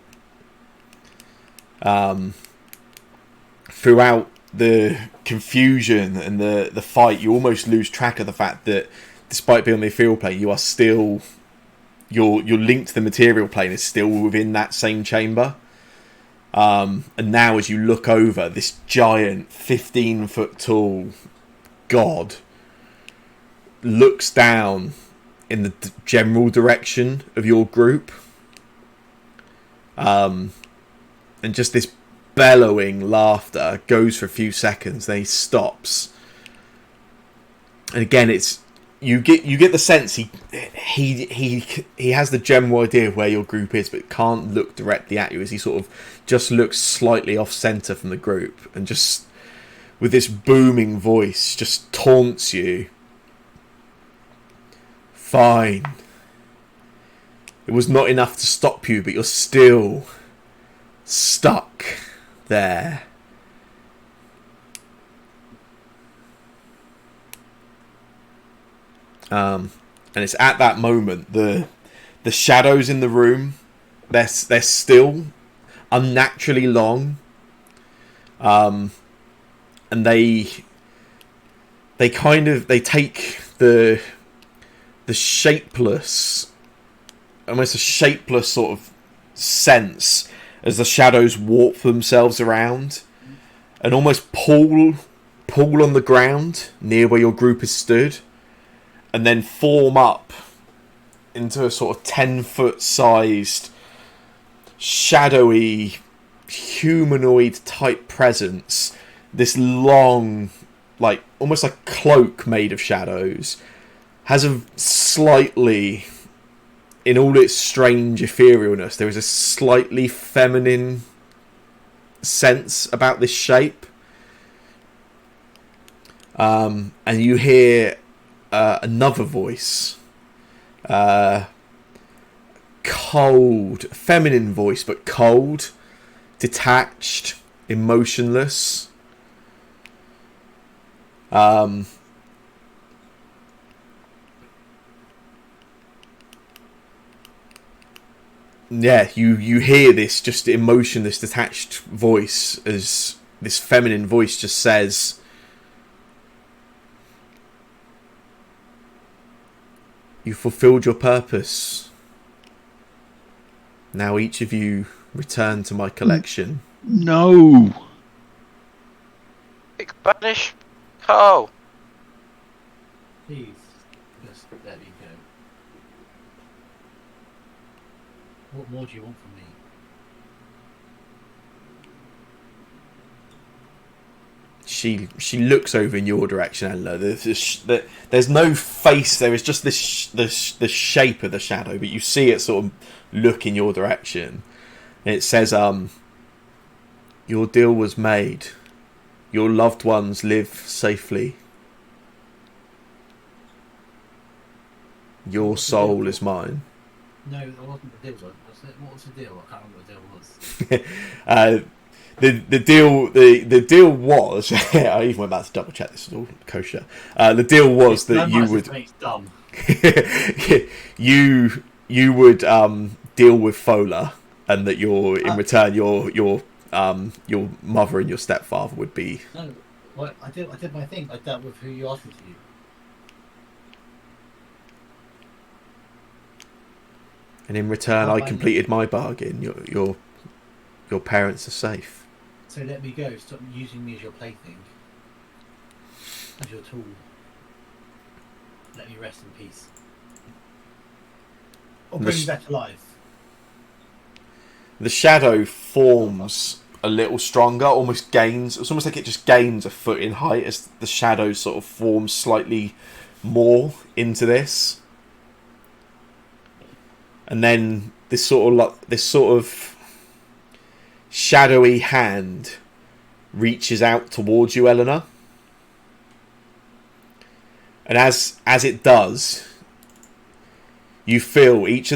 Throughout the confusion and the fight, you almost lose track of the fact that, despite being on the ethereal plane, you are still your link to the material plane is still within that same chamber. And now, as you look over, this giant 15-foot tall god looks down in the general direction of your group, and just this bellowing laughter goes for a few seconds, then he stops. And again, it's you get the sense he has the general idea of where your group is, but can't look directly at you, as he sort of just looks slightly off center from the group, and just with this booming voice just taunts you. Fine. It was not enough to stop you, but you're still stuck there. And it's at that moment the shadows in the room, they're still unnaturally long, and they take the shapeless, almost a shapeless sort of sense as the shadows warp themselves around and almost pull on the ground near where your group is stood, and then form up into a sort of 10-foot sized, shadowy, humanoid type presence. This long, like almost like cloak made of shadows, has a slightly, in all its strange etherealness, there is a slightly feminine sense about this shape. And you hear another voice, cold, feminine voice, but cold, detached, emotionless. Yeah, you hear this just emotionless, detached voice, as this feminine voice just says, "You fulfilled your purpose. Now each of you return to my collection." No. Banish Carl. Please, just let me go. What more do you want from me? She looks over in your direction, Ella. There's no face. There is just the shape of the shadow, but you see it sort of look in your direction. And it says, "Your deal was made. Your loved ones live safely. Your soul is mine." No, that wasn't the deal. What was the deal? I can't remember what the deal was. The deal was I even went back to double check this is all kosher. The deal was that you would It's dumb. you would deal with Fola, and that in return your mother and your stepfather would be. No, well, I did my thing. I dealt with who you asked me to. And in return, Oh, I completed my bargain. Your parents are safe. So let me go. Stop using me as your plaything, as your tool. Let me rest in peace. Or bring me back to life. The shadow forms a little stronger, almost gains. It's almost like it just gains a foot in height as the shadow sort of forms slightly more into this. And then this sort of shadowy hand reaches out towards you, Eleanor. And as it does, you feel each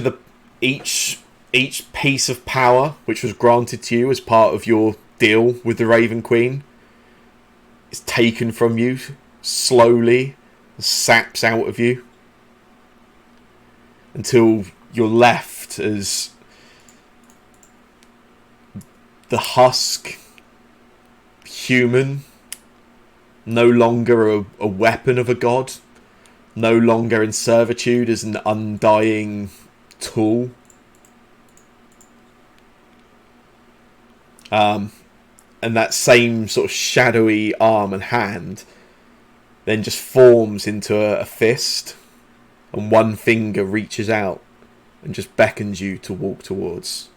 piece of power which was granted to you as part of your deal with the Raven Queen is taken from you slowly, saps out of you until you're left as the husk human, no longer a weapon of a god, no longer in servitude as an undying tool. And that same sort of shadowy arm and hand then just forms into a fist, and one finger reaches out and just beckons you to walk towards.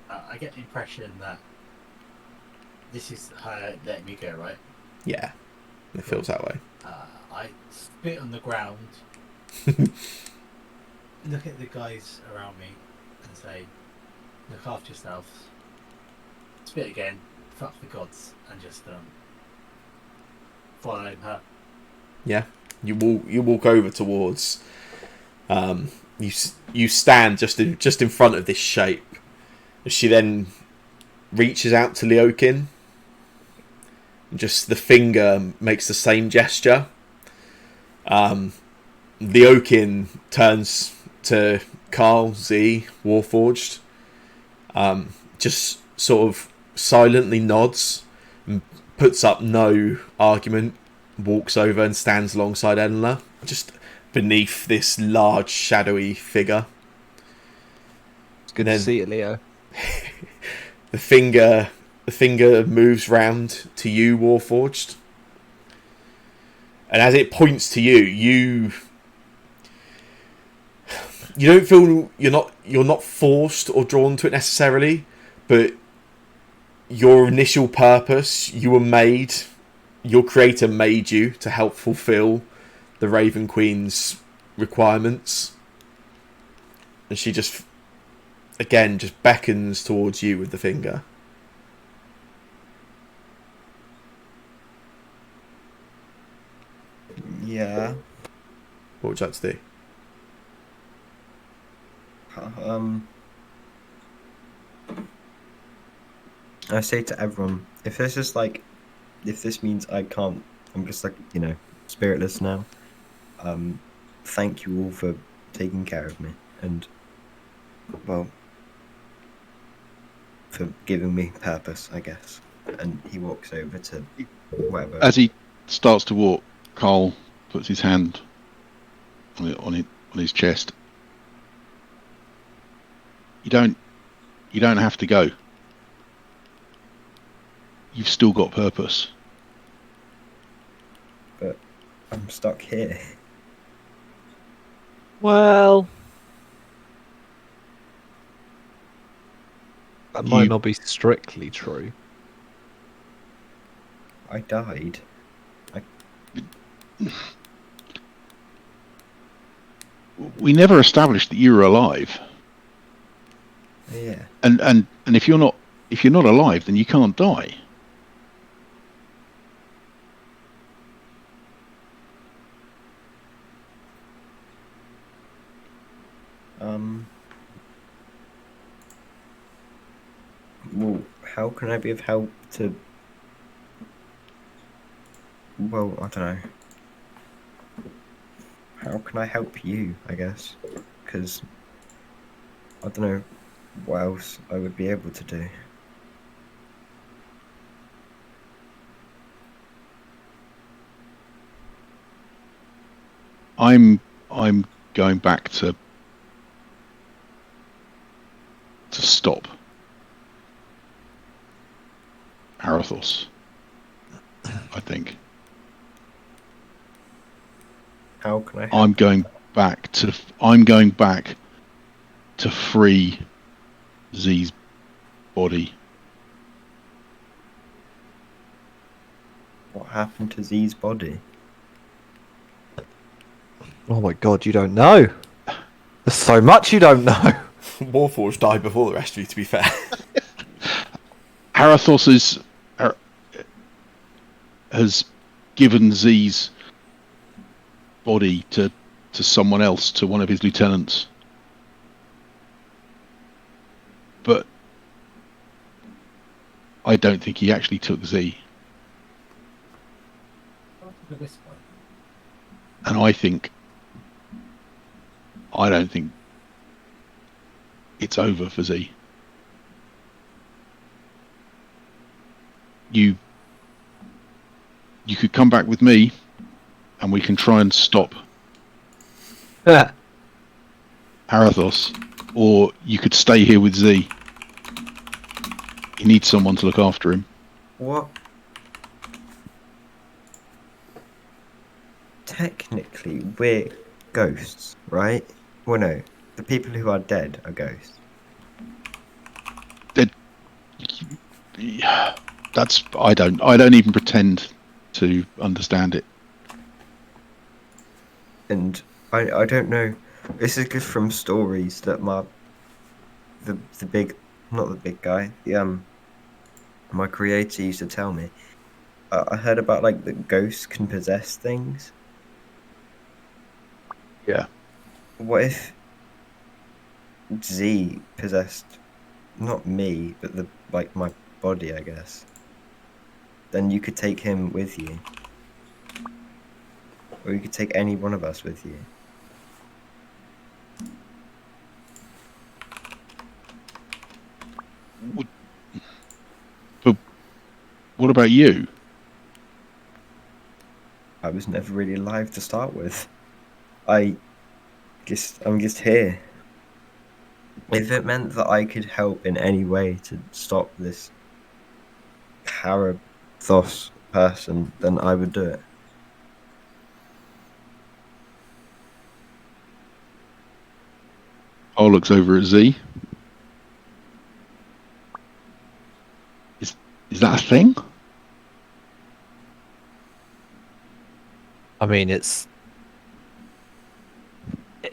I get the impression that this is her letting me go, right? Yeah, it feels that way. I spit on the ground, look at the guys around me, and say, "Look after yourselves." Spit again, fuck the gods, and just follow her. Yeah, you walk over towards. You stand just in front of this shape. She then reaches out to Leokin. Just the finger makes the same gesture. Leokin turns to Carl Z Warforged. Just sort of silently nods and puts up no argument. Walks over and stands alongside Eleanor, just beneath this large shadowy figure. It's good to see you, Leo. The finger moves round to you, Warforged, and as it points to you, you don't feel you're not forced or drawn to it necessarily, but your initial purpose, your creator made you to help fulfill the Raven Queen's requirements, and she just beckons towards you with the finger. Yeah. What would you like to do? I say to everyone, if this means I can't, I'm just spiritless now. Thank you all for taking care of me and, well, for giving me purpose, I guess. And he walks over to whatever. As he starts to walk, Carl puts his hand on his chest. You don't have to go. You've still got purpose. But I'm stuck here. Well, that might not be strictly true. I died. We never established that you were alive. Yeah. And if you're not alive, then you can't die. Well, how can I be of help to? Well, I don't know. How can I help you, I guess? because I don't know what else I would be able to do. I'm going back to stop Arathos. I think How can I help? I'm going back to free Z's body. What happened to Z's body? Oh my god, you don't know. There's so much you don't know. Warforged died before the rest of you, to be fair. Arathos has given Z's body to someone else, to one of his lieutenants. But I don't think he actually took Z. At this point. And I don't think it's over for Z. You could come back with me and we can try and stop Arathos, or you could stay here with Z. You need someone to look after him. What? Technically, we're ghosts, right? Well, no. The people who are dead are ghosts. That's I don't even pretend to understand it. And I don't know. This is just from stories that the big, not the big guy, my creator used to tell me. I heard about like that ghosts can possess things. Yeah. What if Z possessed not me, but my body, I guess? Then you could take him with you. Or you could take any one of us with you. But what about you? I was never really alive to start with. I'm just here. If it meant that I could help in any way to stop this Parathos person, then I would do it. Paul looks over at Z. Is that a thing? I mean, it's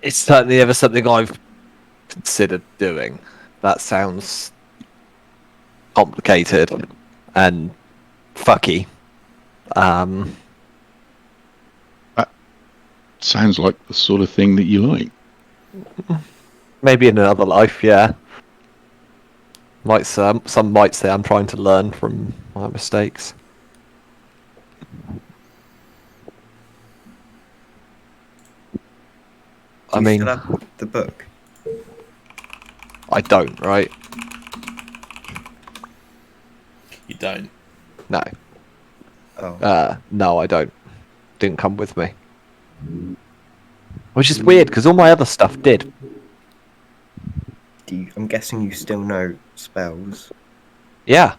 certainly ever something I've considered doing. That sounds complicated and fucky. Sounds like the sort of thing that you like. Maybe in another life, yeah. Some might say I'm trying to learn from my mistakes. Do you still have the book? I don't, right? You don't. No. Oh. No, I don't. Didn't come with me. Which is weird, because all my other stuff did. I'm guessing you still know spells. Yeah.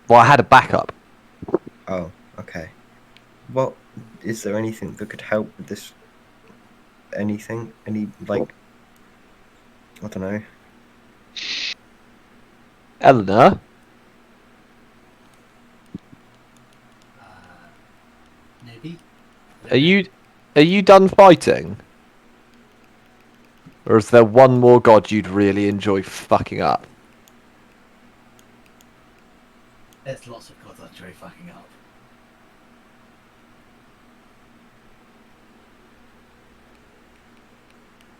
Well, I had a backup. Oh, okay. What is there anything that could help with this? Anything? Any like? I don't know. Eleanor, Maybe. are you done fighting? Or is there one more god you'd really enjoy fucking up? There's lots of gods I enjoy fucking up.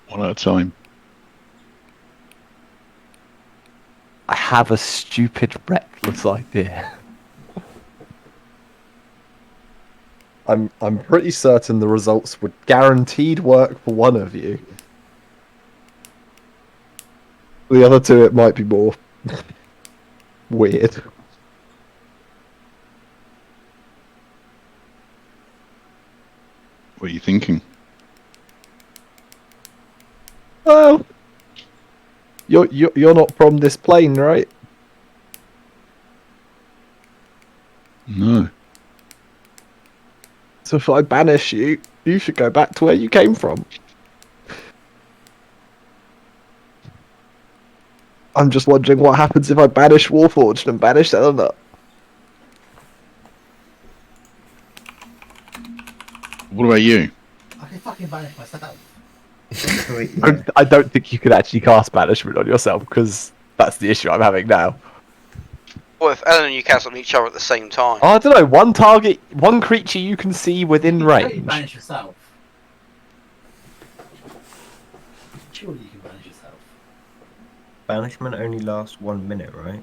One at a time. I have a stupid, reckless idea. I'm pretty certain the results would guaranteed work for one of you. The other two, it might be more weird. What are you thinking? Well, you're not from this plane, right? No. So if I banish you, you should go back to where you came from. I'm just wondering what happens if I banish Warforged and banish Eleanor. What about you? I can fucking banish myself. Wait, yeah. I don't think you could actually cast banishment on yourself, because that's the issue I'm having now. What if Ellen and you cast on each other at the same time? I don't know, one creature you can see within You can totally range. banish yourself. Surely you can banish yourself. Banishment only lasts 1 minute, right?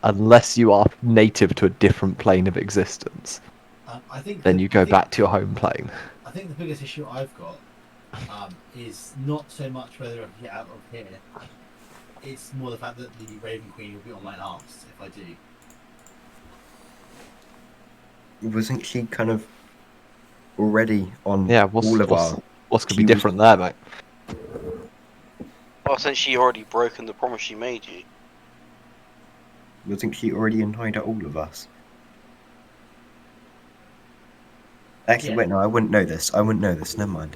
Unless you are native to a different plane of existence. I think Then the- you I go think- back to your home plane. I think the biggest issue I've got is not so much whether I can get out of here. It's more the fact that the Raven Queen will be on my arse if I do. Wasn't she kind of already on Yeah, all of our... what's going to she be was- different there, mate? Well, since she already broken the promise she made you. Wasn't she already annoyed at all of us? Actually, Yeah. wait, no, I wouldn't know this. Never mind.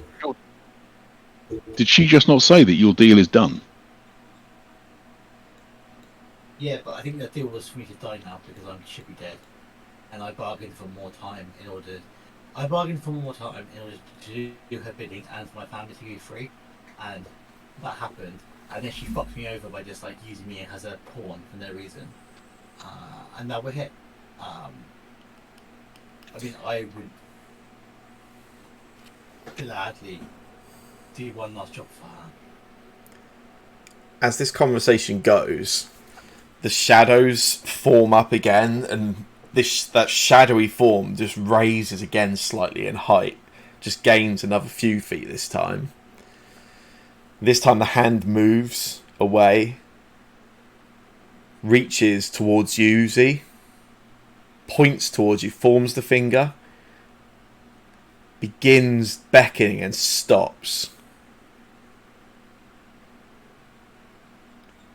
Did she just not say that your deal is done? Yeah, but I think the deal was for me to die now because I should be dead, and I bargained for more time in order. I bargained for more time in order to do her bidding and for my family to be free, and that happened. And then she fucked me over by just like using me as a pawn for no reason, and now we're here. I mean, I would gladly do one last job for her. As this conversation goes, the shadows form up again, and that shadowy form just raises again slightly in height, just gains another few feet this time. This time the hand moves away, reaches towards you, Z, points towards you, forms the finger, begins beckoning and stops.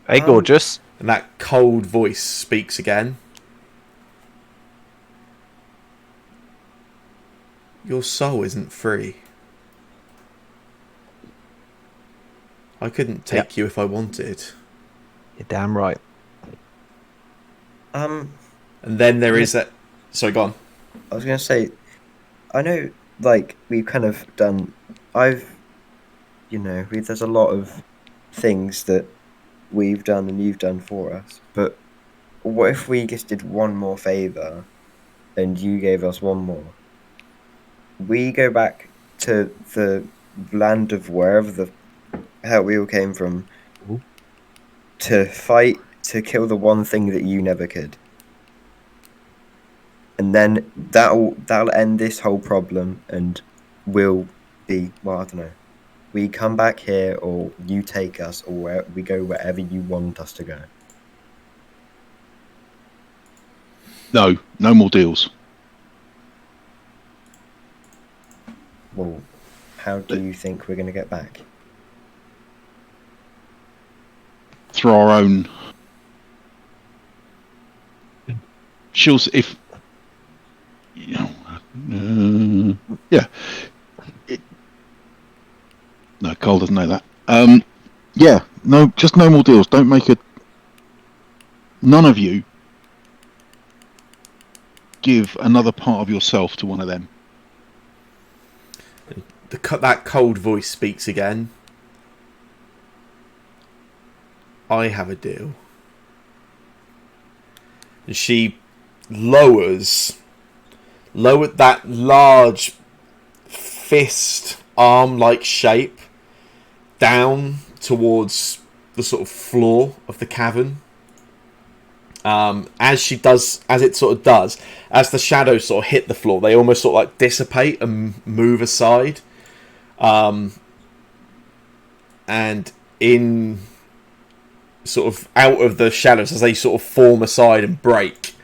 Hey, gorgeous. And that cold voice speaks again. Your soul isn't free. I couldn't take you if I wanted. You're damn right. And then there is that... Sorry, go on. I was gonna say, I know, like, we've kind of done. There's a lot of things that we've done and you've done for us. But what if we just did one more favor, and you gave us one more? We go back to the land of wherever the hell we all came from, to fight to kill the one thing that you never could. And then that'll end this whole problem, and we'll be, well, I don't know. We come back here, or you take us, or we go wherever you want us to go. No, no more deals. Well, how do you think we're going to get back? Through our own. If you know, yeah. No, Cole doesn't know that. Yeah, no, just no more deals. Don't make it. None of you give another part of yourself to one of them. That cold voice speaks again. I have a deal. And she lowered that large fist arm-like shape down towards the sort of floor of the cavern. As the shadows sort of hit the floor, they almost sort of like dissipate and move aside. And in sort of out of the shadows as they sort of form aside and break.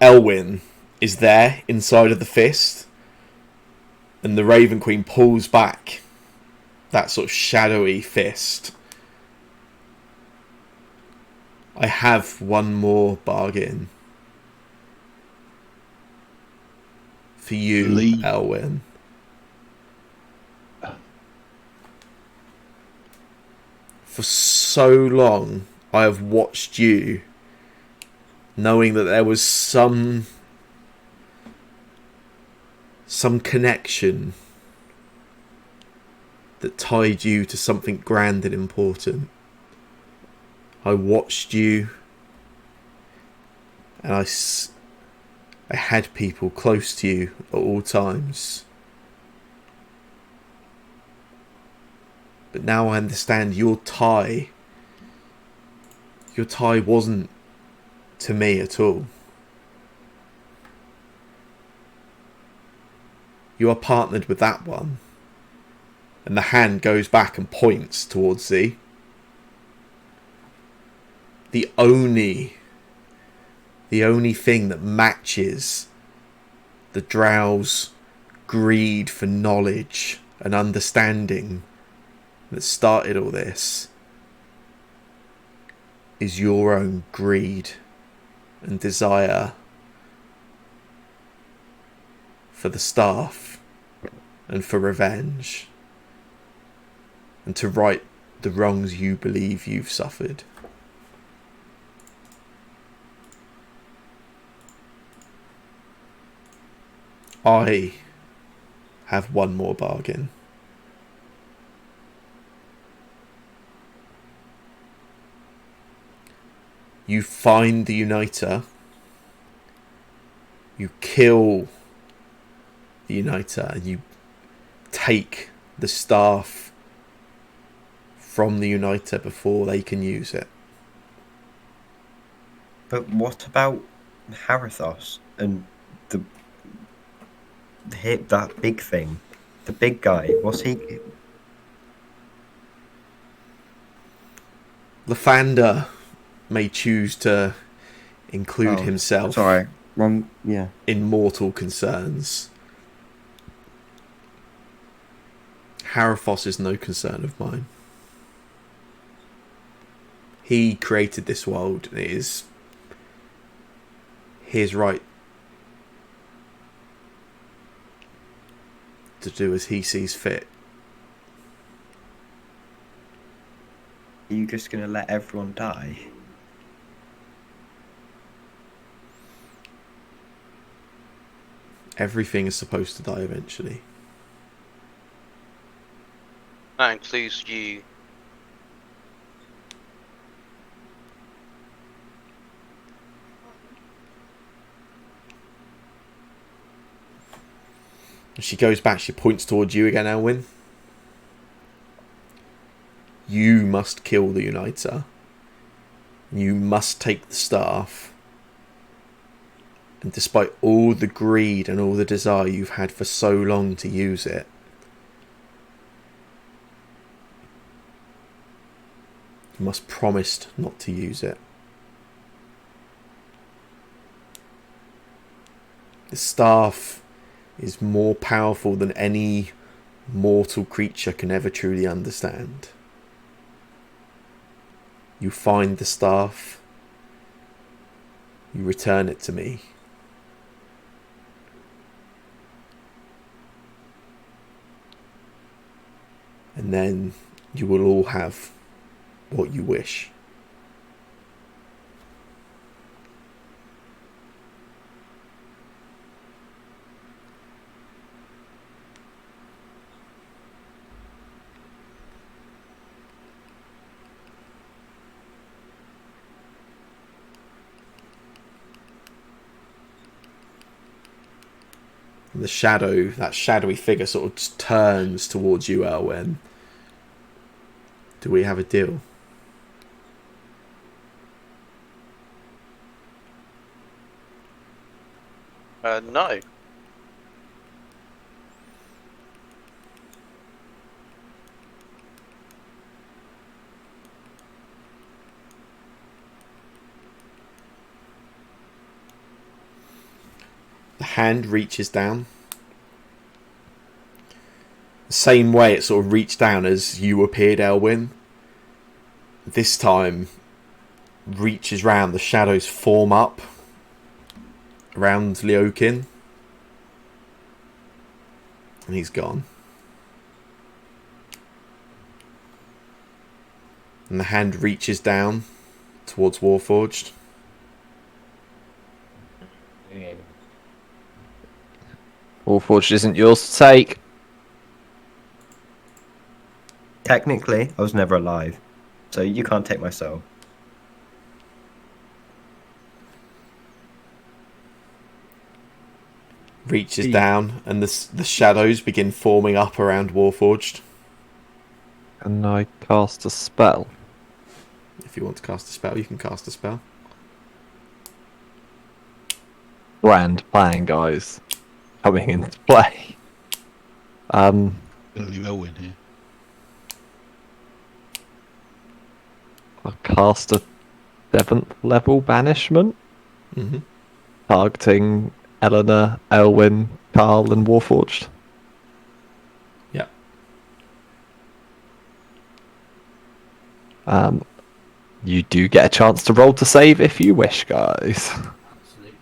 Elwyn is there inside of the fist, and the Raven Queen pulls back that sort of shadowy fist. I have one more bargain for you, Lee. Elwyn. For so long, I have watched you, knowing that there was some connection that tied you to something grand and important. I watched you, and I had people close to you at all times. But now I understand your tie wasn't to me at all. You are partnered with that one. And the hand goes back and points towards thee. The only thing that matches the Drow's greed for knowledge and understanding that started all this is your own greed and desire for the staff and for revenge and to right the wrongs you believe you've suffered. I have one more bargain. You find the Uniter, you kill the Uniter, and you take the staff from the Uniter before they can use it. But what about Harathos and that big thing? The big guy, was he... Lathander may choose to include himself Sorry, wrong. Yeah. in mortal concerns. Harathos is no concern of mine. He created this world, and it is his right to do as he sees fit. Are you just gonna let everyone die? Everything is supposed to die eventually. That includes you. She goes back, she points towards you again, Elwyn. You must kill the Uniter. You must take the staff. And despite all the greed and all the desire you've had for so long to use it, you must promise not to use it. The staff is more powerful than any mortal creature can ever truly understand. You find the staff, you return it to me. And then you will all have what you wish. The shadow, that shadowy figure sort of just turns towards you, Elwyn. Do we have a deal? No. hand reaches down. The same way it sort of reached down as you appeared, Elwyn. This time, reaches round, the shadows form up around Leokin. And he's gone. And the hand reaches down towards Warforged. Warforged isn't yours to take. Technically, I was never alive, so you can't take my soul. Reaches down, and the shadows begin forming up around Warforged. Can I cast a spell? If you want to cast a spell, you can cast a spell. Grand plan, guys. Coming into play. Gonna leave Elwyn here. I'll cast a 7th level banishment, Mm-hmm. targeting Eleanor, Elwyn, Carl, and Warforged. Yeah. You do get a chance to roll to save if you wish, guys. Absolutely.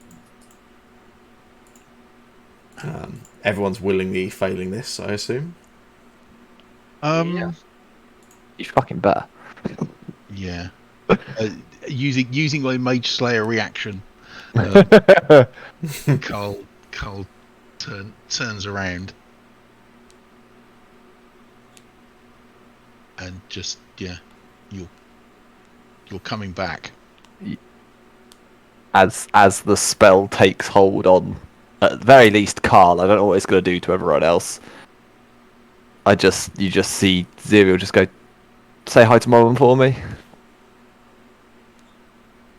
Everyone's willingly failing this, I assume. Yeah. You fucking better. Yeah. Using my Mage Slayer reaction, Carl turns around and just you're coming back. As the spell takes hold on, at the very least, Carl. I don't know what it's going to do to everyone else. You just see Zerial just go, say hi to Moran for me.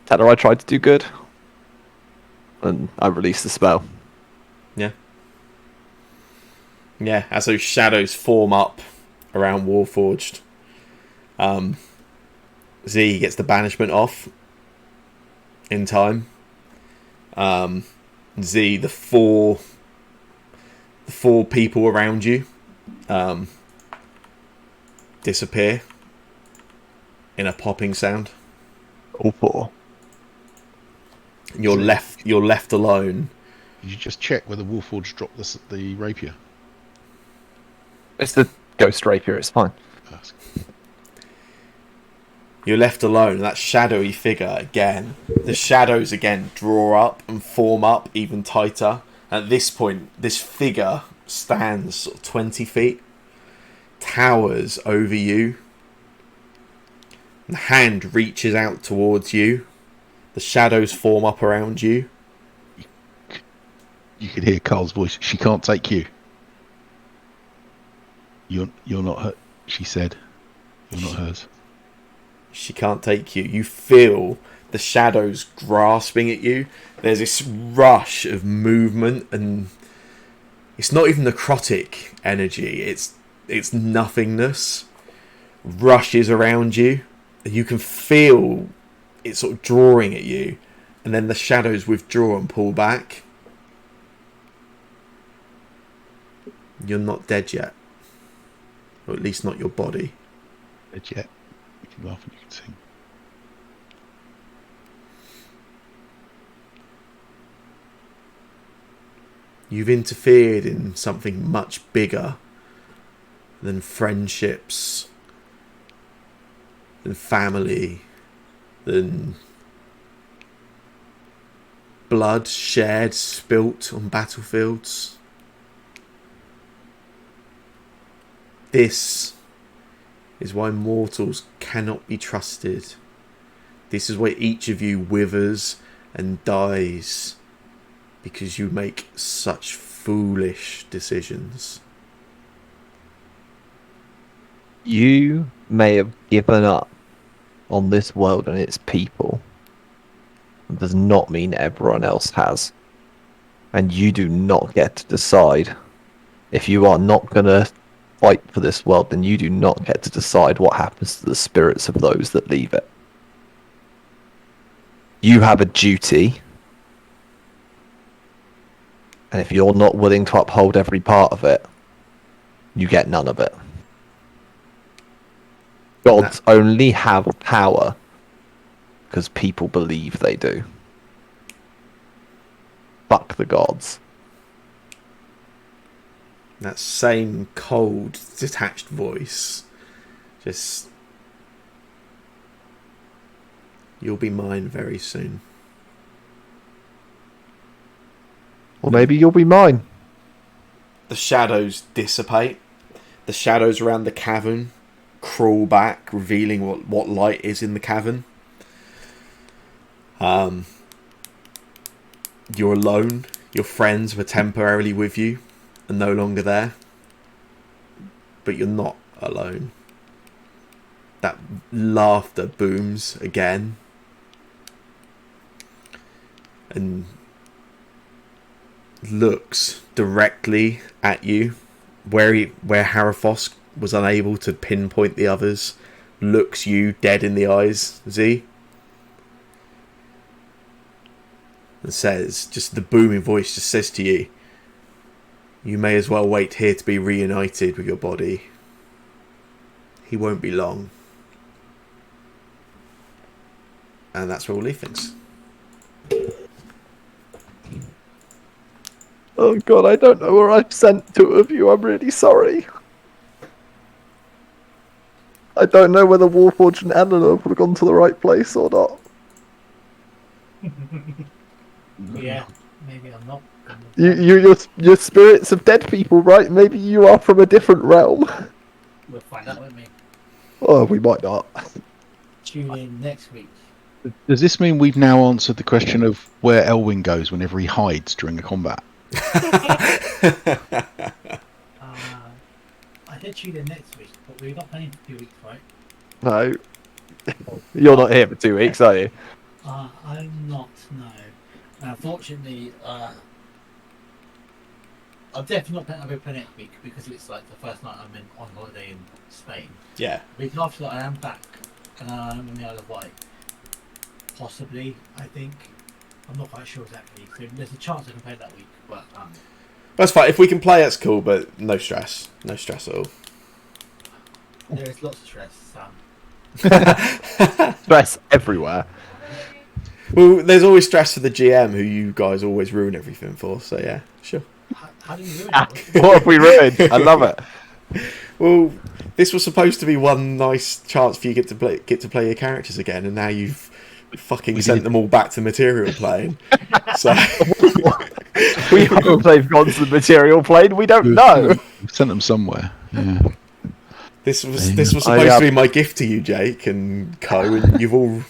Tell her I tried to do good. And I release the spell. Yeah. Yeah, as those shadows form up around Warforged, Z gets the banishment off in time. Z, the four people around you disappear in a popping sound. All four. You're left alone. Did you just check whether Warforged dropped the rapier? It's the ghost rapier, it's fine. Ask. You're left alone. That shadowy figure again. The shadows again draw up and form up even tighter. At this point, this figure stands sort of 20 feet, towers over you. The hand reaches out towards you. The shadows form up around you. You could hear Carl's voice. She can't take you. You're not her. She said, "You're not hers." She can't take you. You feel the shadows grasping at you. There's this rush of movement, and it's not even necrotic energy. It's nothingness. Rushes around you. You can feel it sort of drawing at you, and then the shadows withdraw and pull back. You're not dead yet, or at least not your body. But yet, you can laugh and you can sing. You've interfered in something much bigger than friendships, than family, than blood shared, spilt on battlefields. This is why mortals cannot be trusted. This is why each of you withers and dies, because you make such foolish decisions. You may have given up on this world and its people. It does not mean everyone else has. And you do not get to decide. If you are not going to fight for this world, then you do not get to decide what happens to the spirits of those that leave it. You have a duty And if you're not willing to uphold every part of it, you get none of it. Gods only have power because people believe they do. Fuck the gods. That same cold, detached voice. Just... You'll be mine very soon. Or maybe you'll be mine. The shadows dissipate. The shadows around the cavern crawl back, revealing what light is in the cavern. You're alone. Your friends were temporarily with you and no longer there. But you're not alone. That laughter booms again. And looks directly at you, where Harathos was unable to pinpoint the others, looks you dead in the eyes, Z, and says, just the booming voice just says to you, you may as well wait here to be reunited with your body. He won't be long. And that's where we'll leave things. Oh god, I don't know where I've sent two of you. I'm really sorry. I don't know whether Warforged and Eleanor would have gone to the right place or not. Yeah, maybe I'm not. You're spirits of dead people, right? Maybe you are from a different realm. We'll find out, won't we? Oh, we might not. Tune in next week. Does this mean we've now answered the question of where Elwyn goes whenever he hides during a combat? I did tune in next week, but we're not playing for 2 weeks, right? No. You're not here for 2 weeks, are you? I'm not, no. Unfortunately, I'm definitely not playing over next week because it's like the first night I'm on holiday in Spain. Yeah. The week after that, I am back and I'm on the Isle of Wight. Possibly, I think. I'm not quite sure exactly. So there's a chance I can play that week, but That's fine. If we can play, that's cool, but no stress. No stress at all. there is lots of stress. Stress everywhere. Well, there's always stress for the GM, who you guys always ruin everything for. So yeah, sure. How do you ruin it? What have we ruined? I love it. Well, this was supposed to be one nice chance for you get to play your characters again, and now you've fucking sent them all back to material plane. So We hope they've gone to the material plane. We don't know. We've sent them somewhere. Yeah. this was supposed to be my gift to you, Jake and Co, and you've all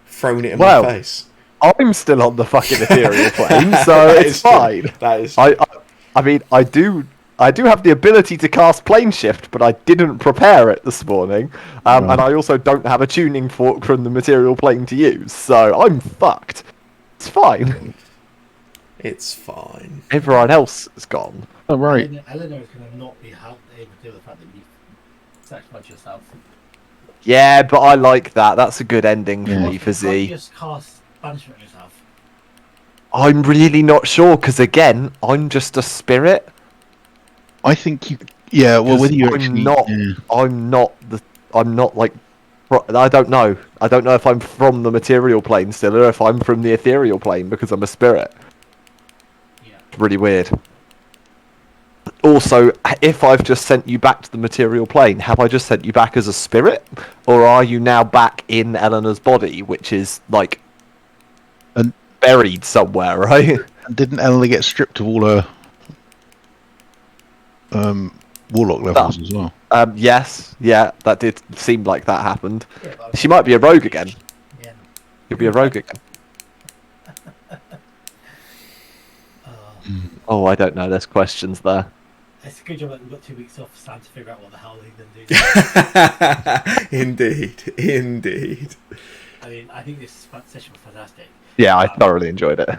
thrown it in my face. I'm still on the fucking ethereal plane, so it's fine. That is. I mean, I do have the ability to cast plane shift, but I didn't prepare it this morning, and I also don't have a tuning fork from the material plane to use, so I'm fucked. It's fine. It's fine. Everyone else is gone. Oh, right. Eleanor is going to not be able to deal with the fact that you've sacrificed yourself. Yeah, but I like that. That's a good ending for me, for You Z. just cast banishment on yourself. I'm really not sure, because again, I'm just a spirit. I think you... Yeah, well, whether you actually... I'm not like... I don't know. I don't know if I'm from the material plane still, or if I'm from the ethereal plane, because I'm a spirit. Yeah. It's really weird. Also, if I've just sent you back to the material plane, have I just sent you back as a spirit? Or are you now back in Eleanor's body, which is, like, buried somewhere, right? Didn't Eleanor get stripped of all her warlock levels as well? Yes. Yeah, that did seem like that happened. Yeah, but She might be a rogue again. Yeah. She'll be a rogue again. Oh, I don't know. There's questions there. It's a good job that we've got 2 weeks off Sam to figure out what the hell they're going to do. Indeed. I mean, I think this session was fantastic. Yeah, I thoroughly enjoyed it. At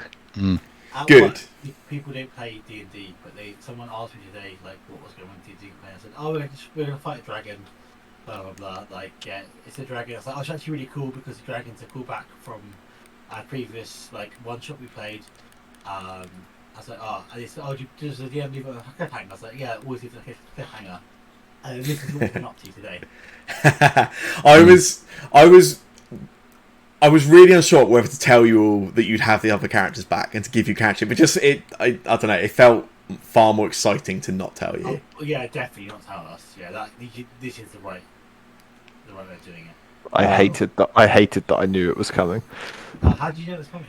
Good. work, people don't play D&D, but someone asked me today, like, what was going on with D&D play. I said, oh, we're going to fight a dragon, blah, blah, blah. Like, yeah, it's a dragon. I was like, oh, it's actually really cool because the dragon's a callback from our previous, like, one-shot we played. I was like, oh, and he said, oh, does the DM leave a cliffhanger? I was like, yeah, it always leaves a cliffhanger. And this is what we've been up to today. I was really unsure whether to tell you all that you'd have the other characters back and to give you character, but I don't know, it felt far more exciting to not tell you. Oh, yeah, definitely not tell us. Yeah, this is the right way of doing it. I hated that I knew it was coming. How did you know it was coming?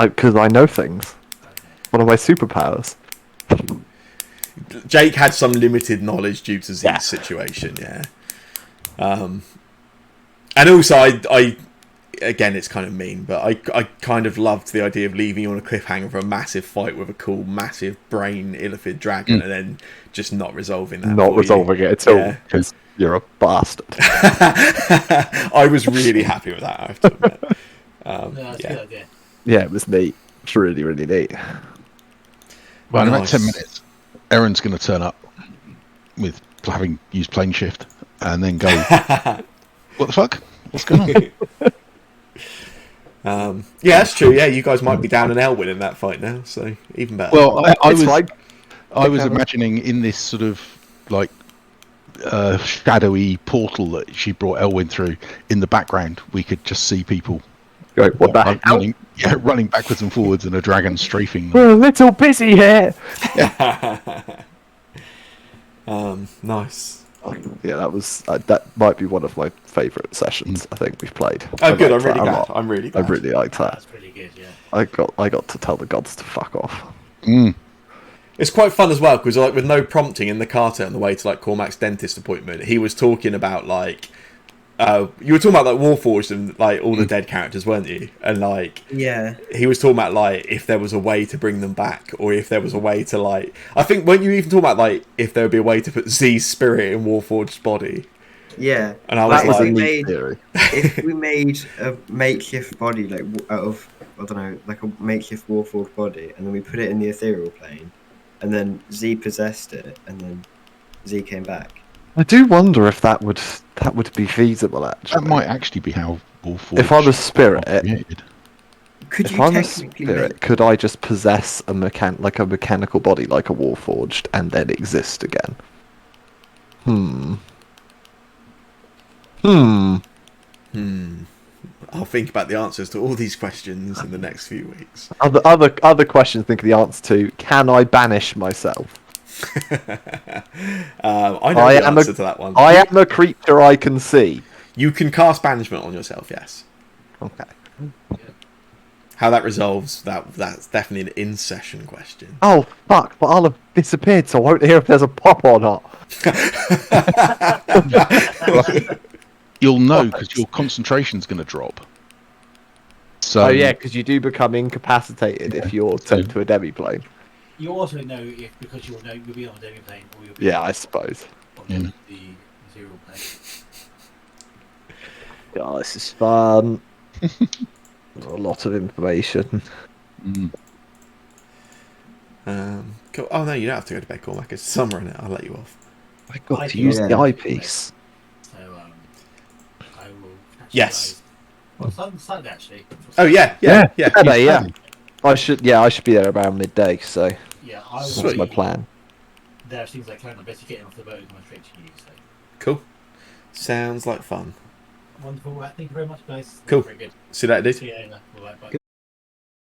Because I know things. Okay. One of my superpowers. Jake had some limited knowledge due to Z's Yeah. situation, yeah. And also, I again, it's kind of mean, but I kind of loved the idea of leaving you on a cliffhanger for a massive fight with a cool, massive brain illithid dragon, and then just not resolving that. Not resolving it at all, Yeah. because you're a bastard. I was really happy with that, I have to admit. No, that's a good idea. Yeah, it was neat. It's really, really neat. Well, in about Nice. 10 minutes, Erin's going to turn up with having used plane shift and then go, what the fuck? What's going on? Yeah, that's true. Yeah, you guys might be down in Elwyn in that fight now, so even better. Well, It's like I was imagining in this sort of like shadowy portal that she brought Elwyn through, in the background, we could just see people going, what the hell? running backwards and forwards and a dragon strafing them. We're a little busy here. Nice. Yeah, that might be one of my favourite sessions. I think we've played. Oh, good. I'm liked really that a glad. lot. I'm really I glad. really liked that. That's pretty good, yeah. I got to tell the gods to fuck off. Mm. It's quite fun as well because, like, with no prompting in the carter on the way to like Cormac's dentist appointment, he was talking about like, you were talking about like Warforged and like all the dead characters, weren't you? And like, Yeah. he was talking about like if there was a way to bring them back, or if there was a way to like, I think weren't you even talking about like if there would be a way to put Z's spirit in Warforged's body? Yeah. And I was That was like, a neat made- theory. If we made a makeshift body, like out of, I don't know, like a makeshift Warforged body, and then we put it in the ethereal plane, and then Z possessed it, and then Z came back. I do wonder if that would be feasible. Actually, That might actually be how Warforged if I'm a spirit, are created. Could if you I'm a technically spirit, could I just possess a mechanical body like a Warforged and then exist again? I'll think about the answers to all these questions in the next few weeks. Other questions. Think of the answer to: can I banish myself? I know the answer to that one. I am a creature I can see. You can cast banishment on yourself, yes. Okay. How that resolves, that's definitely an in-session question. Oh fuck! But I'll have disappeared, so I won't hear if there's a pop or not. You'll know because your concentration's going to drop. So Oh yeah, because you do become incapacitated if you're sent to a demi-plane. You also know if, because you'll be on a demi plane or you'll be Yeah, I suppose. on Yeah. the ethereal plane. Yeah, this is fun. A lot of information. Cool. Oh no, you don't have to go to bed, Cormac. It's summer in it. I'll let you off. I got I to do use not the know. eyepiece. So I will catch Yes. you guys. Well, Sunday actually. Oh yeah. Saturday, yeah. I should be there around midday. So Yeah, I will Sweet. that's my be plan. there as soon as I can. I'm basically getting off the boat and going straight to you. So Cool. Sounds like fun. wonderful. Right, thank you very much, guys. Cool. Very good. See you later, dude. See you later. Bye.